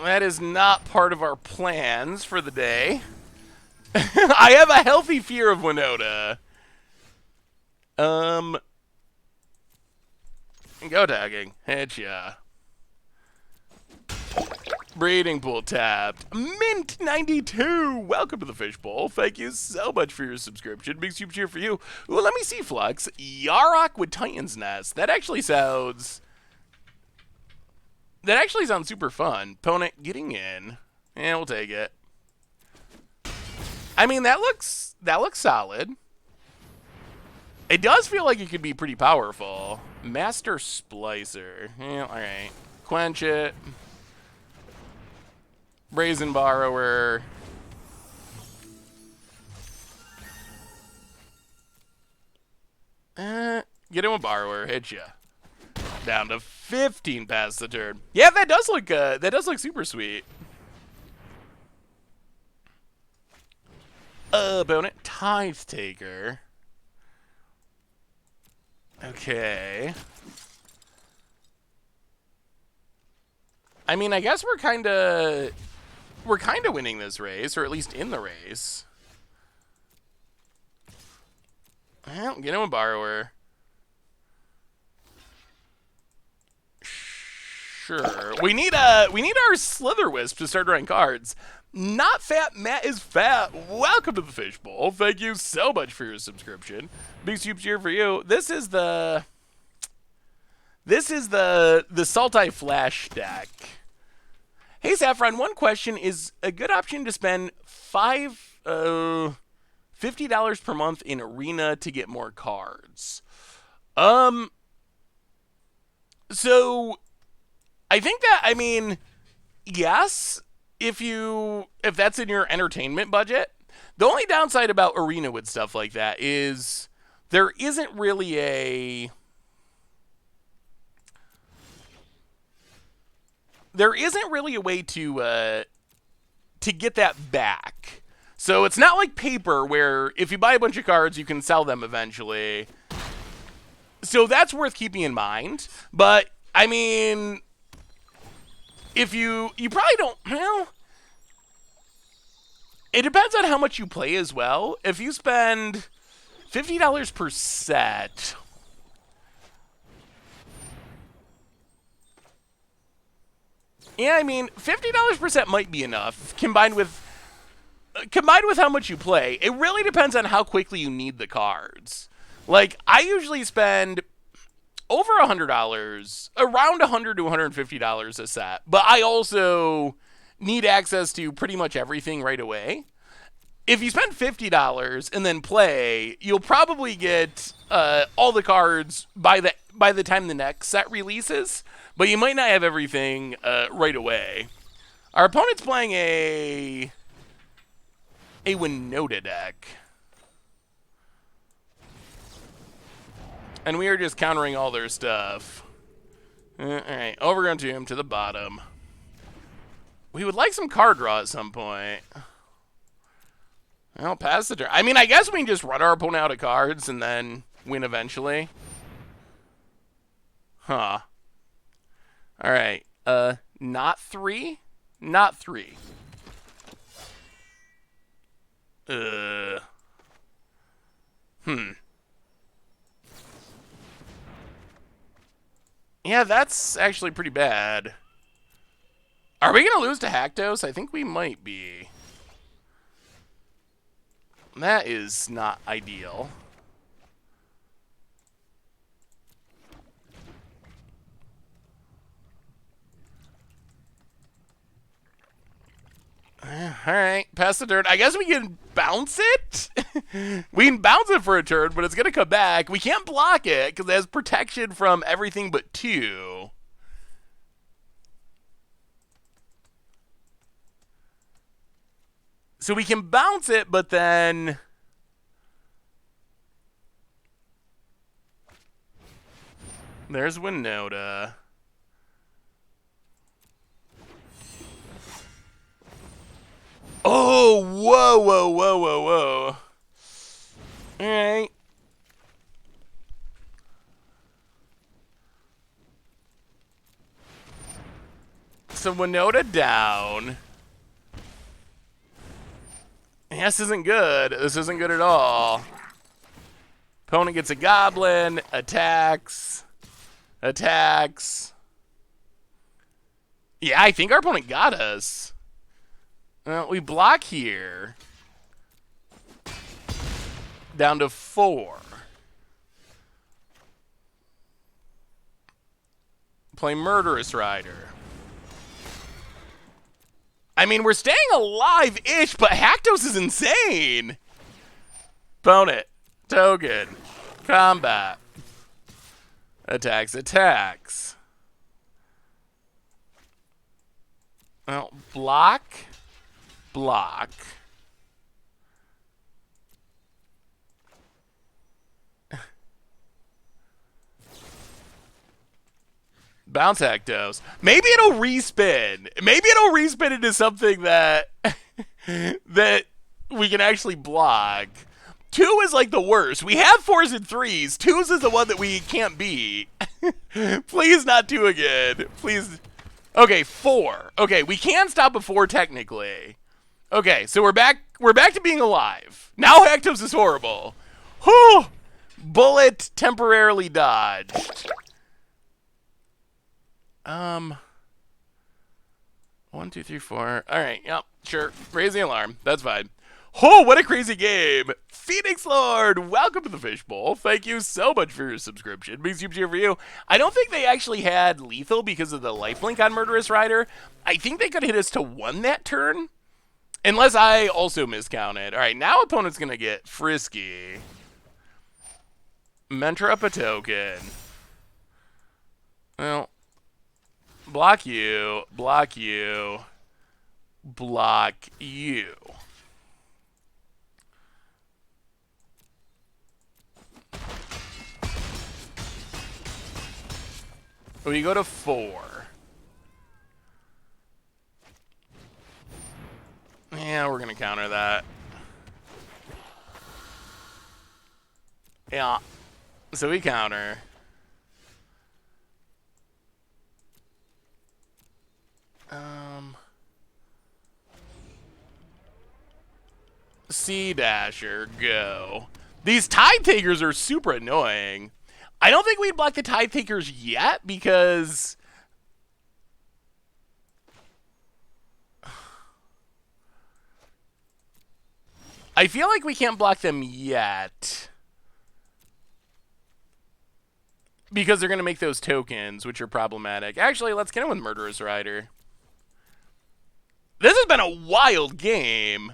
that is not part of our plans for the day. I have a healthy fear of Winona. Go tagging. Headshot. Breeding pool tapped. Mint 92. Welcome to the Fishbowl. Thank you so much for your subscription. Big super cheer for you. Ooh, let me see, Flux. Yarok with Titan's Nest. That actually sounds super fun. Opponent getting in. Yeah, we'll take it. I mean, that looks solid. It does feel like it could be pretty powerful. Master Splicer. Yeah, all right. Quench it. Brazen Borrower. Get him a Borrower. Hit ya. Down to 15 past the turn. Yeah, that does look super sweet. Opponent Tithe Taker. Okay. I mean, I guess we're kind of winning this race, or at least in the race. Well, get him a Borrower. Sure. We need our Slitherwisp to start drawing cards. Not Fat Matt is fat. Welcome to the Fishbowl. Thank you so much for your subscription. Big super cheer for you. This is the Sultai Flash deck. Hey Saffron, one question: is a good option to spend $50 per month in Arena to get more cards? So I think that, I mean, yes, if that's in your entertainment budget. The only downside about Arena with stuff like that is there isn't really a way to get that back. So it's not like paper where if you buy a bunch of cards, you can sell them eventually. So that's worth keeping in mind. But I mean, if you probably don't, well, it depends on how much you play as well. If you spend $50 per set, yeah, I mean, $50 per set might be enough, combined with how much you play. It really depends on how quickly you need the cards. Like, I usually spend over $100, around $100 to $150 a set, but I also need access to pretty much everything right away. If you spend $50 and then play, you'll probably get all the cards by the time the next set releases, but you might not have everything right away. Our opponent's playing a Winona deck. And we are just countering all their stuff. Alright, Overgrown Tomb to the bottom. We would like some card draw at some point. Well, pass the turn. I mean, I guess we can just run our opponent out of cards and then win eventually. Huh. Alright, not 3? Not 3. Yeah, that's actually pretty bad. Are we going to lose to Haktos? I think we might be. That is not ideal. Alright, pass the turn. I guess we can bounce it? We can bounce it for a turn, but it's going to come back. We can't block it because it has protection from everything but 2. So we can bounce it, but then... There's Winona. Oh, whoa, whoa, whoa, whoa, whoa. All right. So Winona down. This isn't good. This isn't good at all. Opponent gets a goblin, attacks. Attacks. Yeah, I think our opponent got us. Well, we block here. Down to 4. Play Murderous Rider. I mean, we're staying alive-ish, but Haktos is insane. Opponent. Token. Combat. Attacks, attacks. Well, block. Block. Bounce Haktos. Maybe it'll respin. Maybe it'll respin into something that that we can actually block. 2 is like the worst. We have 4s and 3s. 2s is the one that we can't beat. Please not 2 again. Please. Okay, 4. Okay, we can stop at 4 technically. Okay, so we're back to being alive. Now Haktos is horrible. Whew! Bullet temporarily dodged. 1, 2, 3, 4. Alright, yep, sure. Raise the alarm. That's fine. Oh, what a crazy game. Phoenix Lord, welcome to the Fishbowl. Thank you so much for your subscription. Big super cheer for you. I don't think they actually had lethal because of the lifelink on Murderous Rider. I think they could hit us to 1 that turn. Unless I also miscounted. Alright, now opponent's going to get frisky. Mentor up a token. Well, block you, block you, block you. We go to 4. Yeah, we're gonna counter that. Yeah. So we counter. Sea Dasher, go. These Tide Takers are super annoying. I don't think we'd block the Tide Takers yet because... I feel like we can't block them yet. Because they're going to make those tokens, which are problematic. Actually, let's get in with Murderous Rider. This has been a wild game.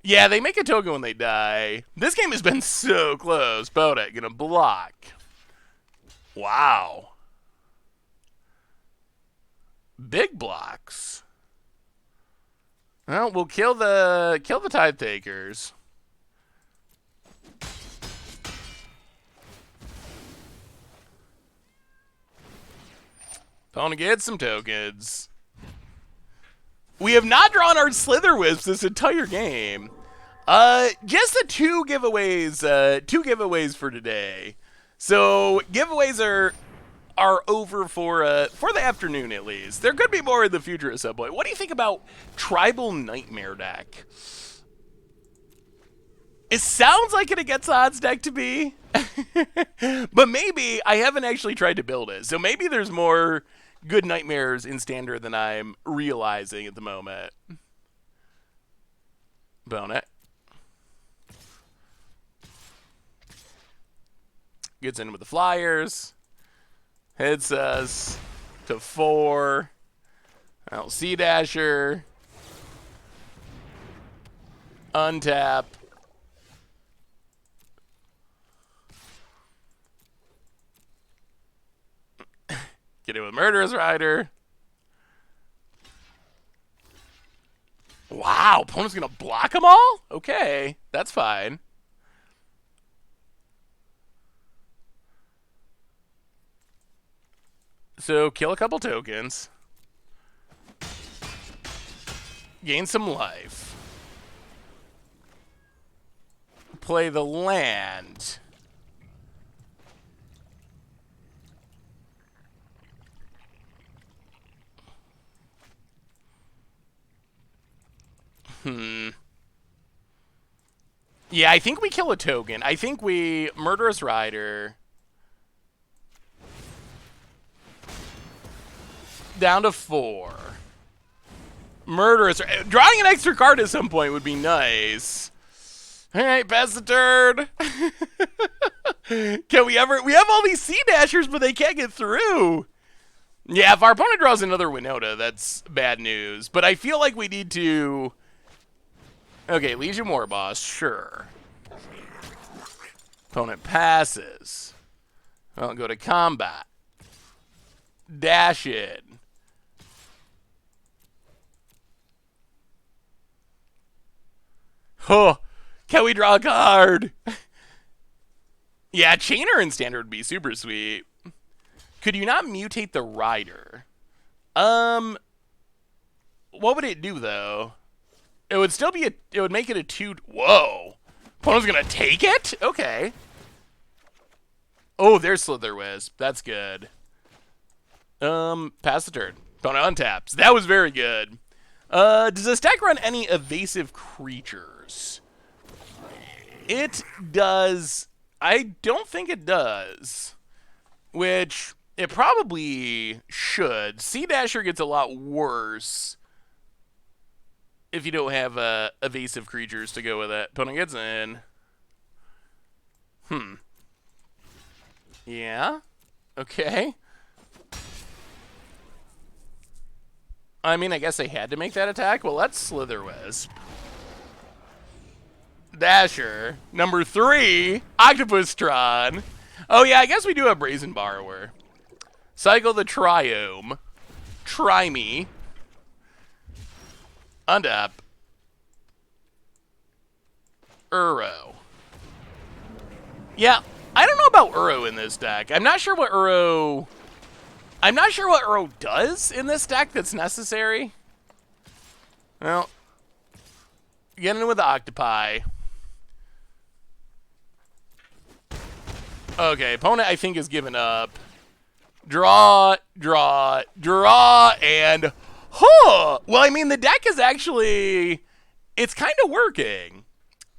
Yeah, they make a token when they die. This game has been so close. Boda gonna block. Wow. Big blocks. Well, we'll kill the Tithe Takers. Opponent gets some tokens. We have not drawn our Slither Wisps this entire game. Just the two giveaways for today. So giveaways are over for the afternoon at least. There could be more in the future at some point. What do you think about Tribal Nightmare deck? It sounds like it against odds deck to me. But maybe I haven't actually tried to build it. So maybe there's more good nightmares in standard than I'm realizing at the moment. Bonnet. Gets in with the Flyers. Hits us to 4. I'll Sea Dasher. Untap. Get in with Murderous Rider. Wow, opponent's gonna block them all? Okay, that's fine. So, kill a couple tokens. Gain some life. Play the land. Yeah, I think we kill a token. I think we Murderous Rider. Down to 4. Murderous. Drawing an extra card at some point would be nice. All right, pass the turn. Can we ever? We have all these Sea Dashers, but they can't get through. Yeah, if our opponent draws another Winona, that's bad news. But I feel like we need to. Okay, Legion War Boss, sure. Opponent passes. I'll go to combat. Dash in. Oh, can we draw a card? Yeah, Chainer in standard would be super sweet. Could you not mutate the Rider? What would it do though? It would still be it would make it a 2. Whoa. Opponent's gonna take it? Okay. Oh, there's Slither Wisp. That's good. Pass the turn. Opponent untaps. That was very good. Does this deck run any evasive creatures? It does. I don't think it does. Which it probably should. Sea Dasher gets a lot worse if you don't have evasive creatures to go with it. Opponent gets in. Yeah. Okay. I mean, I guess they had to make that attack. Well, let's Slither Wisp. Dasher. Number 3, Octopustron. Oh, yeah, I guess we do have Brazen Borrower. Cycle the Triome. Try me. Untap. Uro. Yeah, I don't know about Uro in this deck. I'm not sure what Uro does in this deck that's necessary. Well, get in with the Octopi. Okay, opponent I think has given up. Draw, draw, draw, and huh! Well, I mean, the deck is actually, it's kind of working.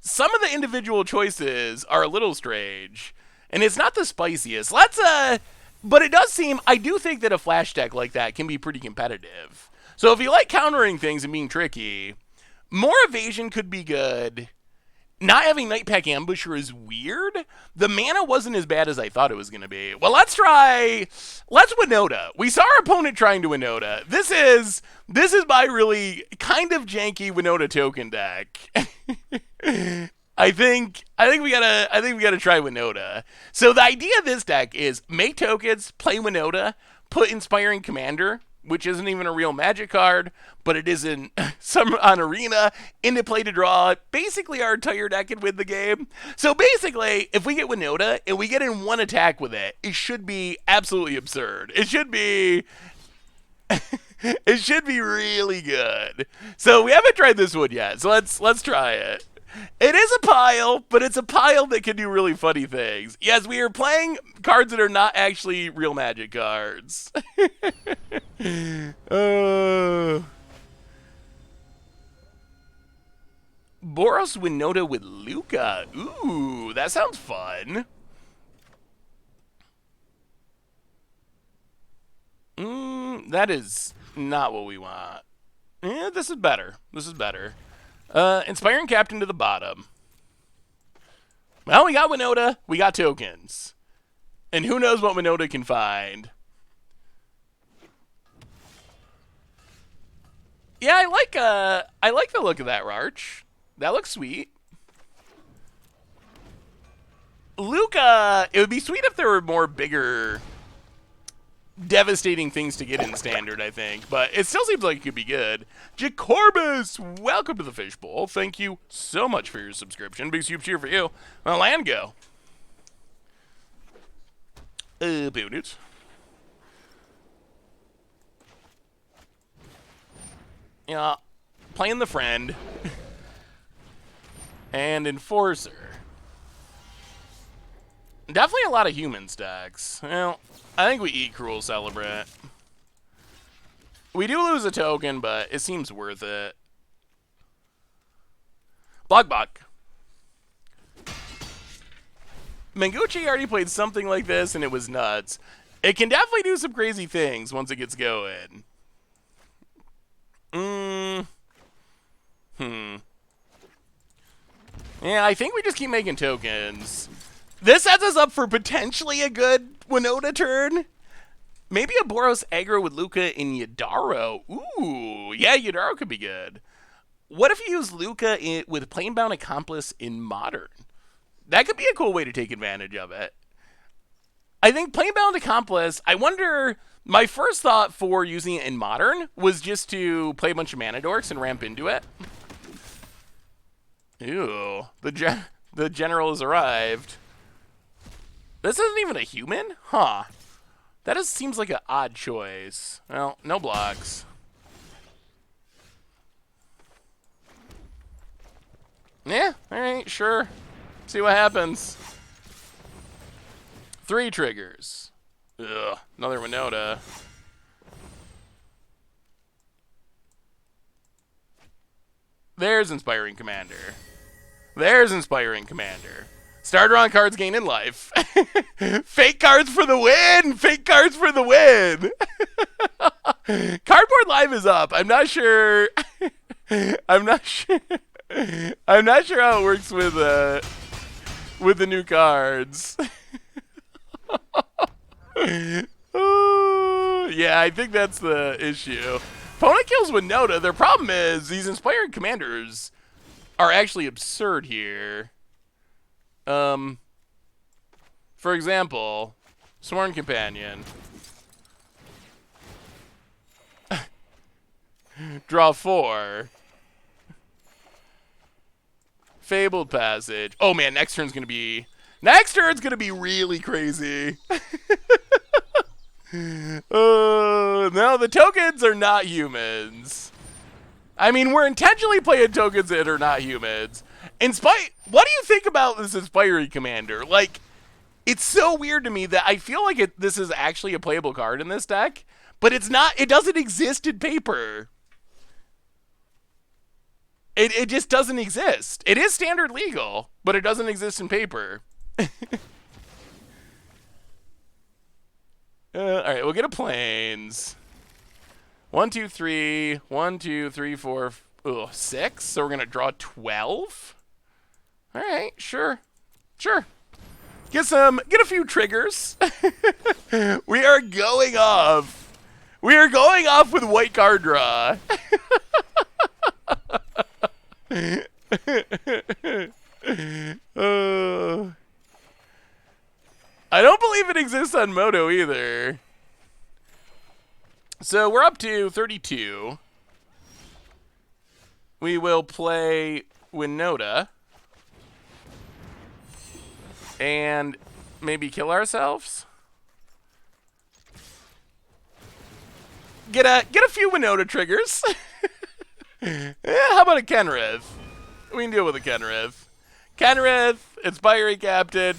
Some of the individual choices are a little strange, and it's not the spiciest. But it does seem, I do think that a flash deck like that can be pretty competitive. So if you like countering things and being tricky, more evasion could be good. not having Nightpack Ambusher is weird. The mana wasn't as bad as I thought it was going to be. Well, let's Winota. We saw our opponent trying to Winota. This is my really kind of janky Winota token deck. I think we gotta try Winota. So the idea of this deck is make tokens, play Winota, put Inspiring Commander, which isn't even a real Magic card, but it is in some on Arena, into play to draw. Basically, our entire deck can win the game. So basically, if we get Winota and we get in one attack with it, it should be absolutely absurd. It should be it should be really good. So we haven't tried this one yet. So let's try it. It is a pile, but it's a pile that can do really funny things. Yes, we are playing cards that are not actually real Magic cards. Boros Winota with Luca. Ooh, that sounds fun. That is not what we want. Yeah, this is better. This is better. Inspiring Captain to the bottom. Well, we got Winota. We got tokens. And who knows what Winota can find. Yeah, I like the look of that Rarch. That looks sweet. Luca, it would be sweet if there were more bigger, devastating things to get in Standard, I think. But it still seems like it could be good. Jacorbus, welcome to the Fishbowl. Thank you so much for your subscription. Big soup cheer for you. Well, and go. Boot it. Yeah, playing the friend. And Enforcer. Definitely a lot of human stacks. Well, I think we eat Cruel Celebrant. We do lose a token, but it seems worth it. Blogbok. Menguchi already played something like this, and it was nuts. It can definitely do some crazy things once it gets going. Yeah, I think we just keep making tokens. This sets us up for potentially a good Winota turn. Maybe a Boros aggro with Luca in Yadaro. Ooh, yeah, Yadaro could be good. What if you use Luca with Planebound Accomplice in Modern? That could be a cool way to take advantage of it. I think Planebound Accomplice, I wonder, my first thought for using it in Modern was just to play a bunch of mana dorks and ramp into it. Ew, the general has arrived. This isn't even a human? Huh. That just seems like an odd choice. Well, no blocks. Yeah, alright, sure. See what happens. 3 triggers. Ugh, another Winota. There's Inspiring Commander. There's Inspiring Commander. Start drawing cards, gain in life. Fake cards for the win! Fake cards for the win! Cardboard Live is up. I'm not sure. I'm not sure how it works with the new cards. Yeah, I think that's the issue. Opponent kills Winota. Their problem is these Inspired Commanders are actually absurd here. For example, Sworn Companion. Draw 4. Fabled Passage. Oh man, next turn's gonna be really crazy. No, the tokens are not humans. I mean, we're intentionally playing tokens that are not humans. What do you think about this Inspiring Commander? Like, it's so weird to me that I feel like this is actually a playable card in this deck, but it's not. It doesn't exist in paper. It just doesn't exist. It is standard legal, but it doesn't exist in paper. All right, we'll get a plains. 1, 2, 3. 1, 2, 3, 4, 6. So we're gonna draw 12. All right, sure. Sure. Get a few triggers. We are going off. We are going off with white card draw. I don't believe it exists on Moto either. So we're up to 32. We will play Winona. And maybe kill ourselves? Get a few Winona triggers. How about a Kenrith? We can deal with a Kenrith. Kenrith, Inspiring Captain.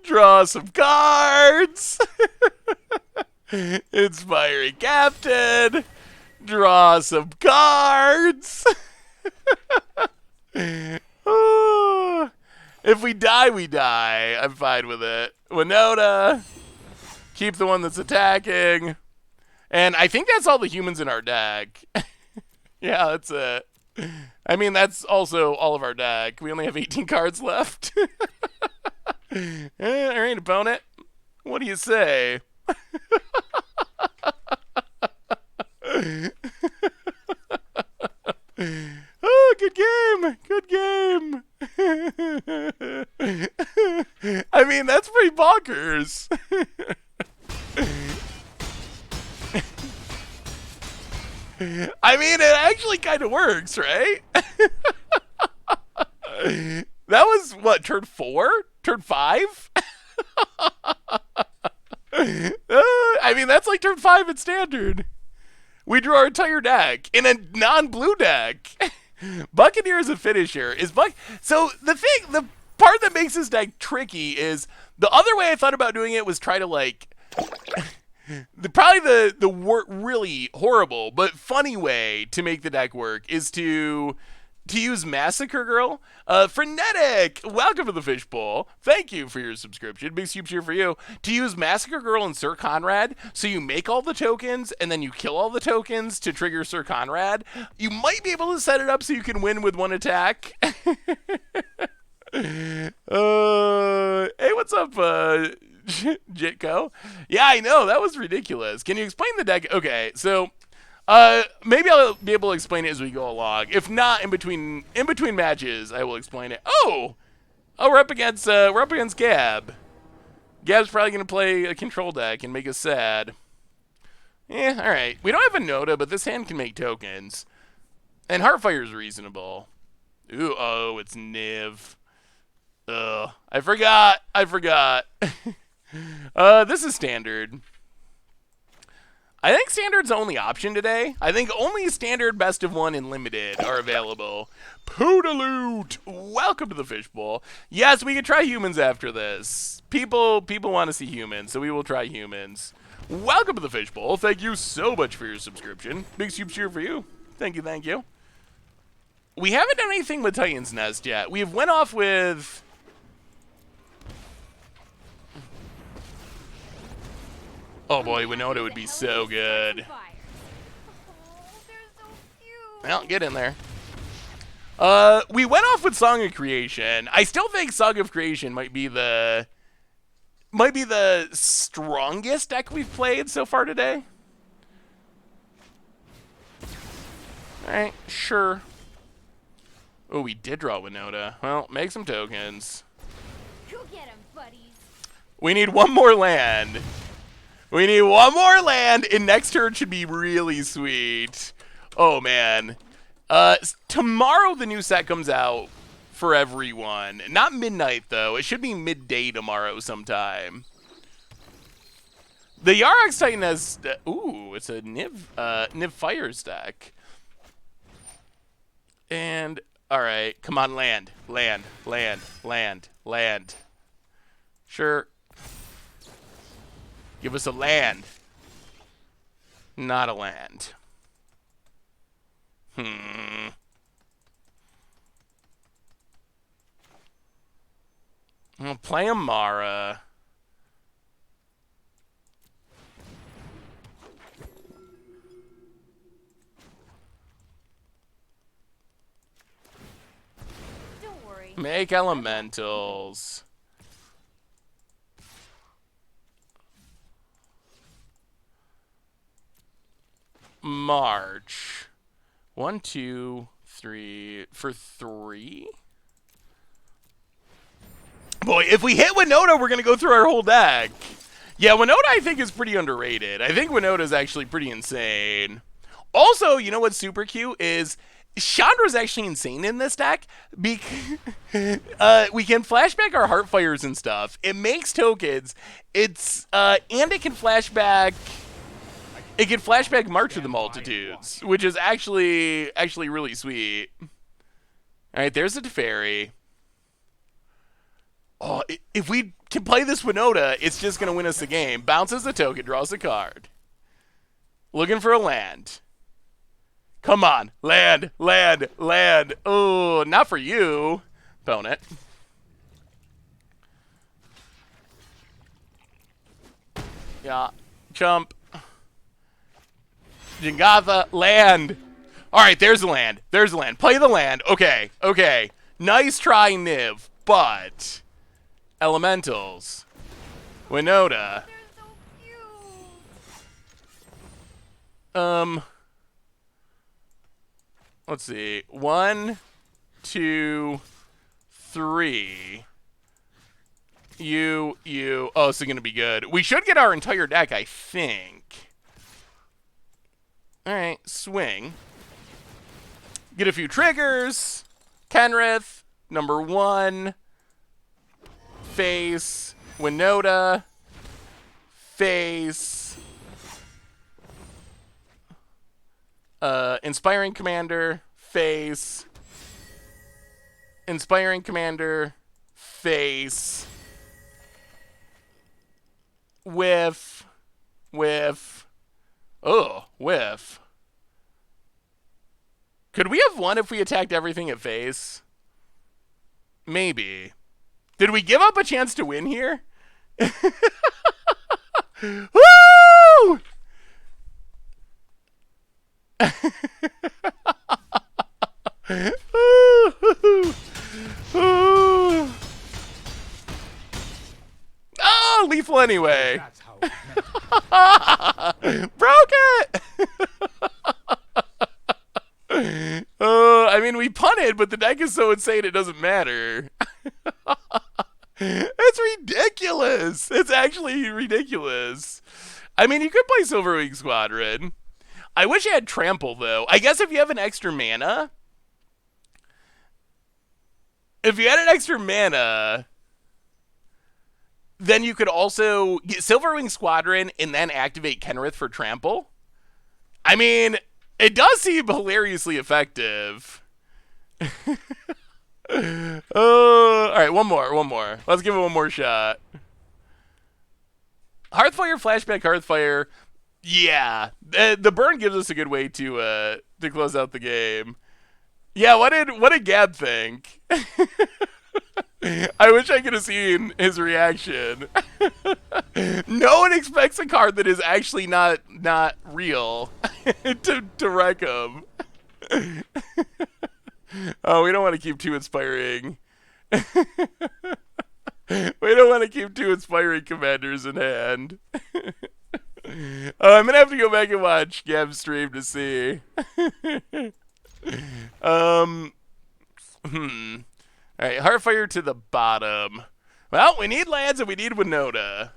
Draw some cards. Inspiring Captain. Draw some cards. If we die, we die. I'm fine with it. Winona. Keep the one that's attacking. And I think that's all the humans in our deck. Yeah, that's it. I mean, that's also all of our deck. We only have 18 cards left. All right, opponent. What do you say? Oh, good game. Good game. I mean, that's pretty bonkers. I mean, it actually kind of works, right? That was, what, turn 4? Turn 5? I mean, that's like turn 5 in Standard. We drew our entire deck in a non-blue deck. Buccaneer is a finisher. So the part that makes this deck tricky is the other way I thought about doing it was try to like really horrible but funny way to make the deck work is to use Massacre Girl. Frenetic, welcome to the Fishbowl. Thank you for your subscription. Big soup cheer for you. To use Massacre Girl and Sir Conrad, so you make all the tokens and then you kill all the tokens to trigger Sir Conrad. You might be able to set it up so you can win with one attack. Hey, what's up, Jitko? Yeah, I know, that was ridiculous. Can you explain the deck? Okay, so maybe I'll be able to explain it as we go along. If not, in between matches, I will explain it. Oh, we're up against Gab. Gab's probably gonna play a control deck and make us sad. Yeah, all right. We don't have a Nota, but this hand can make tokens, and Heartfire's reasonable. Ooh, oh, it's Niv. Ugh, I forgot. This is Standard. I think Standard's the only option today. I think only Standard, Best of One, and Limited are available. Poodaloot! Welcome to the Fishbowl. Yes, we can try humans after this. People want to see humans, so we will try humans. Welcome to the Fishbowl. Thank you so much for your subscription. Big soup cheer for you. Thank you. We haven't done anything with Titan's Nest yet. We have went off with... Oh boy, Winona would be so good. Well, get in there. We went off with Song of Creation. I still think Song of Creation might be the strongest deck we've played so far today. Alright, sure. Oh, we did draw Winona. Well, make some tokens. Go get 'em, buddies. We need one more land. We need one more land, and next turn should be really sweet. Oh, man. Tomorrow the new set comes out for everyone. Not midnight, though. It should be midday tomorrow sometime. The Yarok Titan has... ooh, it's a Niv Fires deck. And, alright, come on, land. Sure. Give us a land. Not a land. I'll play Amara. Make elementals. March. 1, 2, 3. For 3? Boy, if we hit Winona, we're going to go through our whole deck. Yeah, Winona, I think, is pretty underrated. I think Winona is actually pretty insane. Also, you know what's super cute is Chandra's actually insane in this deck because we can flashback our Heartfires and stuff. It makes tokens. It's and it can flashback. It can flashback March of the Multitudes, which is actually really sweet. All right, there's a Teferi. Oh, if we can play this Winona, it's just gonna win us the game. Bounces a token, draws a card. Looking for a land. Come on, land, land, land. Oh, not for you, opponent. Yeah, chump. Jingatha, land. All right, there's the land. There's the land. Play the land. Okay, okay. Nice try, Niv, but elementals. Winona. Let's see. 1, 2, 3. You. Oh, this is going to be good. We should get our entire deck, I think. All right, swing. Get a few triggers. Kenrith, number 1. Face. Winona. Face. Inspiring Commander, face. Inspiring Commander, face. Whiff. Whiff. Oh, whiff. Could we have won if we attacked everything at face? Maybe. Did we give up a chance to win here? Woo! Oh, lethal anyway. That's how it's meant. Broke it. I mean, we punted, but the deck is so insane it doesn't matter. It's ridiculous. It's actually ridiculous. I mean, you could play Silverwing Squadron. I wish I had Trample, though. I guess if you have an extra mana... If you had an extra mana... Then you could also get Silverwing Squadron and then activate Kenrith for Trample. I mean, it does seem hilariously effective. Alright, one more. Let's give it one more shot. Hearthfire, flashback, Hearthfire. Yeah, the burn gives us a good way to close out the game. Yeah, what did Gab think? I wish I could have seen his reaction. No one expects a card that is actually not real to wreck him. Oh, we don't want to keep too inspiring. We don't want to keep too inspiring commanders in hand. I'm gonna have to go back and watch Gab's stream to see. Alright, Heartfire to the bottom. Well, we need lands and we need Winona.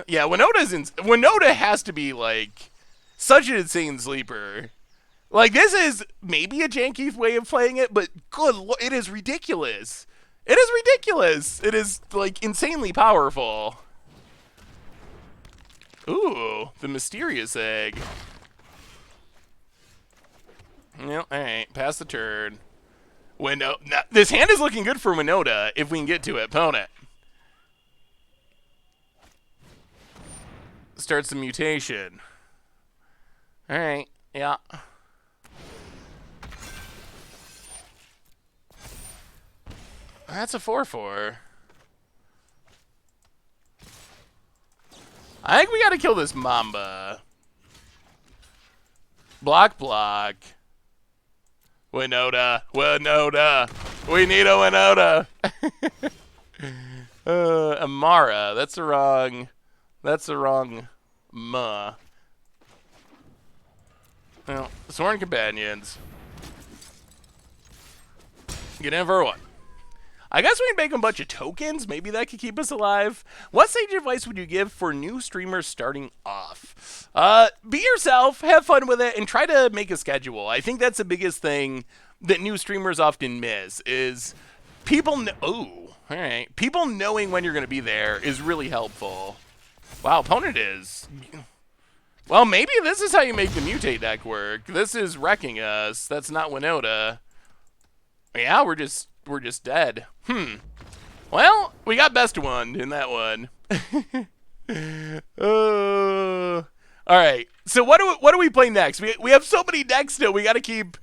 Yeah, Winona has to be, like, such an insane sleeper. Like, this is maybe a janky way of playing it, but good lord, it is ridiculous. It is ridiculous. It is, like, insanely powerful. Ooh, the mysterious egg. Well, alright, pass the turn. Winona. This hand is looking good for Winona if we can get to it. Opponent. Starts the mutation. Alright, yeah. That's a 4/4. I think we gotta kill this Mamba. Block, block. Winona, Winona. We need a Winona. Amara. That's the wrong. That's the wrong. Well, Sworn Companions. Get in for one. I guess we can make a bunch of tokens. Maybe that could keep us alive. What sage advice would you give for new streamers starting off? Be yourself, have fun with it, and try to make a schedule. I think that's the biggest thing that new streamers often miss is people people knowing when you're going to be there is really helpful. Wow, opponent is... Well, maybe this is how you make the mutate deck work. This is wrecking us. That's not Winona. Yeah, we're just dead. Well, we got best one in that one. All right. So what do we play next? We have so many decks still. We got to keep.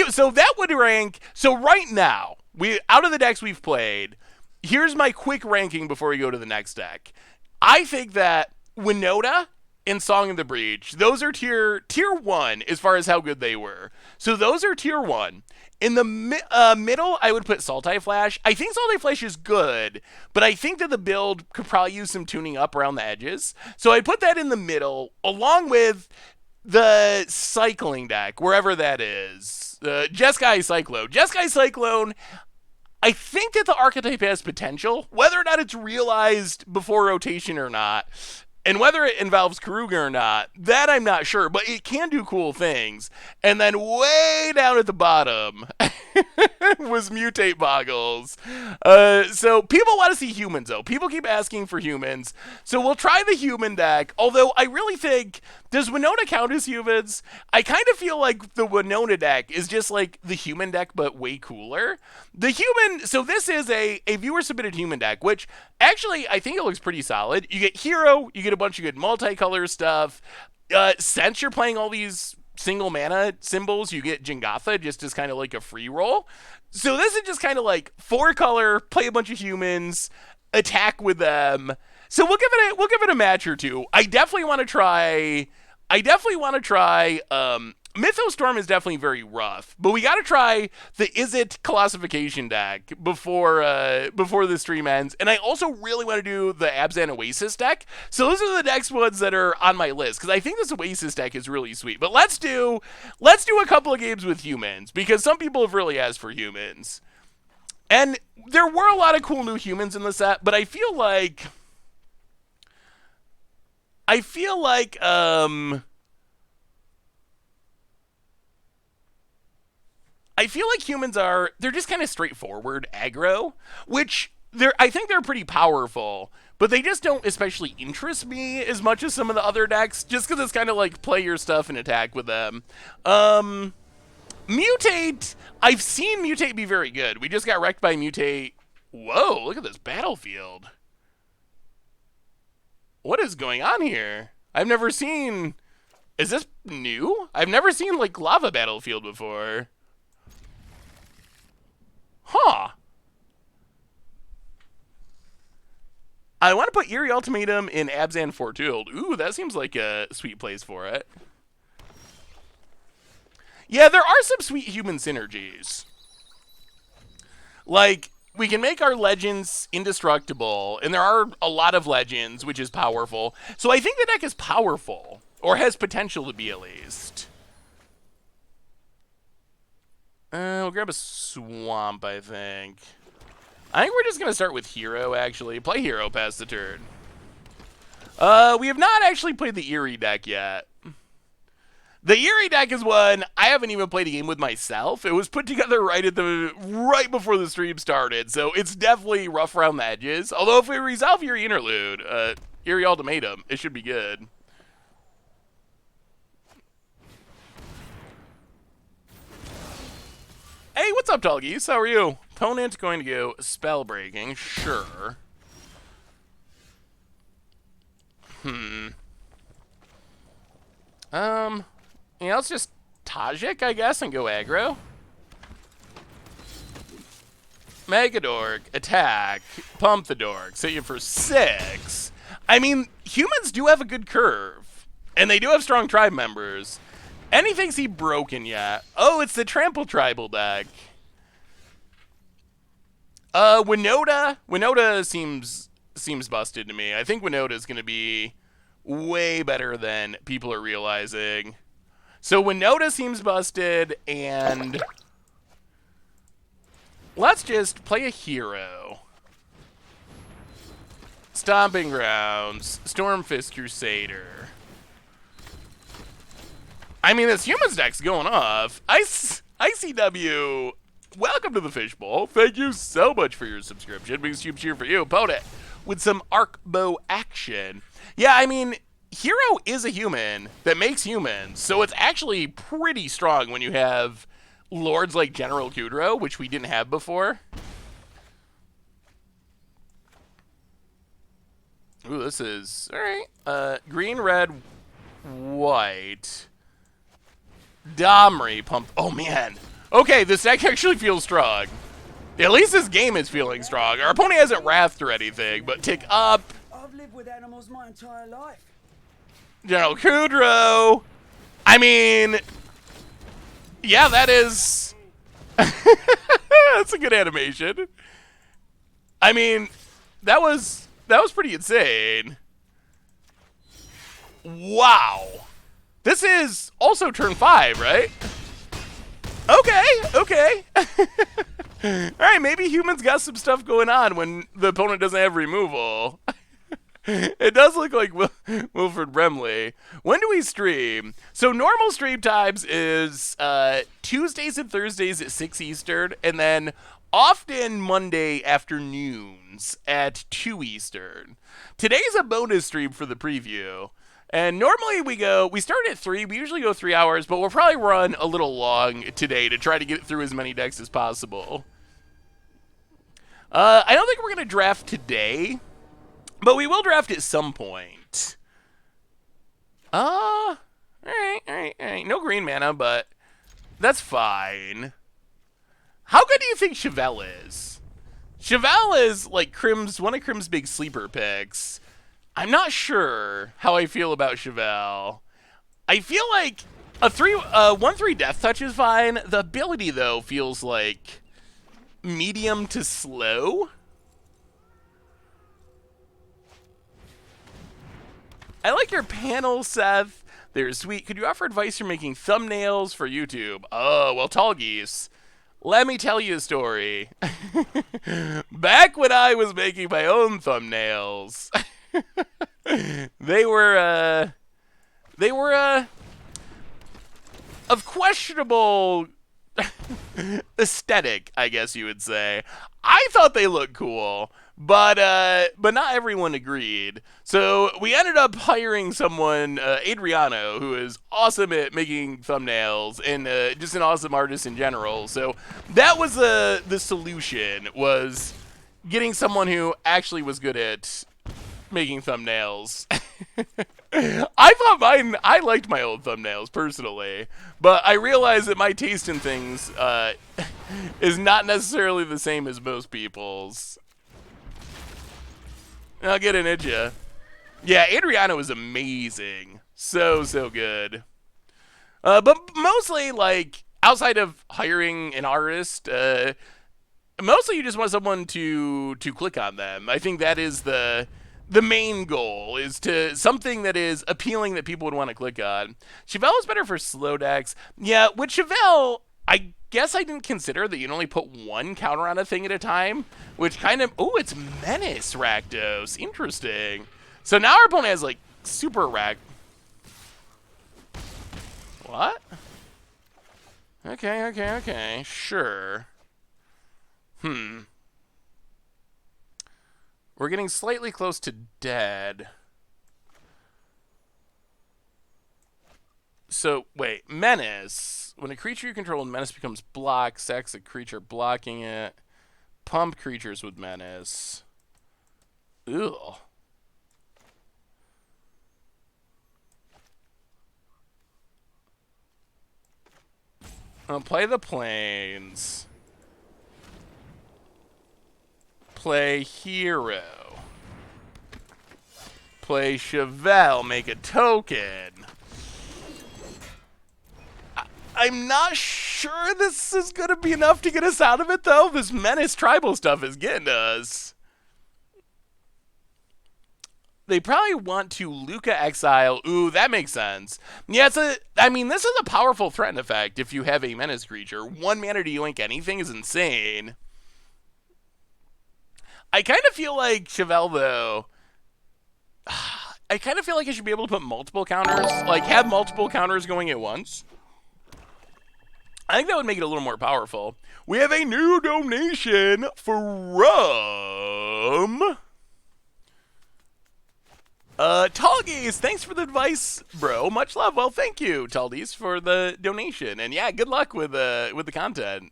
So that would rank. So right now, out of the decks we've played, here's my quick ranking before we go to the next deck. I think that Winona and Song of the Breach, those are tier 1 as far as how good they were. So those are tier 1. In the middle, I would put Sultai Flash. I think Sultai Flash is good, but I think that the build could probably use some tuning up around the edges. So I'd put that in the middle, along with the cycling deck, wherever that is. Jeskai Cyclone. Jeskai Cyclone, I think that the archetype has potential. Whether or not it's realized before rotation or not, and whether it involves Karuga or not, that I'm not sure, but it can do cool things. And then way down at the bottom was Mutate Boggles. So people want to see humans, though. People keep asking for humans. So we'll try the human deck, although I really think, does Winona count as humans? I kind of feel like the Winona deck is just like the human deck, but way cooler. The human, so this is a viewer-submitted human deck, which actually I think it looks pretty solid. You get Hero, you get a bunch of good multicolor stuff. Since you're playing all these single mana symbols, you get Jingatha just as kind of like a free roll. So this is just kind of like 4-color, play a bunch of humans, attack with them. So we'll give it a match or two. I definitely want to try. Mythos Storm is definitely very rough, but we got to try the Is It Classification deck before the stream ends. And I also really want to do the Abzan Oasis deck. So those are the next ones that are on my list because I think this Oasis deck is really sweet. But let's do a couple of games with humans because some people have really asked for humans, and there were a lot of cool new humans in the set. But I feel like humans they're just kind of straightforward aggro, which I think they're pretty powerful, but they just don't especially interest me as much as some of the other decks, just because it's kind of like play your stuff and attack with them. Mutate, I've seen Mutate be very good. We just got wrecked by Mutate. Whoa, look at this battlefield. What is going on here? I've never seen... Is this new? I've never seen, like, Lava Battlefield before. Huh. I want to put Eerie Ultimatum in Abzan Foretold. Ooh, that seems like a sweet place for it. Yeah, there are some sweet human synergies. Like, we can make our legends indestructible, and there are a lot of legends, which is powerful. So I think the deck is powerful, or has potential to be at least. We'll grab a Swamp, I think. I think we're just going to start with Hero, actually. Play Hero past the turn. We have not actually played the Eerie deck yet. The Eerie deck is one I haven't even played a game with myself. It was put together right before the stream started, so it's definitely rough around the edges. Although if we resolve Eerie Interlude, Eerie Ultimatum, it should be good. Hey, what's up, Tall Geese? How are you? Opponent going to go Spell Breaking, sure. Yeah, let's just Tajik, I guess, and go aggro. Mega Dork, attack, pump the Dork, set you for 6. I mean, humans do have a good curve, and they do have strong tribe members. Anything see broken yet? Oh, it's the Trample Tribal deck. Winona seems busted to me. I think Winona is going to be way better than people are realizing. So Winona seems busted, and let's just play a hero. Stomping Grounds, Stormfist Crusader. I mean, this humans deck's going off. ICW, welcome to the Fishbowl. Thank you so much for your subscription. Big cheer for you. Opponent with some arc bow action. Yeah, I mean, Hero is a human that makes humans, so it's actually pretty strong when you have lords like General Kudrow, which we didn't have before. Ooh, this is... Alright. Green, red, white. Domri pump. Oh, man. Okay, this deck actually feels strong. At least this game is feeling strong. Our opponent hasn't wrathed or anything, but tick up. I've lived with animals my entire life. General Kudrow. I mean... Yeah, that is... That's a good animation. I mean, that was pretty insane. Wow. This is also turn 5, right? Okay. Alright, maybe humans got some stuff going on when the opponent doesn't have removal. It does look like Wilfred Brimley. When do we stream? So normal stream times is Tuesdays and Thursdays at 6 Eastern, and then often Monday afternoons at 2 Eastern. Today's a bonus stream for the preview. And normally we start at 3, we usually go 3 hours, but we'll probably run a little long today to try to get through as many decks as possible. I don't think we're going to draft today, but we will draft at some point. Alright. No green mana, but that's fine. How good do you think Chevelle is? Chevelle is like one of Crim's big sleeper picks. I'm not sure how I feel about Chevelle. I feel like a 1/3 death touch is fine. The ability though feels like medium to slow. I like your panel, Seth. They're sweet. Could you offer advice for making thumbnails for YouTube? Oh, well, Tall Geese. Let me tell you a story. Back when I was making my own thumbnails, they were of questionable aesthetic, I guess you would say. I thought they looked cool, but not everyone agreed. So we ended up hiring someone, Adriano, who is awesome at making thumbnails and just an awesome artist in general. So that was the solution, was getting someone who actually was good at making thumbnails. I liked my old thumbnails personally, but I realized that my taste in things is not necessarily the same as most people's. I'll get an itcha. Yeah, Adriano is amazing. So good. But mostly, like, outside of hiring an artist, mostly you just want someone to click on them. I think that is the main goal, is to something that is appealing that people would want to click on. Chevelle is better for slow decks. Yeah, with Chevelle, I guess I didn't consider that you'd only put one counter on a thing at a time, which kind of... Oh, it's Menace Rakdos. Interesting. So now our opponent has, like, super Rak... What? Okay. Sure. We're getting slightly close to dead. So, wait. Menace. When a creature you control with Menace becomes blocked, sacks a creature blocking it. Pump creatures with Menace. Ugh. I'll play the planes. Play hero. play Chevelle, make a token. I'm not sure this is going to be enough to get us out of it, though. This Menace tribal stuff is getting us. They probably want to Luca exile. Ooh, that makes sense. Yeah, I mean, this is a powerful threat effect if you have a Menace creature. 1 mana to yoink anything is insane. I kind of feel like Chevelle, though. I kind of feel like I should be able to put multiple counters, like have multiple counters going at once. I think that would make it a little more powerful. We have a new donation from Talgies. Thanks for the advice, bro. Much love. Well, thank you, Talgies, for the donation. And yeah, good luck with the content.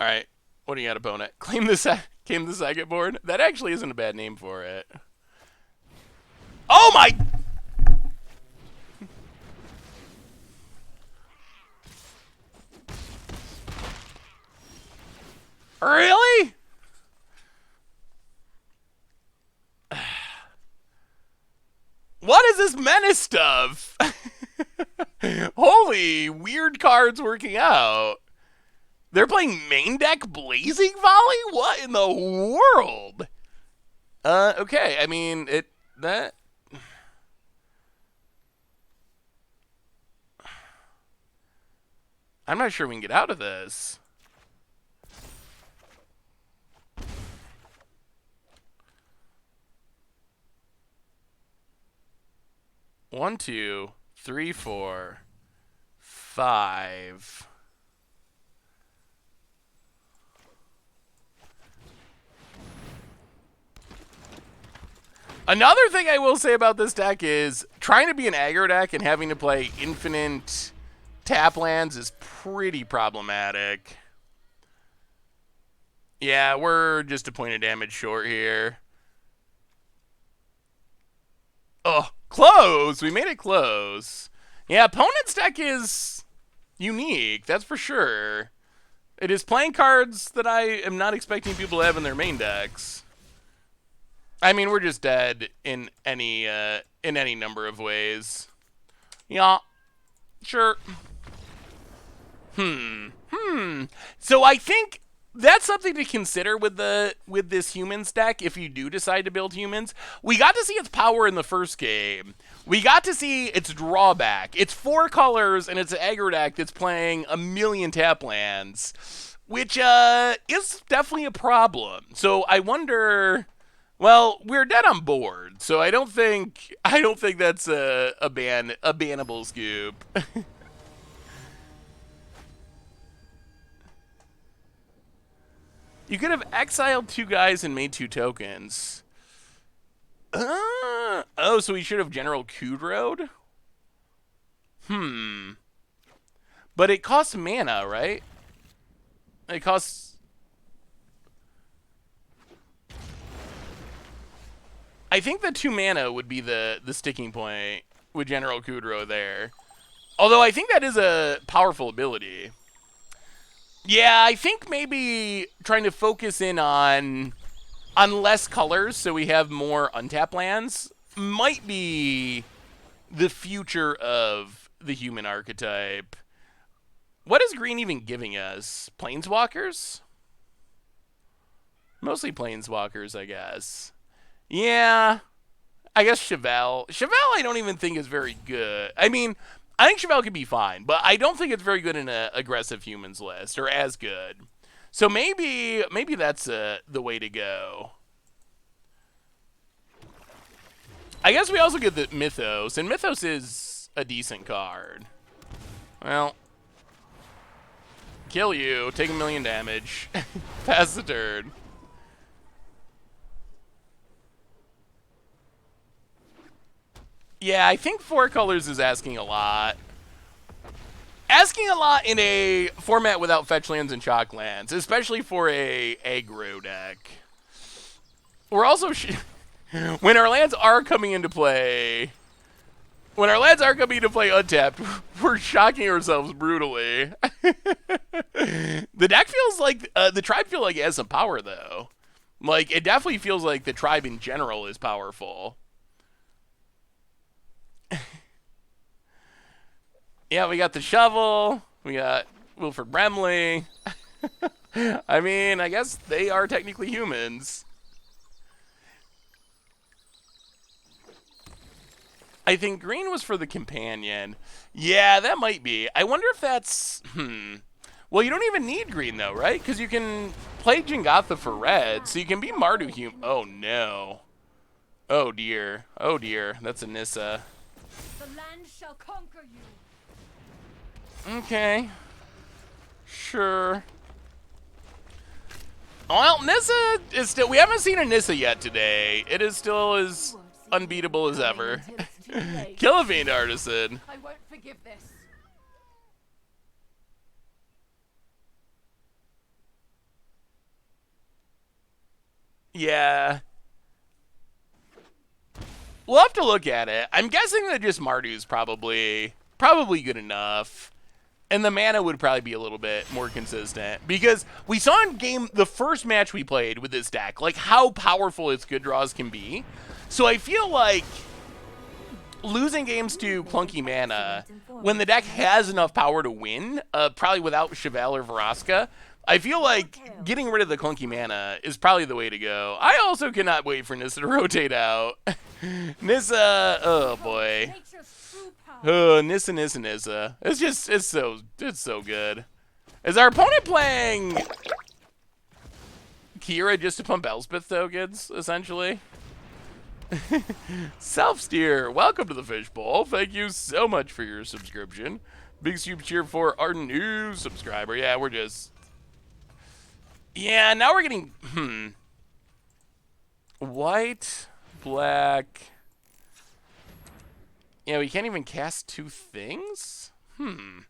All right, what do you got, opponent? Claim the second board. That actually isn't a bad name for it. Oh my! Really? What is this Menace stuff? Holy weird cards working out. They're playing main deck Blazing Volley? What in the world? Okay, I mean, I'm not sure we can get out of this. One, two, three, 4, 5. Another thing I will say about this deck is trying to be an aggro deck and having to play infinite tap lands is pretty problematic. Yeah, we're just a point of damage short here. Oh, close! We made it close. Yeah, opponent's deck is unique, that's for sure. It is playing cards that I am not expecting people to have in their main decks. I mean, we're just dead in any number of ways. Yeah, sure. So I think that's something to consider with this humans deck. If you do decide to build humans, we got to see its power in the first game. We got to see its drawback. It's 4 colors and it's an aggro deck that's playing a million tap lands, which is definitely a problem. So I wonder. Well, we're dead on board, so I don't think that's a bannable scoop. You could have exiled 2 guys and made 2 tokens. Oh, so we should have General Kudro'd? But it costs mana, right? It costs. I think the 2 mana would be the sticking point with General Kudro there. Although I think that is a powerful ability. Yeah, I think maybe trying to focus in on less colors so we have more untapped lands might be the future of the human archetype. What is green even giving us? Planeswalkers? Mostly Planeswalkers, I guess. Yeah, I guess Chevelle. Chevelle I don't even think is very good. I mean, I think Chevelle could be fine, but I don't think it's very good in an aggressive humans list, or as good. So maybe that's the way to go. I guess we also get the Mythos, and Mythos is a decent card. Well, kill you, take 1 million damage, pass the turn. Yeah, I think 4 colors is asking a lot. Asking a lot in a format without fetch lands and chalk lands, especially for a aggro deck. We're also when our lands are coming into play, untapped, we're shocking ourselves brutally. The deck feels like the tribe feel like it has some power though. Like, it definitely feels like the tribe in general is powerful. Yeah, we got the shovel. We got Wilford Brimley. I mean, I guess they are technically humans. I think green was for the companion. Yeah, that might be. I wonder if that's... Well, you don't even need green, though, right? Because you can play Jingatha for red, so you can be Mardu human. Oh, no. Oh, dear. Oh, dear. That's a Nissa. The land shall conquer you. Okay. Sure. Well, Nissa is still... We haven't seen a Nissa yet today. It is still as unbeatable as ever. Kill a Fiend Artisan. I won't forgive this. Yeah. We'll have to look at it. I'm guessing that just Mardu's probably good enough. And the mana would probably be a little bit more consistent. Because we saw in game, the first match we played with this deck, like how powerful its good draws can be. So I feel like losing games to clunky mana, when the deck has enough power to win, probably without Chevelle or Vraska, I feel like getting rid of the clunky mana is probably the way to go. I also cannot wait for Nissa to rotate out. Nissa, oh boy. Oh, Nissa. It's so good. Is our opponent playing Kira just to pump Elspeth tokens, essentially? Self-steer, welcome to the Fishbowl. Thank you so much for your subscription. Big super cheer for our new subscriber. Yeah, we're just... Yeah, now we're getting... White, black... Yeah, we can't even cast two things? Alright,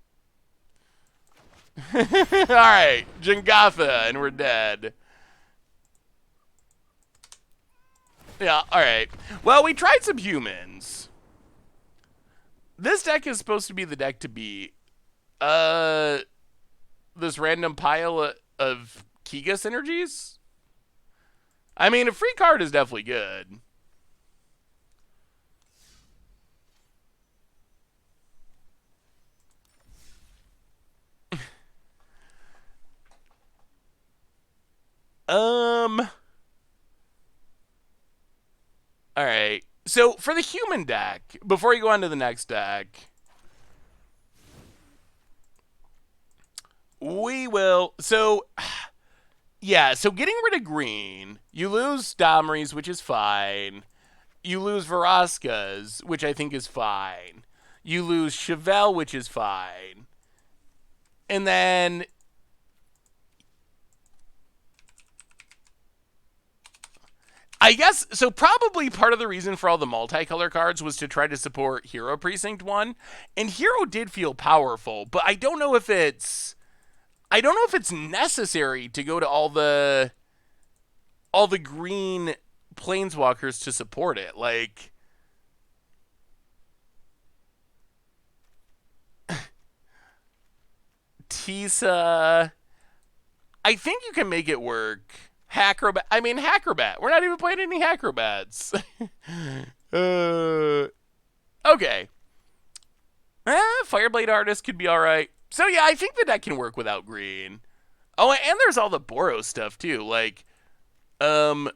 Jingatha, and we're dead. Yeah, alright. Well, we tried some humans. This deck is supposed to be the deck to beat. This random pile of Kiga synergies? I mean, a free card is definitely good. Alright. So, for the human deck, before you go on to the next deck, we will... So, yeah, so getting rid of green, you lose Domries, which is fine. You lose Veraskas, which I think is fine. You lose Chevelle, which is fine. And then... I guess, so probably part of the reason for all the multicolor cards was to try to support Hero Precinct 1. And Hero did feel powerful, but I don't know if it's... I don't know if it's necessary to go to all the green planeswalkers to support it. Like... Tisa... I think you can make it work. Hackrobat. I mean, Hackrobat. We're not even playing any Hackrobats. Okay. Fireblade Artist could be alright. So, yeah, I think the deck can work without green. Oh, and there's all the Boros stuff, too. Like, Boros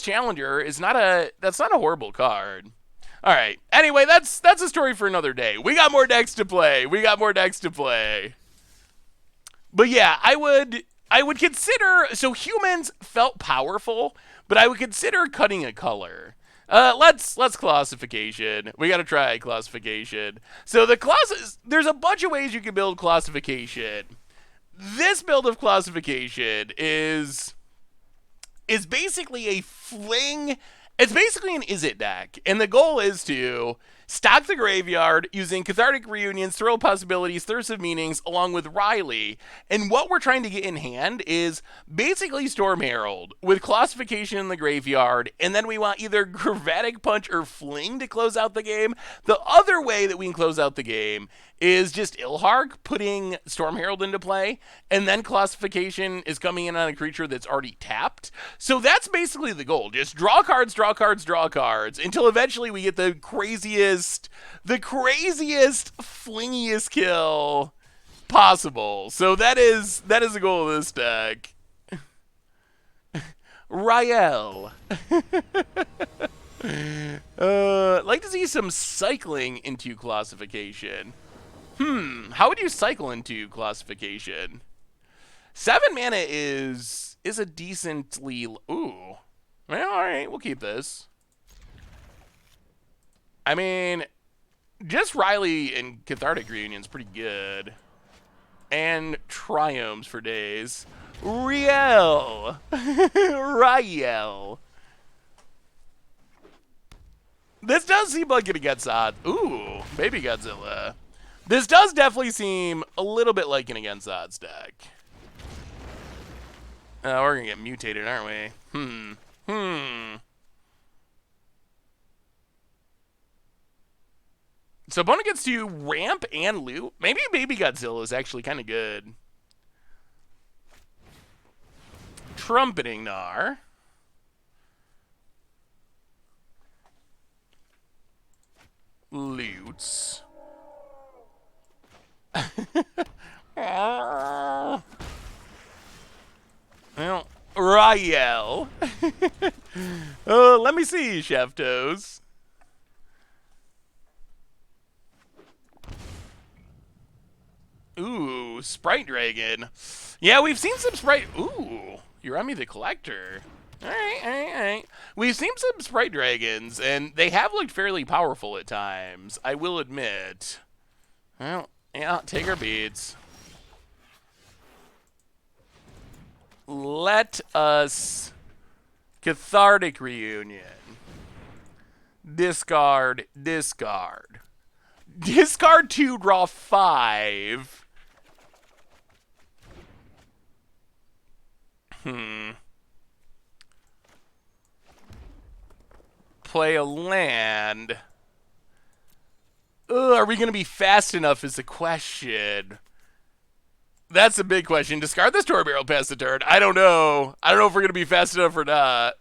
Challenger is that's not a horrible card. Alright. Anyway, that's a story for another day. We got more decks to play. But, yeah, I would consider, so humans felt powerful, but I would consider cutting a color. Let's classification. We gotta try classification. So there's a bunch of ways you can build classification. This build of classification is basically a fling. It's basically an Is It deck, and the goal is to stock the graveyard using Cathartic Reunions, Thrill Possibilities, Thirst of Meanings, along with Riley. And what we're trying to get in hand is basically Storm Herald with Classification in the graveyard, and then we want either Gravatic Punch or Fling to close out the game. The other way that we can close out the game is just Ilharg putting Storm Herald into play, and then Classification is coming in on a creature that's already tapped. So that's basically the goal. Just draw cards, draw cards, draw cards, until eventually we get the craziest, flingiest kill possible. So that is the goal of this deck. Rael. Like to see some cycling into Classification. How would you cycle into Classification? 7 mana is a decently... Ooh. Well, alright, we'll keep this. I mean, just Riley and Cathartic Reunion's pretty good. And Triomes for days. Riel! Riel. This does seem like it against odds. Ooh, Baby Godzilla. This does definitely seem a little bit like an against odds deck. We're gonna get mutated, aren't we? So opponent gets to ramp and loot. Maybe Baby Godzilla is actually kind of good. Trumpeting Gnar. Loots. Well, Rael. Let me see, Chef Toes. Ooh, Sprite Dragon. Yeah, we've seen some Sprite... Ooh, Urami the Collector. Alright. We've seen some Sprite Dragons, and they have looked fairly powerful at times, I will admit. Well, yeah, take our beads. Let us... Cathartic Reunion. Discard. Discard 2, draw 5. Play a land. Are we going to be fast enough is the question. That's a big question. Discard the Storm Barrel past the turn. I don't know. I don't know if we're going to be fast enough or not.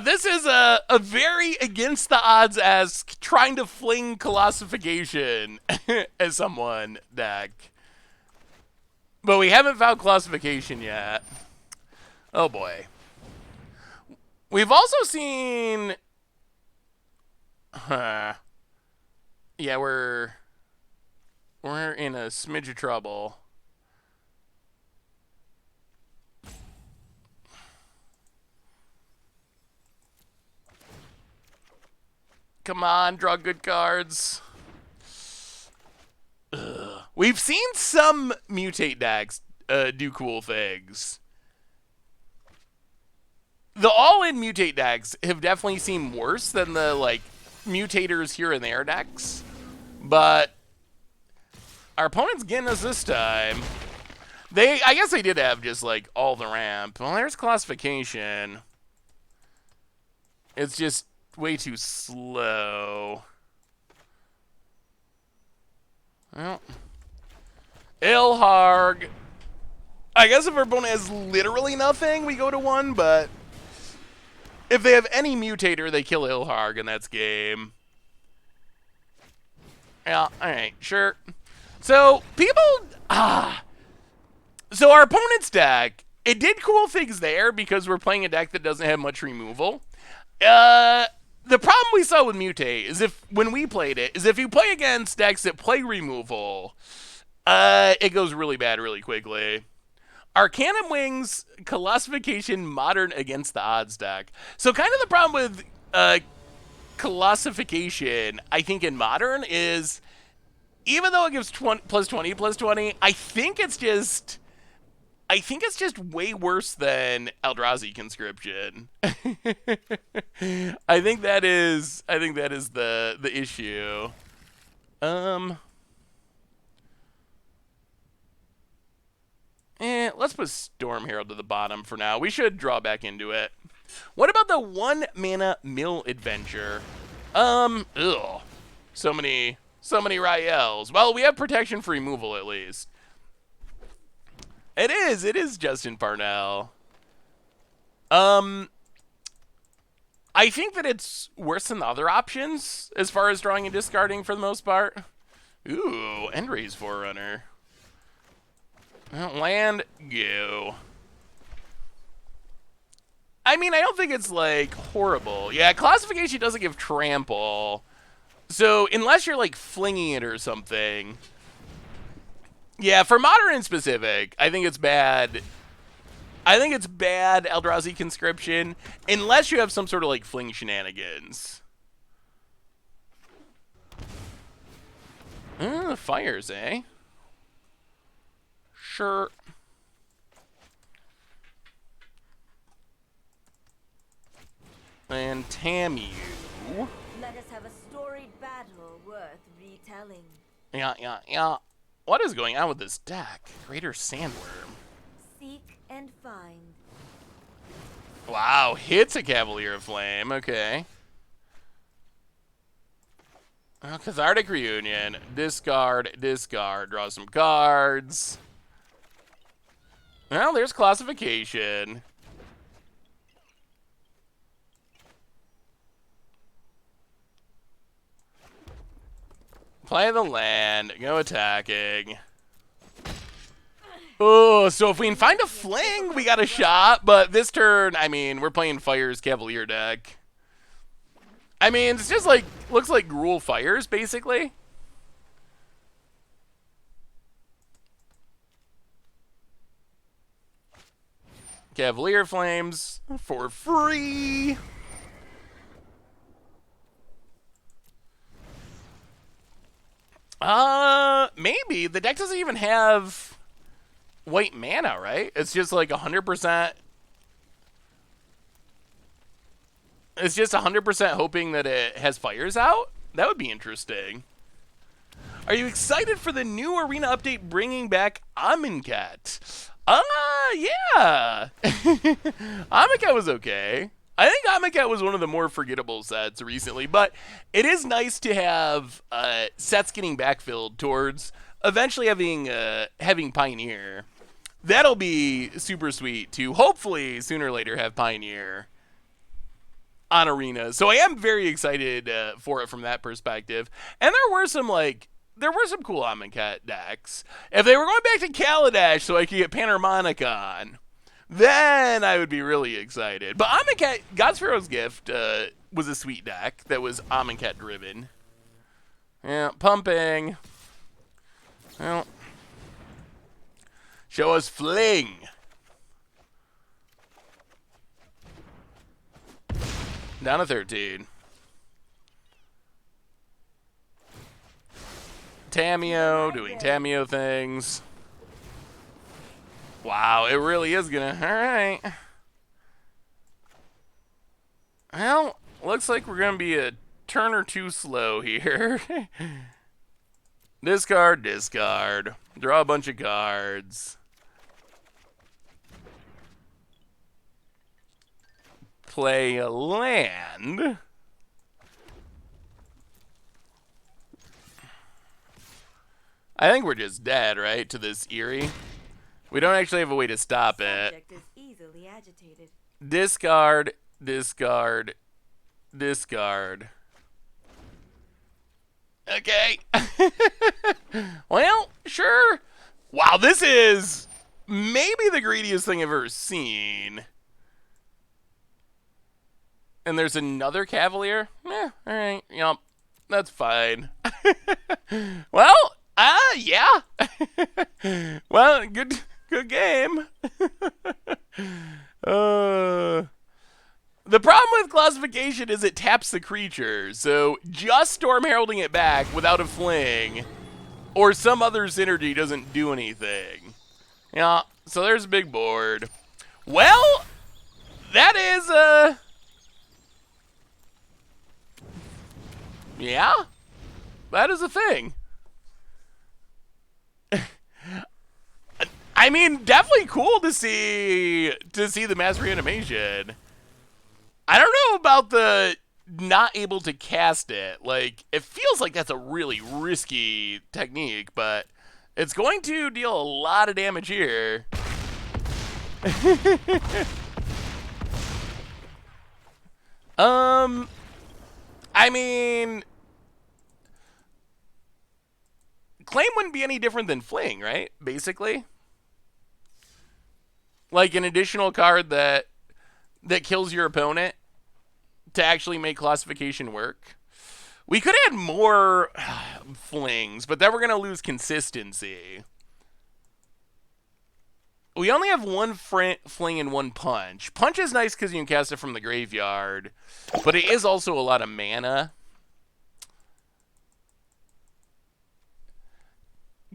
This is a very against the odds as trying to fling Classification as someone deck. But we haven't found Classification yet. Oh boy. We've also seen... Yeah, we're in a smidge of trouble. Come on, draw good cards. Ugh. We've seen some mutate decks do cool things. The all-in mutate decks have definitely seemed worse than the, like, mutators here and there decks. But our opponent's getting us this time. I guess they did have just, like, all the ramp. Well, there's Classification. It's just way too slow. Well, Ilharg. I guess if our opponent has literally nothing, we go to 1, but if they have any mutator, they kill Ilharg, and that's game. Yeah, alright, sure. So, people... So, our opponent's deck, it did cool things there because we're playing a deck that doesn't have much removal. The problem we saw with Mutate is when we played it, is if you play against decks that play removal, it goes really bad really quickly. Arcanum Wings, Classification, Modern against the odds deck. So kind of the problem with Classification, I think in Modern, is even though it gives +20/+20, I think it's just I think it's just way worse than Eldrazi Conscription. I think that is the issue. Let's put Storm Herald to the bottom for now. We should draw back into it. What about the 1 mana mill adventure? Ugh. So many Raels. Well, we have protection for removal at least. It is Justin Parnell. I think that it's worse than the other options as far as drawing and discarding for the most part. Ooh, Endray's Forerunner. Land, go. I mean, I don't think it's, like, horrible. Yeah, classification doesn't give trample. So, unless you're, like, flinging it or something. Yeah, for modern in specific, I think it's bad. I think it's bad Eldrazi Conscription, unless you have some sort of, like, fling shenanigans. Fires, eh? Sure. And Tamu. Let us have a storied battle worth retelling. Yeah. What is going on with this deck? Greater Sandworm. Seek and find. Wow, hits a Cavalier of Flame. Okay. Cathartic Reunion. Discard. Draw some cards. Well, there's classification. Play the land. Go attacking. Oh, so if we can find a fling, we got a shot. But this turn, I mean, we're playing Fire's Cavalier deck. I mean, it's just like, looks like Gruul Fires, basically. Cavalier Flames for free. Maybe. The deck doesn't even have white mana, right? It's just like 100%. It's just 100% hoping that it has fires out? That would be interesting. Are you excited for the new arena update bringing back Amonkhet? Yeah. Amonkhet was okay. I think Amonkhet was one of the more forgettable sets recently, but it is nice to have sets getting backfilled towards eventually having Pioneer. That'll be super sweet to hopefully sooner or later have Pioneer on Arena. So I am very excited for it from that perspective. And there were some cool Amonkhet decks. If they were going back to Kaladesh so I could get Panharmonicon, then I would be really excited. But Amonkhet, God's Pharaoh's Gift was a sweet deck that was Amonkhet driven. Yeah, pumping. Well, show us fling. Down to 13. Tameo, doing Tameo things. Wow, it really is gonna. Alright. Well, looks like we're gonna be a turn or two slow here. Discard. Draw a bunch of cards. Play a land. I think we're just dead, right, to this Eerie. We don't actually have a way to stop it. Subject is easily agitated. Discard. Okay. Well, sure. Wow, this is maybe the greediest thing I've ever seen. And there's another Cavalier? Alright, yep. That's fine. Well, yeah. Well, good game. The problem with classification is it taps the creature, so just Storm Heralding it back without a fling or some other synergy doesn't do anything. Yeah, So there's a big board. Well, that is, yeah, that is a thing. I mean, definitely cool to see the mass reanimation. I don't know about the not able to cast it. Like, it feels like that's a really risky technique, but it's going to deal a lot of damage here. I mean, Claim wouldn't be any different than Fling, right? Basically. Like an additional card that kills your opponent to actually make classification work. We could add more flings, but then we're going to lose consistency. We only have one fling and one punch. Punch is nice because you can cast it from the graveyard, but it is also a lot of mana.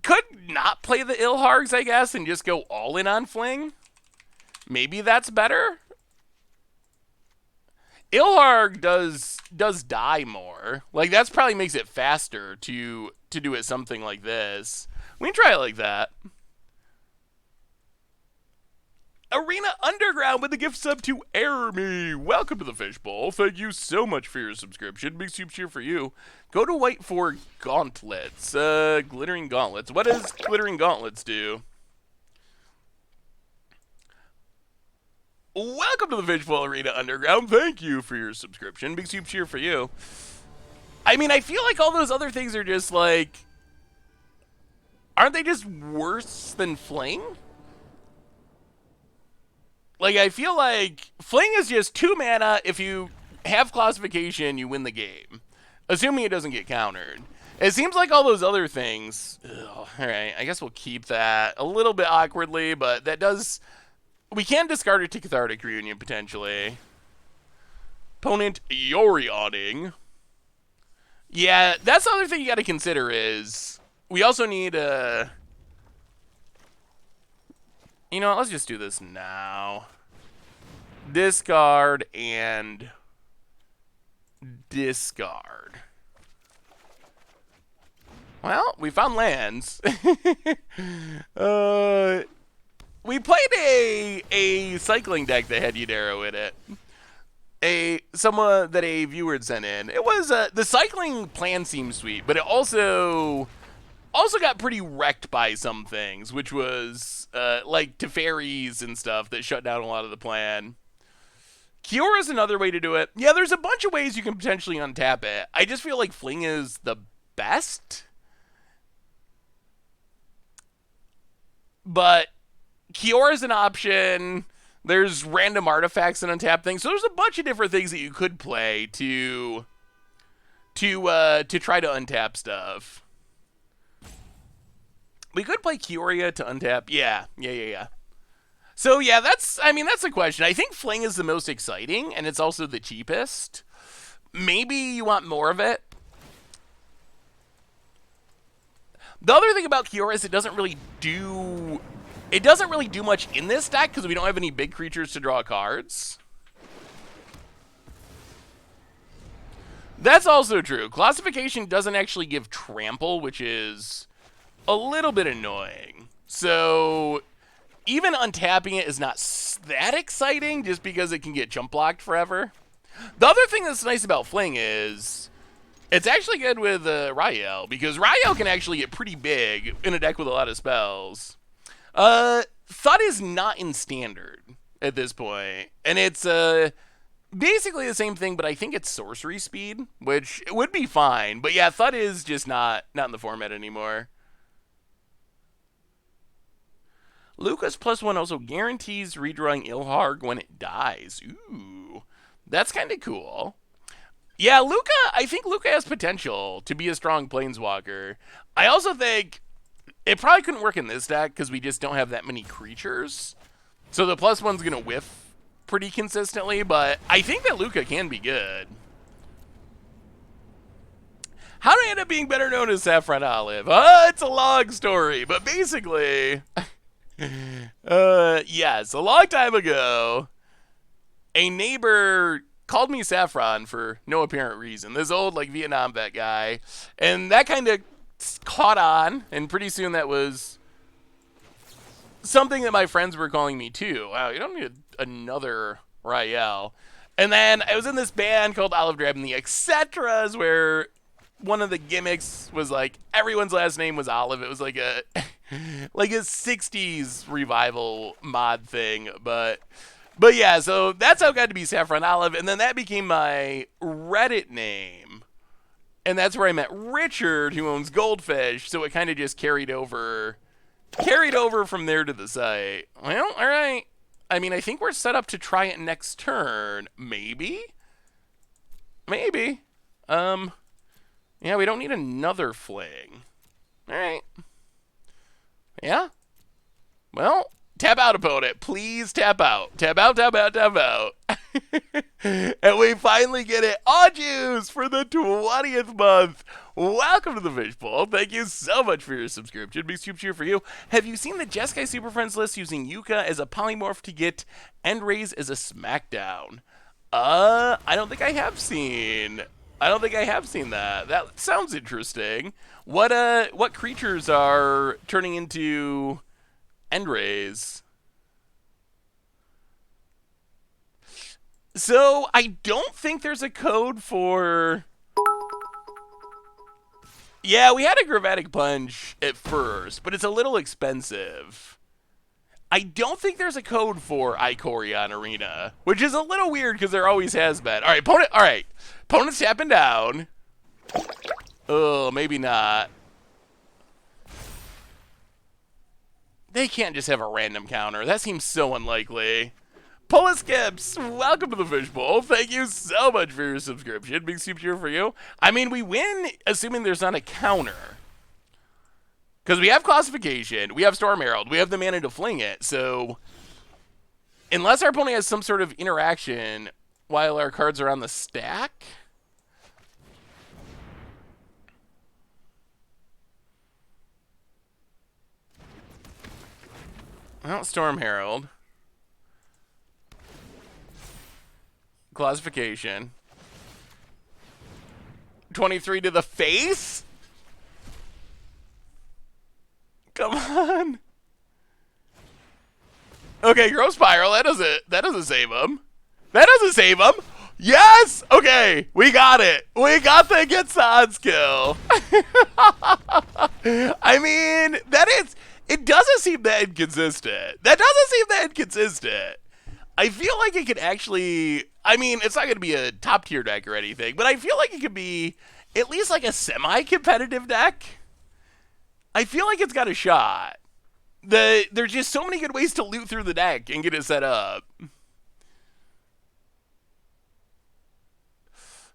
Could not play the Ilhargs, I guess, and just go all in on fling. Maybe that's better. Ilharg does die more. Like, that's probably makes it faster to do it something like this. We can try it like that. Arena Underground with a gift sub to Airme. Welcome to the Fishbowl. Thank you so much for your subscription. Big soup cheer for you. Go to white for gauntlets. Glittering gauntlets. What does glittering gauntlets do? Welcome to the Fishbowl Arena Underground. Thank you for your subscription. Big soup cheer for you. I mean, I feel like all those other things are just like... Aren't they just worse than Fling? Like, I feel like Fling is just 2 mana. If you have classification, you win the game. Assuming it doesn't get countered. It seems like all those other things... Ugh, alright, I guess we'll keep that a little bit awkwardly, but that does... We can discard it to Cathartic Reunion, potentially. Opponent Yorioning. Yeah, that's the other thing you gotta consider is... We also need a... You know what, let's just do this now. Discard and... discard. Well, we found lands. We played a cycling deck that had Yudero in it. Someone that a viewer had sent in. It was the cycling plan seemed sweet, but it also got pretty wrecked by some things, which was like Teferis and stuff that shut down a lot of the plan. Kiora is another way to do it. Yeah, there's a bunch of ways you can potentially untap it. I just feel like Fling is the best. But Kiora is an option. There's random artifacts and untap things. So there's a bunch of different things that you could play to try to untap stuff. We could play Ikoria to untap. Yeah. So yeah, that's the question. I think Fling is the most exciting, and it's also the cheapest. Maybe you want more of it. The other thing about Ikoria is it doesn't really do much in this deck because we don't have any big creatures to draw cards. That's also true. Classification doesn't actually give trample, which is a little bit annoying. So even untapping it is not that exciting just because it can get jump blocked forever. The other thing that's nice about Fling is it's actually good with Rael, because Rael can actually get pretty big in a deck with a lot of spells. Thud is not in standard at this point, and it's basically the same thing, but I think it's sorcery speed, which it would be fine. But yeah, Thud is just not in the format anymore. Lucas +1 also guarantees redrawing Ilharg when it dies. Ooh, that's kind of cool. Yeah, I think Luca has potential to be a strong planeswalker. I also think it probably couldn't work in this deck because we just don't have that many creatures. So the +1's going to whiff pretty consistently, but I think that Luca can be good. How did I end up being better known as Saffron Olive? It's a long story, but basically... Yes, a long time ago, a neighbor called me Saffron for no apparent reason. This old, like, Vietnam vet guy. And that kind of caught on, and pretty soon that was something that my friends were calling me too. Wow, you don't need another Rael. And then I was in this band called Olive Drab and the Etcetras, where one of the gimmicks was like everyone's last name was Olive. It was like a like a 60s revival mod thing, but yeah, so that's how it got to be Saffron Olive, and then that became my Reddit name. And that's where I met Richard, who owns Goldfish, so it kind of just carried over from there to the site. Well, all right. I mean, I think we're set up to try it next turn. Maybe? Maybe. Yeah, we don't need another fling. All right. Yeah? Well, tap out, opponent. Please tap out. Tap out, tap out, tap out. And we finally get it on juice for the 20th month. Welcome to the Fishbowl. Thank you so much for your subscription. Big soup cheer for you. Have you seen the Jeskai Super Friends list using Yuka as a polymorph to get Endrays as a Smackdown? I don't think I have seen that. That sounds interesting. What creatures are turning into Endrays? So, I don't think there's a code for... Yeah, we had a Gravatic Punch at first, but it's a little expensive. I don't think there's a code for Ikoria Arena, which is a little weird because there always has been. All right, opponent. All right, opponent's tapping down. Oh, maybe not. They can't just have a random counter. That seems so unlikely. Pola Skips, welcome to the Fishbowl. Thank you so much for your subscription. Big soup cheer for you. I mean, we win assuming there's not a counter. Because we have classification, we have Storm Herald, we have the mana to fling it, so unless our opponent has some sort of interaction while our cards are on the stack. Well, Storm Herald. Classification. 23 to the face? Come on. Okay, Growth Spiral. That doesn't save him. That doesn't save him. Yes! Okay, we got it. We got the gets on skill. I mean, it doesn't seem that inconsistent. I feel like it could actually, I mean, it's not going to be a top tier deck or anything, but I feel like it could be at least like a semi-competitive deck. I feel like it's got a shot. There's just so many good ways to loot through the deck and get it set up.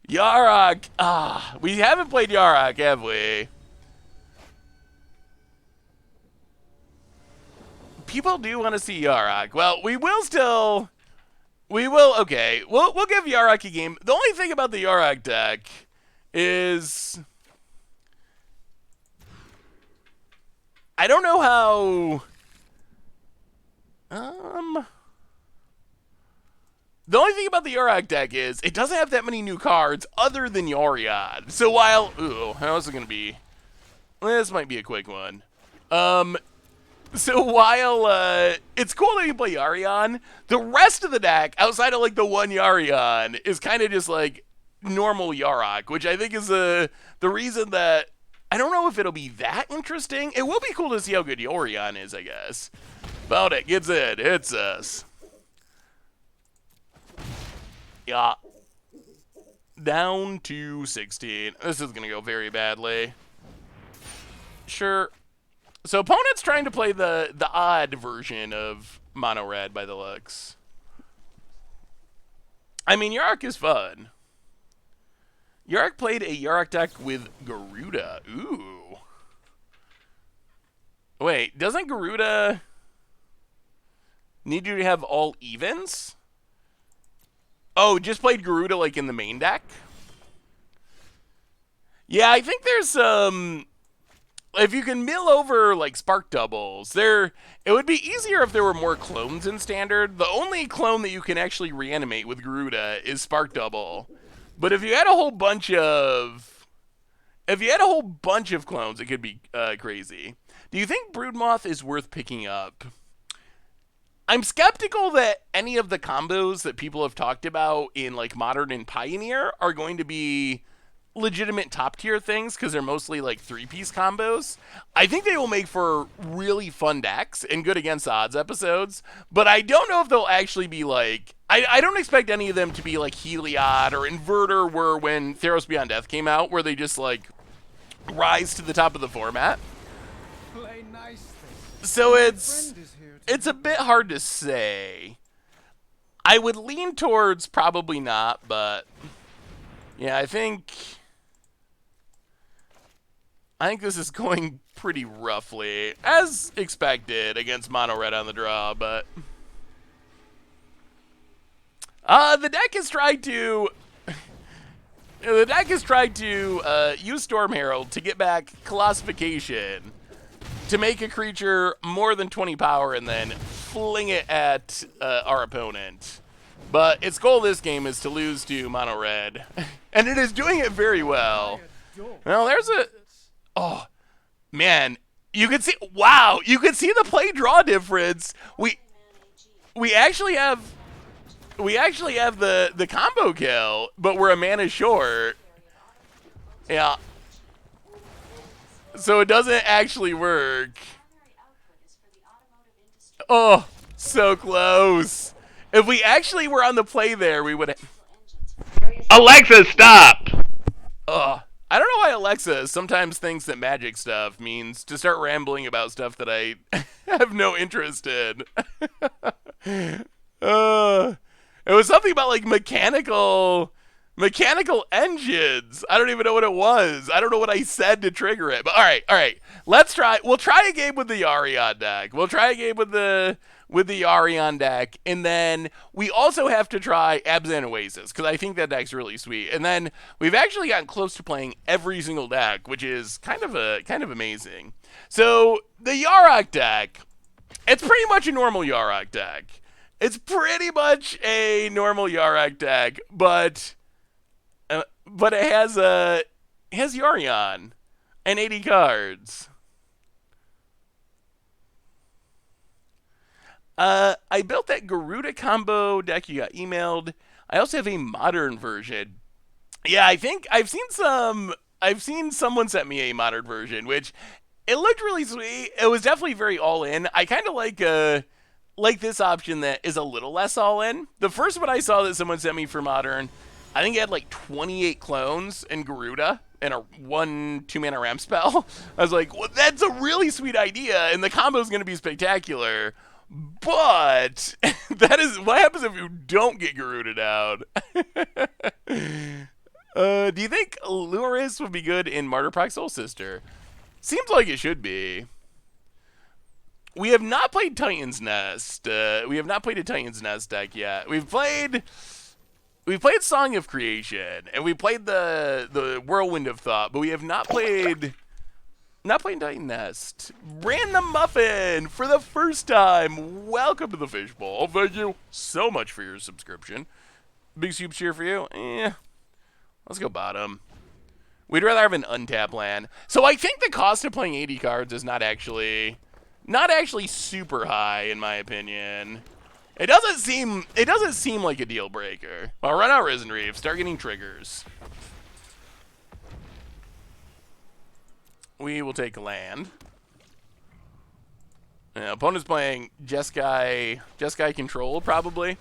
Yarok. We haven't played Yarok, have we? People do want to see Yarok. Well, we will, okay. We'll give Yarok a game. The only thing about the Yarok deck is I don't know how the only thing about the Yorion deck is it doesn't have that many new cards other than Yorion. So while how's it gonna be? This might be a quick one. So while it's cool that you play Yorion, the rest of the deck, outside of like the one Yorion, is kind of just like normal Yarok, which I think is the reason that I don't know if it'll be that interesting. It will be cool to see how good Yorion is, I guess. About it, gets it, hits us. Yeah. Down to 16. This is gonna go very badly. Sure. So opponent's trying to play the odd version of Mono Red by the looks. I mean, Yarok is fun. Yarok played a Yarok deck with Garuda. Ooh. Wait, doesn't Garuda need you to have all evens? Oh, just played Garuda like in the main deck? Yeah, I think there's some if you can mill over like spark doubles, it would be easier if there were more clones in standard. The only clone that you can actually reanimate with Garuda is spark double. But if you had a whole bunch of clones, it could be crazy. Do you think Broodmoth is worth picking up? I'm skeptical that any of the combos that people have talked about in like Modern and Pioneer are going to be legitimate top tier things because they're mostly like 3-piece combos. I think they will make for really fun decks and good against odds episodes, but I don't know if they'll actually be like, I don't expect any of them to be like Heliod or Inverter were when Theros Beyond Death came out, where they just like rise to the top of the format. Play nice then. So My it's friend is here to a bit hard to say. I would lean towards probably not, but yeah, I think this is going pretty roughly, as expected, against Mono Red on the draw, but the deck has tried to use Storm Herald to get back Colossification to make a creature more than 20 power and then fling it at our opponent. But its goal this game is to lose to Mono Red, and it is doing it very well. Well, there's a... Oh, man. You can see... Wow, you can see the play-draw difference. We actually have the combo kill, but we're a mana short. Yeah. So it doesn't actually work. Oh, so close. If we actually were on the play there, we would... Alexa, stop! Ugh. I don't know why Alexa sometimes thinks that magic stuff means to start rambling about stuff that I have no interest in. It was something about like mechanical engines. I don't even know what it was. I don't know what I said to trigger it. But all right. Let's try. We'll try a game with the Yorion deck. We'll try a game with the Yorion deck, and then we also have to try Abzan Oasis because I think that deck's really sweet. And then we've actually gotten close to playing every single deck, which is kind of amazing. So the Yarok deck, it's pretty much a normal Yarok deck. It's pretty much a normal Yarok deck, but it has Yorion and 80 cards. I built that Garuda combo deck you got emailed. I also have a modern version. Yeah, I think I've seen someone sent me a modern version, which it looked really sweet. It was definitely very all in. I kind of like this option that is a little less all in. The first one I saw that someone sent me for modern, I think it had like 28 clones and Garuda and a 1/2 mana ramp spell. I was like, well, that's a really sweet idea, and the combo is going to be spectacular. But that is what happens if you don't get Garuda down. Do you think Luris would be good in Martyrproc Soul Sister? Seems like it should be. We have not played Titan's Nest. We have not played a Titan's Nest deck yet. We've played Song of Creation, and we played the Whirlwind of Thought, but we have not played Titan Nest. Random Muffin for the first time. Welcome to the Fishbowl. Thank you so much for your subscription. Big soup cheer for you. Let's go bottom. We'd rather have an untap land. So I think the cost of playing 80 cards is not actually super high in my opinion. It doesn't seem like a deal breaker. I'll run out Risen Reef, start getting triggers. We will take land. Opponent's playing Jeskai Control, probably.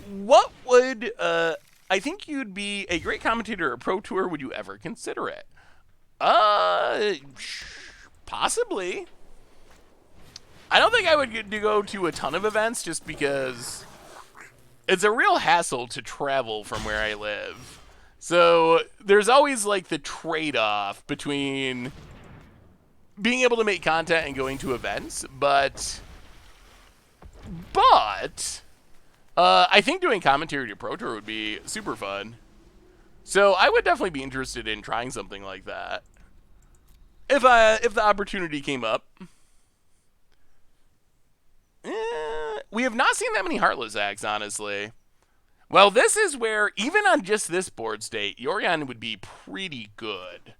What would... I think you'd be a great commentator at Pro Tour. Would you ever consider it? Possibly. I don't think I would go to a ton of events just because it's a real hassle to travel from where I live. So there's always like the trade-off between being able to make content and going to events, but I think doing commentary to Pro Tour would be super fun. So I would definitely be interested in trying something like that. if the opportunity came up. We have not seen that many Heartless Acts, honestly. Well, this is where, even on just this board state, Yorion would be pretty good.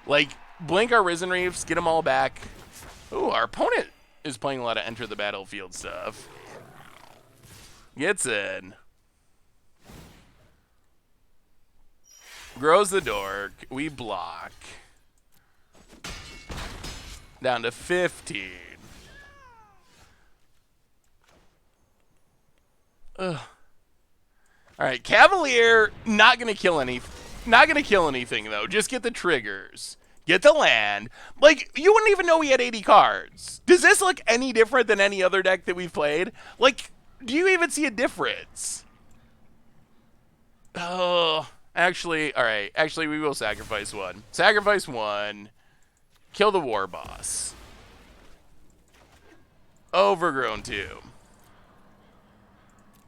Like, blink our Risen Reefs, get them all back. Ooh, our opponent is playing a lot of Enter the Battlefield stuff. Gets in. Grows the Dork. We block. Down to 15. Ugh. All right, Cavalier, not gonna kill anything though. Just get the triggers, get the land. Like, you wouldn't even know he had 80 cards. Does this look any different than any other deck that we've played? Like, do you even see a difference? Oh, actually, all right. Actually, we will sacrifice one. Sacrifice one. Kill the war boss. Overgrown 2.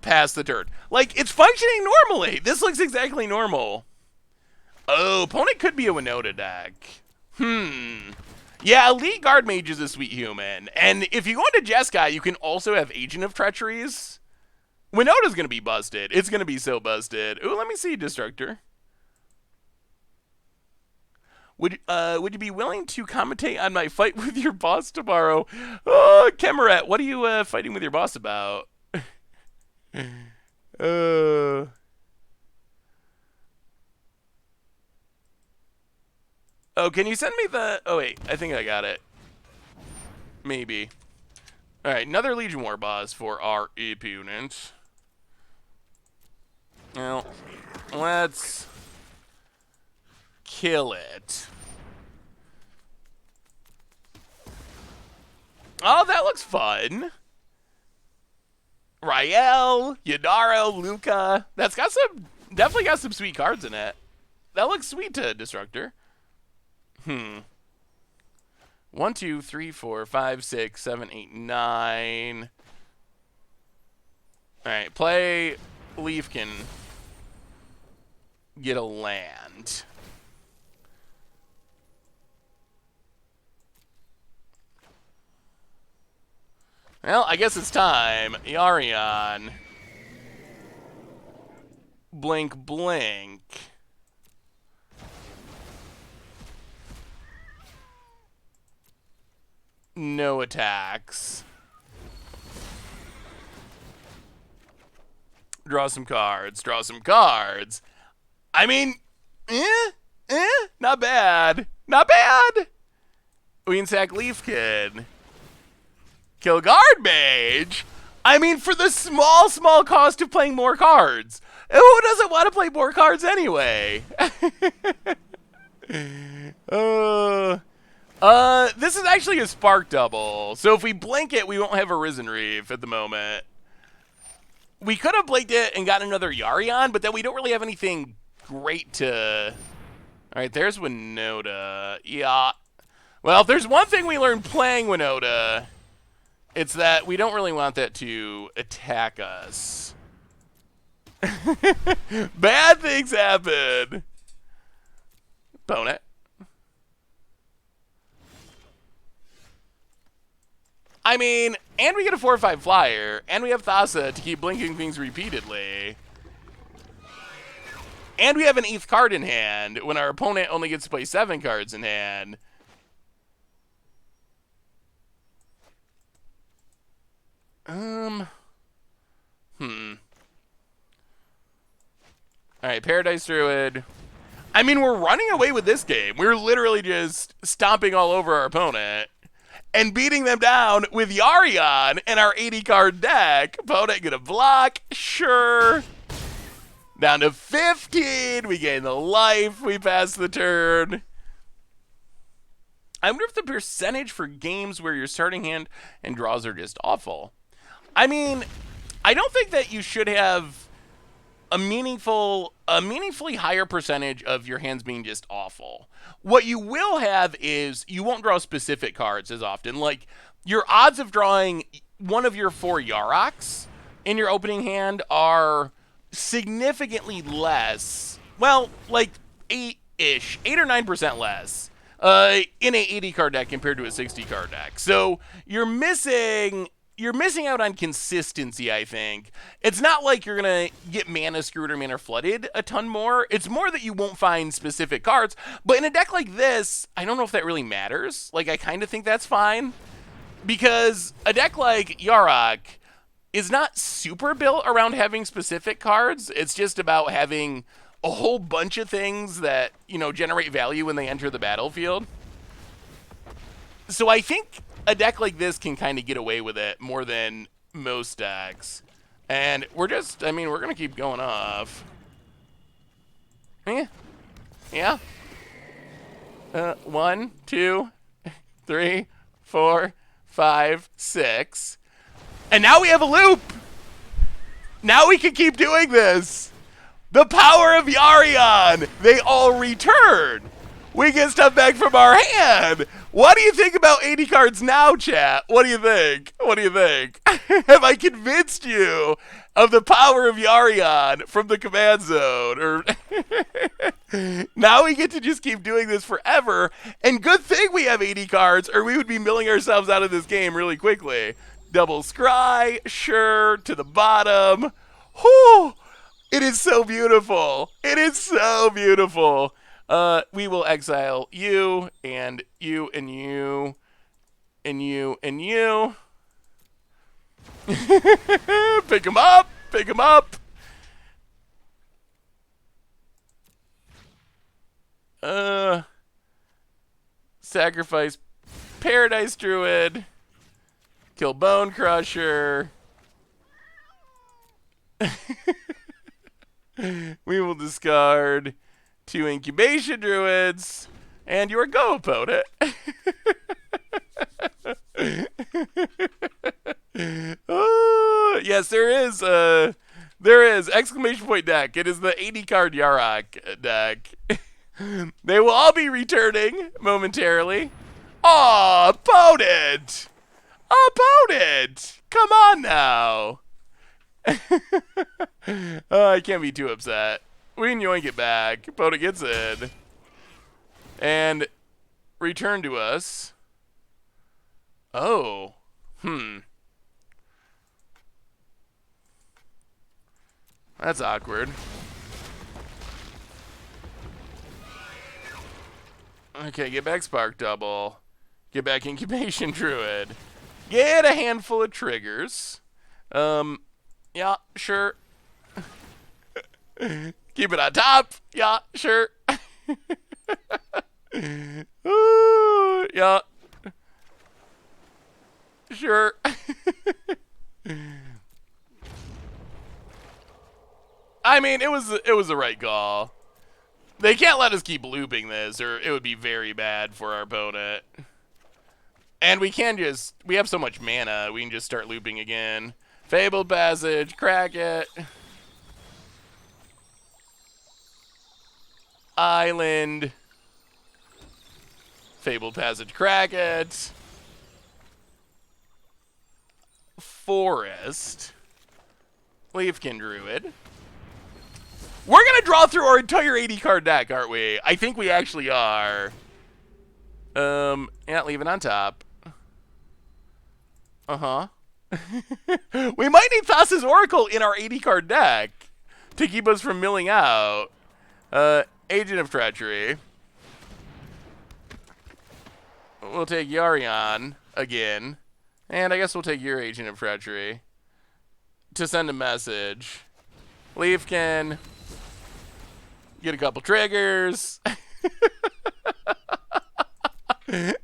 Pass the turn. Like, it's functioning normally. This looks exactly normal. Oh, opponent could be a Winona deck. Yeah, Elite Guard Mage is a sweet human. And if you go into Jeskai, you can also have Agent of Treacheries. Winona's going to be busted. It's going to be so busted. Ooh, let me see, Destructor. Would you be willing to commentate on my fight with your boss tomorrow? Oh, Kemaret, what are you fighting with your boss about? Oh, can you send me the... Oh, wait. I think I got it. Maybe. All right, another Legion War boss for our opponent. Well, let's kill it. Oh, that looks fun. Rael, Yadaro, Luca. That's got some, definitely got some sweet cards in it. That looks sweet to Destructor. 1, 2, 3, 4, 5, 6, 7, 8, 9. Alright, play Leafkin. Get a land. Well, I guess it's time. Yorion. Blink, blink. No attacks. Draw some cards. Draw some cards. I mean, not bad. Not bad. We can sack Leafkin. Kill Guard Mage. I mean, for the small cost of playing more cards. Who doesn't want to play more cards anyway? This is actually a Spark Double. So if we blink it, we won't have a Risen Reef at the moment. We could have blinked it and gotten another Yorion, but then we don't really have anything great to... All right, there's Winona. Yeah. Well, if there's one thing we learned playing Winona, it's that we don't really want that to attack us. Bad things happen. Opponent. I mean, and we get a 4/5 flyer, and we have Thassa to keep blinking things repeatedly. And we have an 8th card in hand when our opponent only gets to play 7 cards in hand. Alright, Paradise Druid. I mean, we're running away with this game. We're literally just stomping all over our opponent and beating them down with Yorion and our 80-card deck. Opponent gonna block? Sure. Down to 15. We gain the life. We pass the turn. I wonder if the percentage for games where your starting hand and draws are just awful. I mean, I don't think that you should have a meaningfully higher percentage of your hands being just awful. What you will have is you won't draw specific cards as often. Like, your odds of drawing one of your 4 Yaroks in your opening hand are significantly less. Well, like 8-ish, 8 or 9% less in a 80 card deck compared to a 60 card deck. So you're missing out on consistency, I think. It's not like you're going to get mana screwed or mana flooded a ton more. It's more that you won't find specific cards. But in a deck like this, I don't know if that really matters. Like, I kind of think that's fine. Because a deck like Yarok is not super built around having specific cards. It's just about having a whole bunch of things that, you know, generate value when they enter the battlefield. So I think a deck like this can kind of get away with it more than most decks. And we're just, I mean, we're going to keep going off. Yeah. 1, 2, 3, 4, 5, 6. And now we have a loop. Now we can keep doing this. The power of Yorion. They all return. We get stuff back from our hand. What do you think about 80 cards now, chat? What do you think? What do you think? Have I convinced you of the power of Yorion from the command zone? Or now we get to just keep doing this forever. And good thing we have 80 cards, or we would be milling ourselves out of this game really quickly. Double scry, sure, to the bottom. Whew. It is so beautiful. It is so beautiful. We will exile you, and you, and you, and you, and you. Pick him up. Pick him up. Sacrifice Paradise Druid. Kill Bone Crusher. We will discard 2 Incubation Druids, and your go, opponent. Yes, there is exclamation point deck. It is the 80 card Yarok deck. They will all be returning momentarily. Aw, opponent! Opponent! Come on now. Oh, I can't be too upset. We can yoink it back. Opponent gets in. And return to us. Oh. That's awkward. Okay, get back Spark Double. Get back Incubation Druid. Get a handful of triggers. Yeah, sure. Keep it on top. Yeah, sure. Ooh, yeah. Sure. I mean, it was the right call. They can't let us keep looping this, or it would be very bad for our opponent. And we have so much mana, we can just start looping again. Fabled Passage, crack it. Island. Fabled Passage, crack it. Forest. Leafkin Druid. We're going to draw through our entire 80 card deck, aren't we? I think we actually are. Yeah, leave it on top. Uh-huh. We might need Thassa's Oracle in our 80 card deck to keep us from milling out. Agent of Treachery. We'll take Yorion again. And I guess we'll take your Agent of Treachery to send a message. Leafkin. Get a couple triggers. We're gonna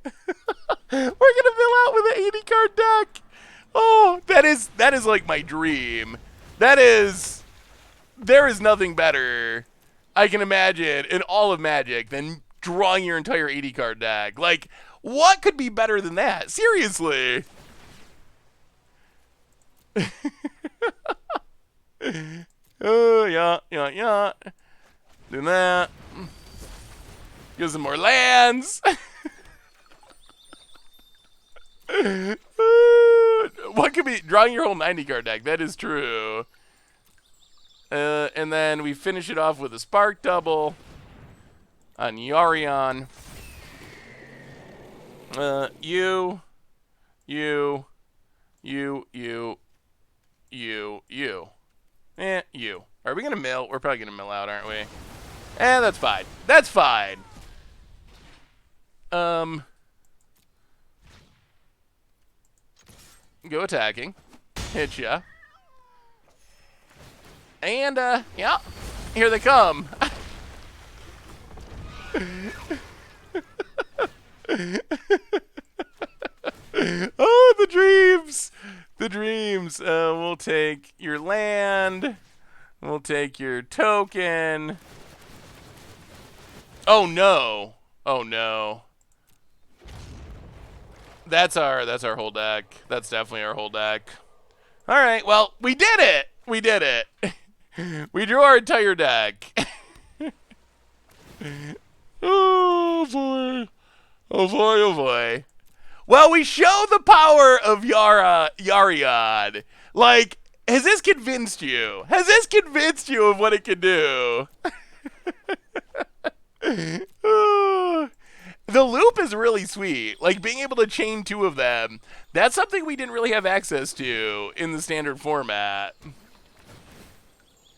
fill out with an 80 card deck. Oh, that is like my dream. There is nothing better I can imagine in all of Magic than drawing your entire 80 card deck. Like, what could be better than that? Seriously. Oh, yeah. Do that. Give some more lands. What could be drawing your whole 90 card deck? That is true. And then we finish it off with a Spark Double on Yorion. You. You. You. Are we gonna mill? We're probably gonna mill out, aren't we? That's fine. That's fine. Go attacking. Hit ya. And, yeah. Here they come. Oh, the dreams. The dreams. We'll take your land. We'll take your token. Oh, no. Oh, no. That's our whole deck. That's definitely our whole deck. All right, well, we did it. We did it. We drew our entire deck. Oh boy. Oh boy, oh boy. Well, we show the power of Yorion. Like, has this convinced you? Has this convinced you of what it can do? The loop is really sweet. Like, being able to chain two of them, that's something we didn't really have access to in the standard format.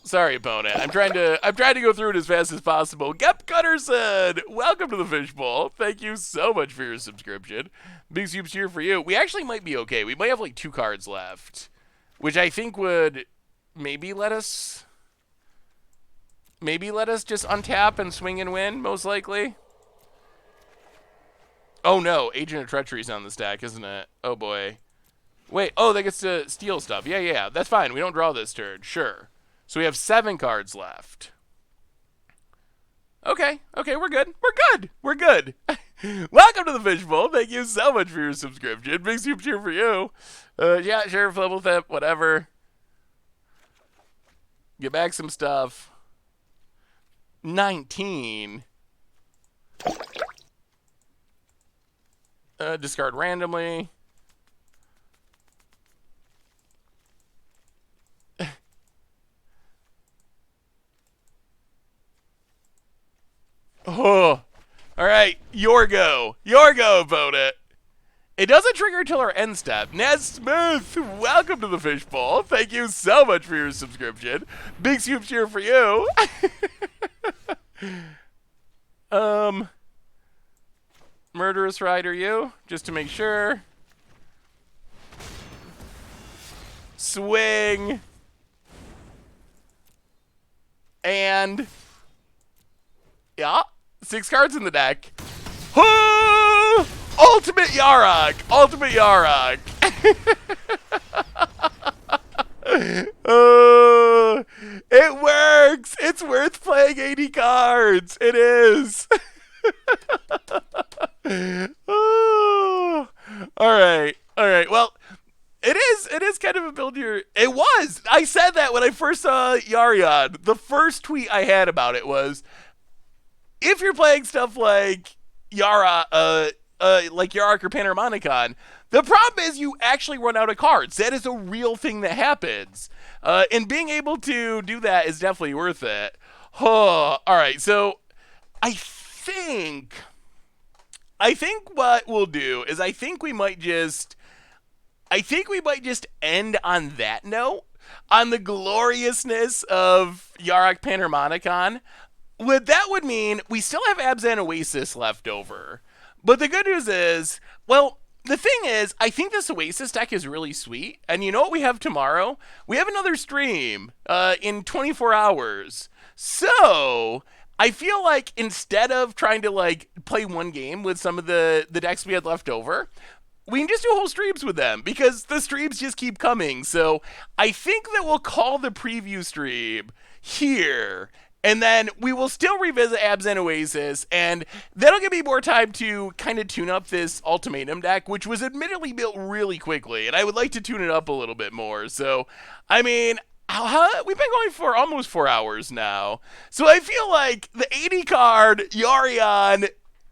Sorry, opponent. I'm trying to go through it as fast as possible. Gep Cutterson, welcome to the Fishbowl. Thank you so much for your subscription. Big soups here for you. We actually might be okay. We might have like 2 cards left, which I think would maybe let us just untap and swing and win, most likely. Oh no, Agent of Treachery's on the stack, isn't it? Oh boy. Wait, oh, that gets to steal stuff. Yeah, that's fine. We don't draw this turn. Sure. So we have 7 cards left. Okay, we're good. We're good. Welcome to the Fishbowl. Thank you so much for your subscription. Big soup cheer for you. Yeah, sure, level thip, whatever. Get back some stuff. 19. Discard randomly. Oh, all right, your go, opponent. It doesn't trigger until our end step. Ned Smith, welcome to the Fishbowl. Thank you so much for your subscription. Big soup cheer for you. Murderous Rider, you, just to make sure. Swing. And yeah, 6 cards in the deck. Ultimate Yarok! It works! It's worth playing 80 cards! It is! Alright. Well, it is kind of a build your... It was! I said that when I first saw Yorion. The first tweet I had about it was, if you're playing stuff like Yarok or Panharmonicon, the problem is you actually run out of cards. That is a real thing that happens. And being able to do that is definitely worth it. Oh, all right, so I think what we'll do is I think we might just end on that note, on the gloriousness of Yarok Panharmonicon. What that would mean, we still have Abzan Oasis left over. But the good news is, well, the thing is, I think this Oasis deck is really sweet. And you know what we have tomorrow? We have another stream in 24 hours. So I feel like instead of trying to like play one game with some of the decks we had left over, we can just do whole streams with them because the streams just keep coming. So I think that we'll call the preview stream here. And then we will still revisit Abzan Oasis, and that'll give me more time to kind of tune up this Ultimatum deck, which was admittedly built really quickly, and I would like to tune it up a little bit more. So, I mean, we've been going for almost 4 hours now. So I feel like the 80 card Yorion,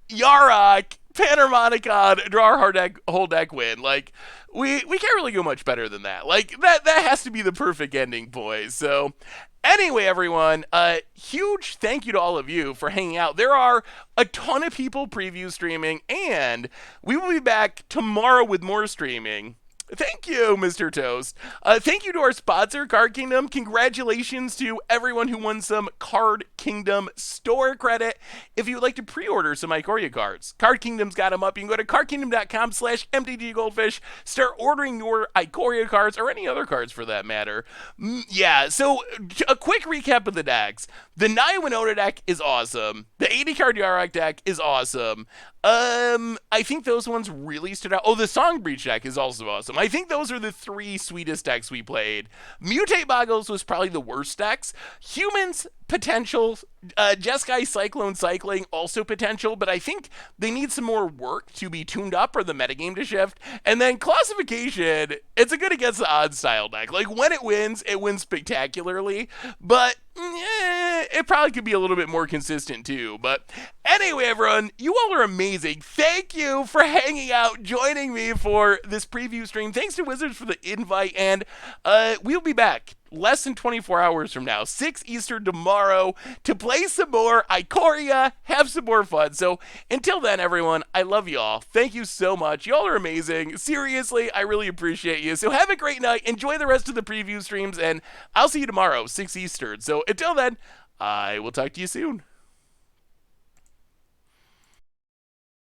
Yarok, Panharmonicon, draw our whole deck, win. Like, we can't really go much better than that. Like, that has to be the perfect ending, boys. So, anyway, everyone, huge thank you to all of you for hanging out. There are a ton of people preview streaming, and we will be back tomorrow with more streaming. Thank you, Mr. Toast. Thank you to our sponsor, Card Kingdom. Congratulations to everyone who won some Card Kingdom store credit. If you would like to pre-order some Ikoria cards, Card Kingdom's got them up. You can go to cardkingdom.com/MTGGoldfish. Start ordering your Ikoria cards, or any other cards for that matter. Yeah, so a quick recap of the decks. The Naya Winona deck is awesome. The 80 card Yorion deck is awesome. I think those ones really stood out. Oh, the Song Breach deck is also awesome. I think those are the three sweetest decks we played. Mutate Boggles was probably the worst decks. Humans, potential. Jeskai Cyclone Cycling, also potential, but I think they need some more work to be tuned up or the metagame to shift. And then Classification, it's a good against the odds style deck. Like, when it wins spectacularly, but it probably could be a little bit more consistent too. But anyway, everyone, you all are amazing. Thank you for hanging out, joining me for this preview stream. Thanks to Wizards for the invite, and we'll be back less than 24 hours from now, 6 Eastern tomorrow, to play some more Ikoria, have some more fun. So until then, everyone, I love you all. Thank you so much. Y'all are amazing. Seriously, I really appreciate you. So have a great night. Enjoy the rest of the preview streams, and I'll see you tomorrow, 6 Eastern. So until then, I will talk to you soon.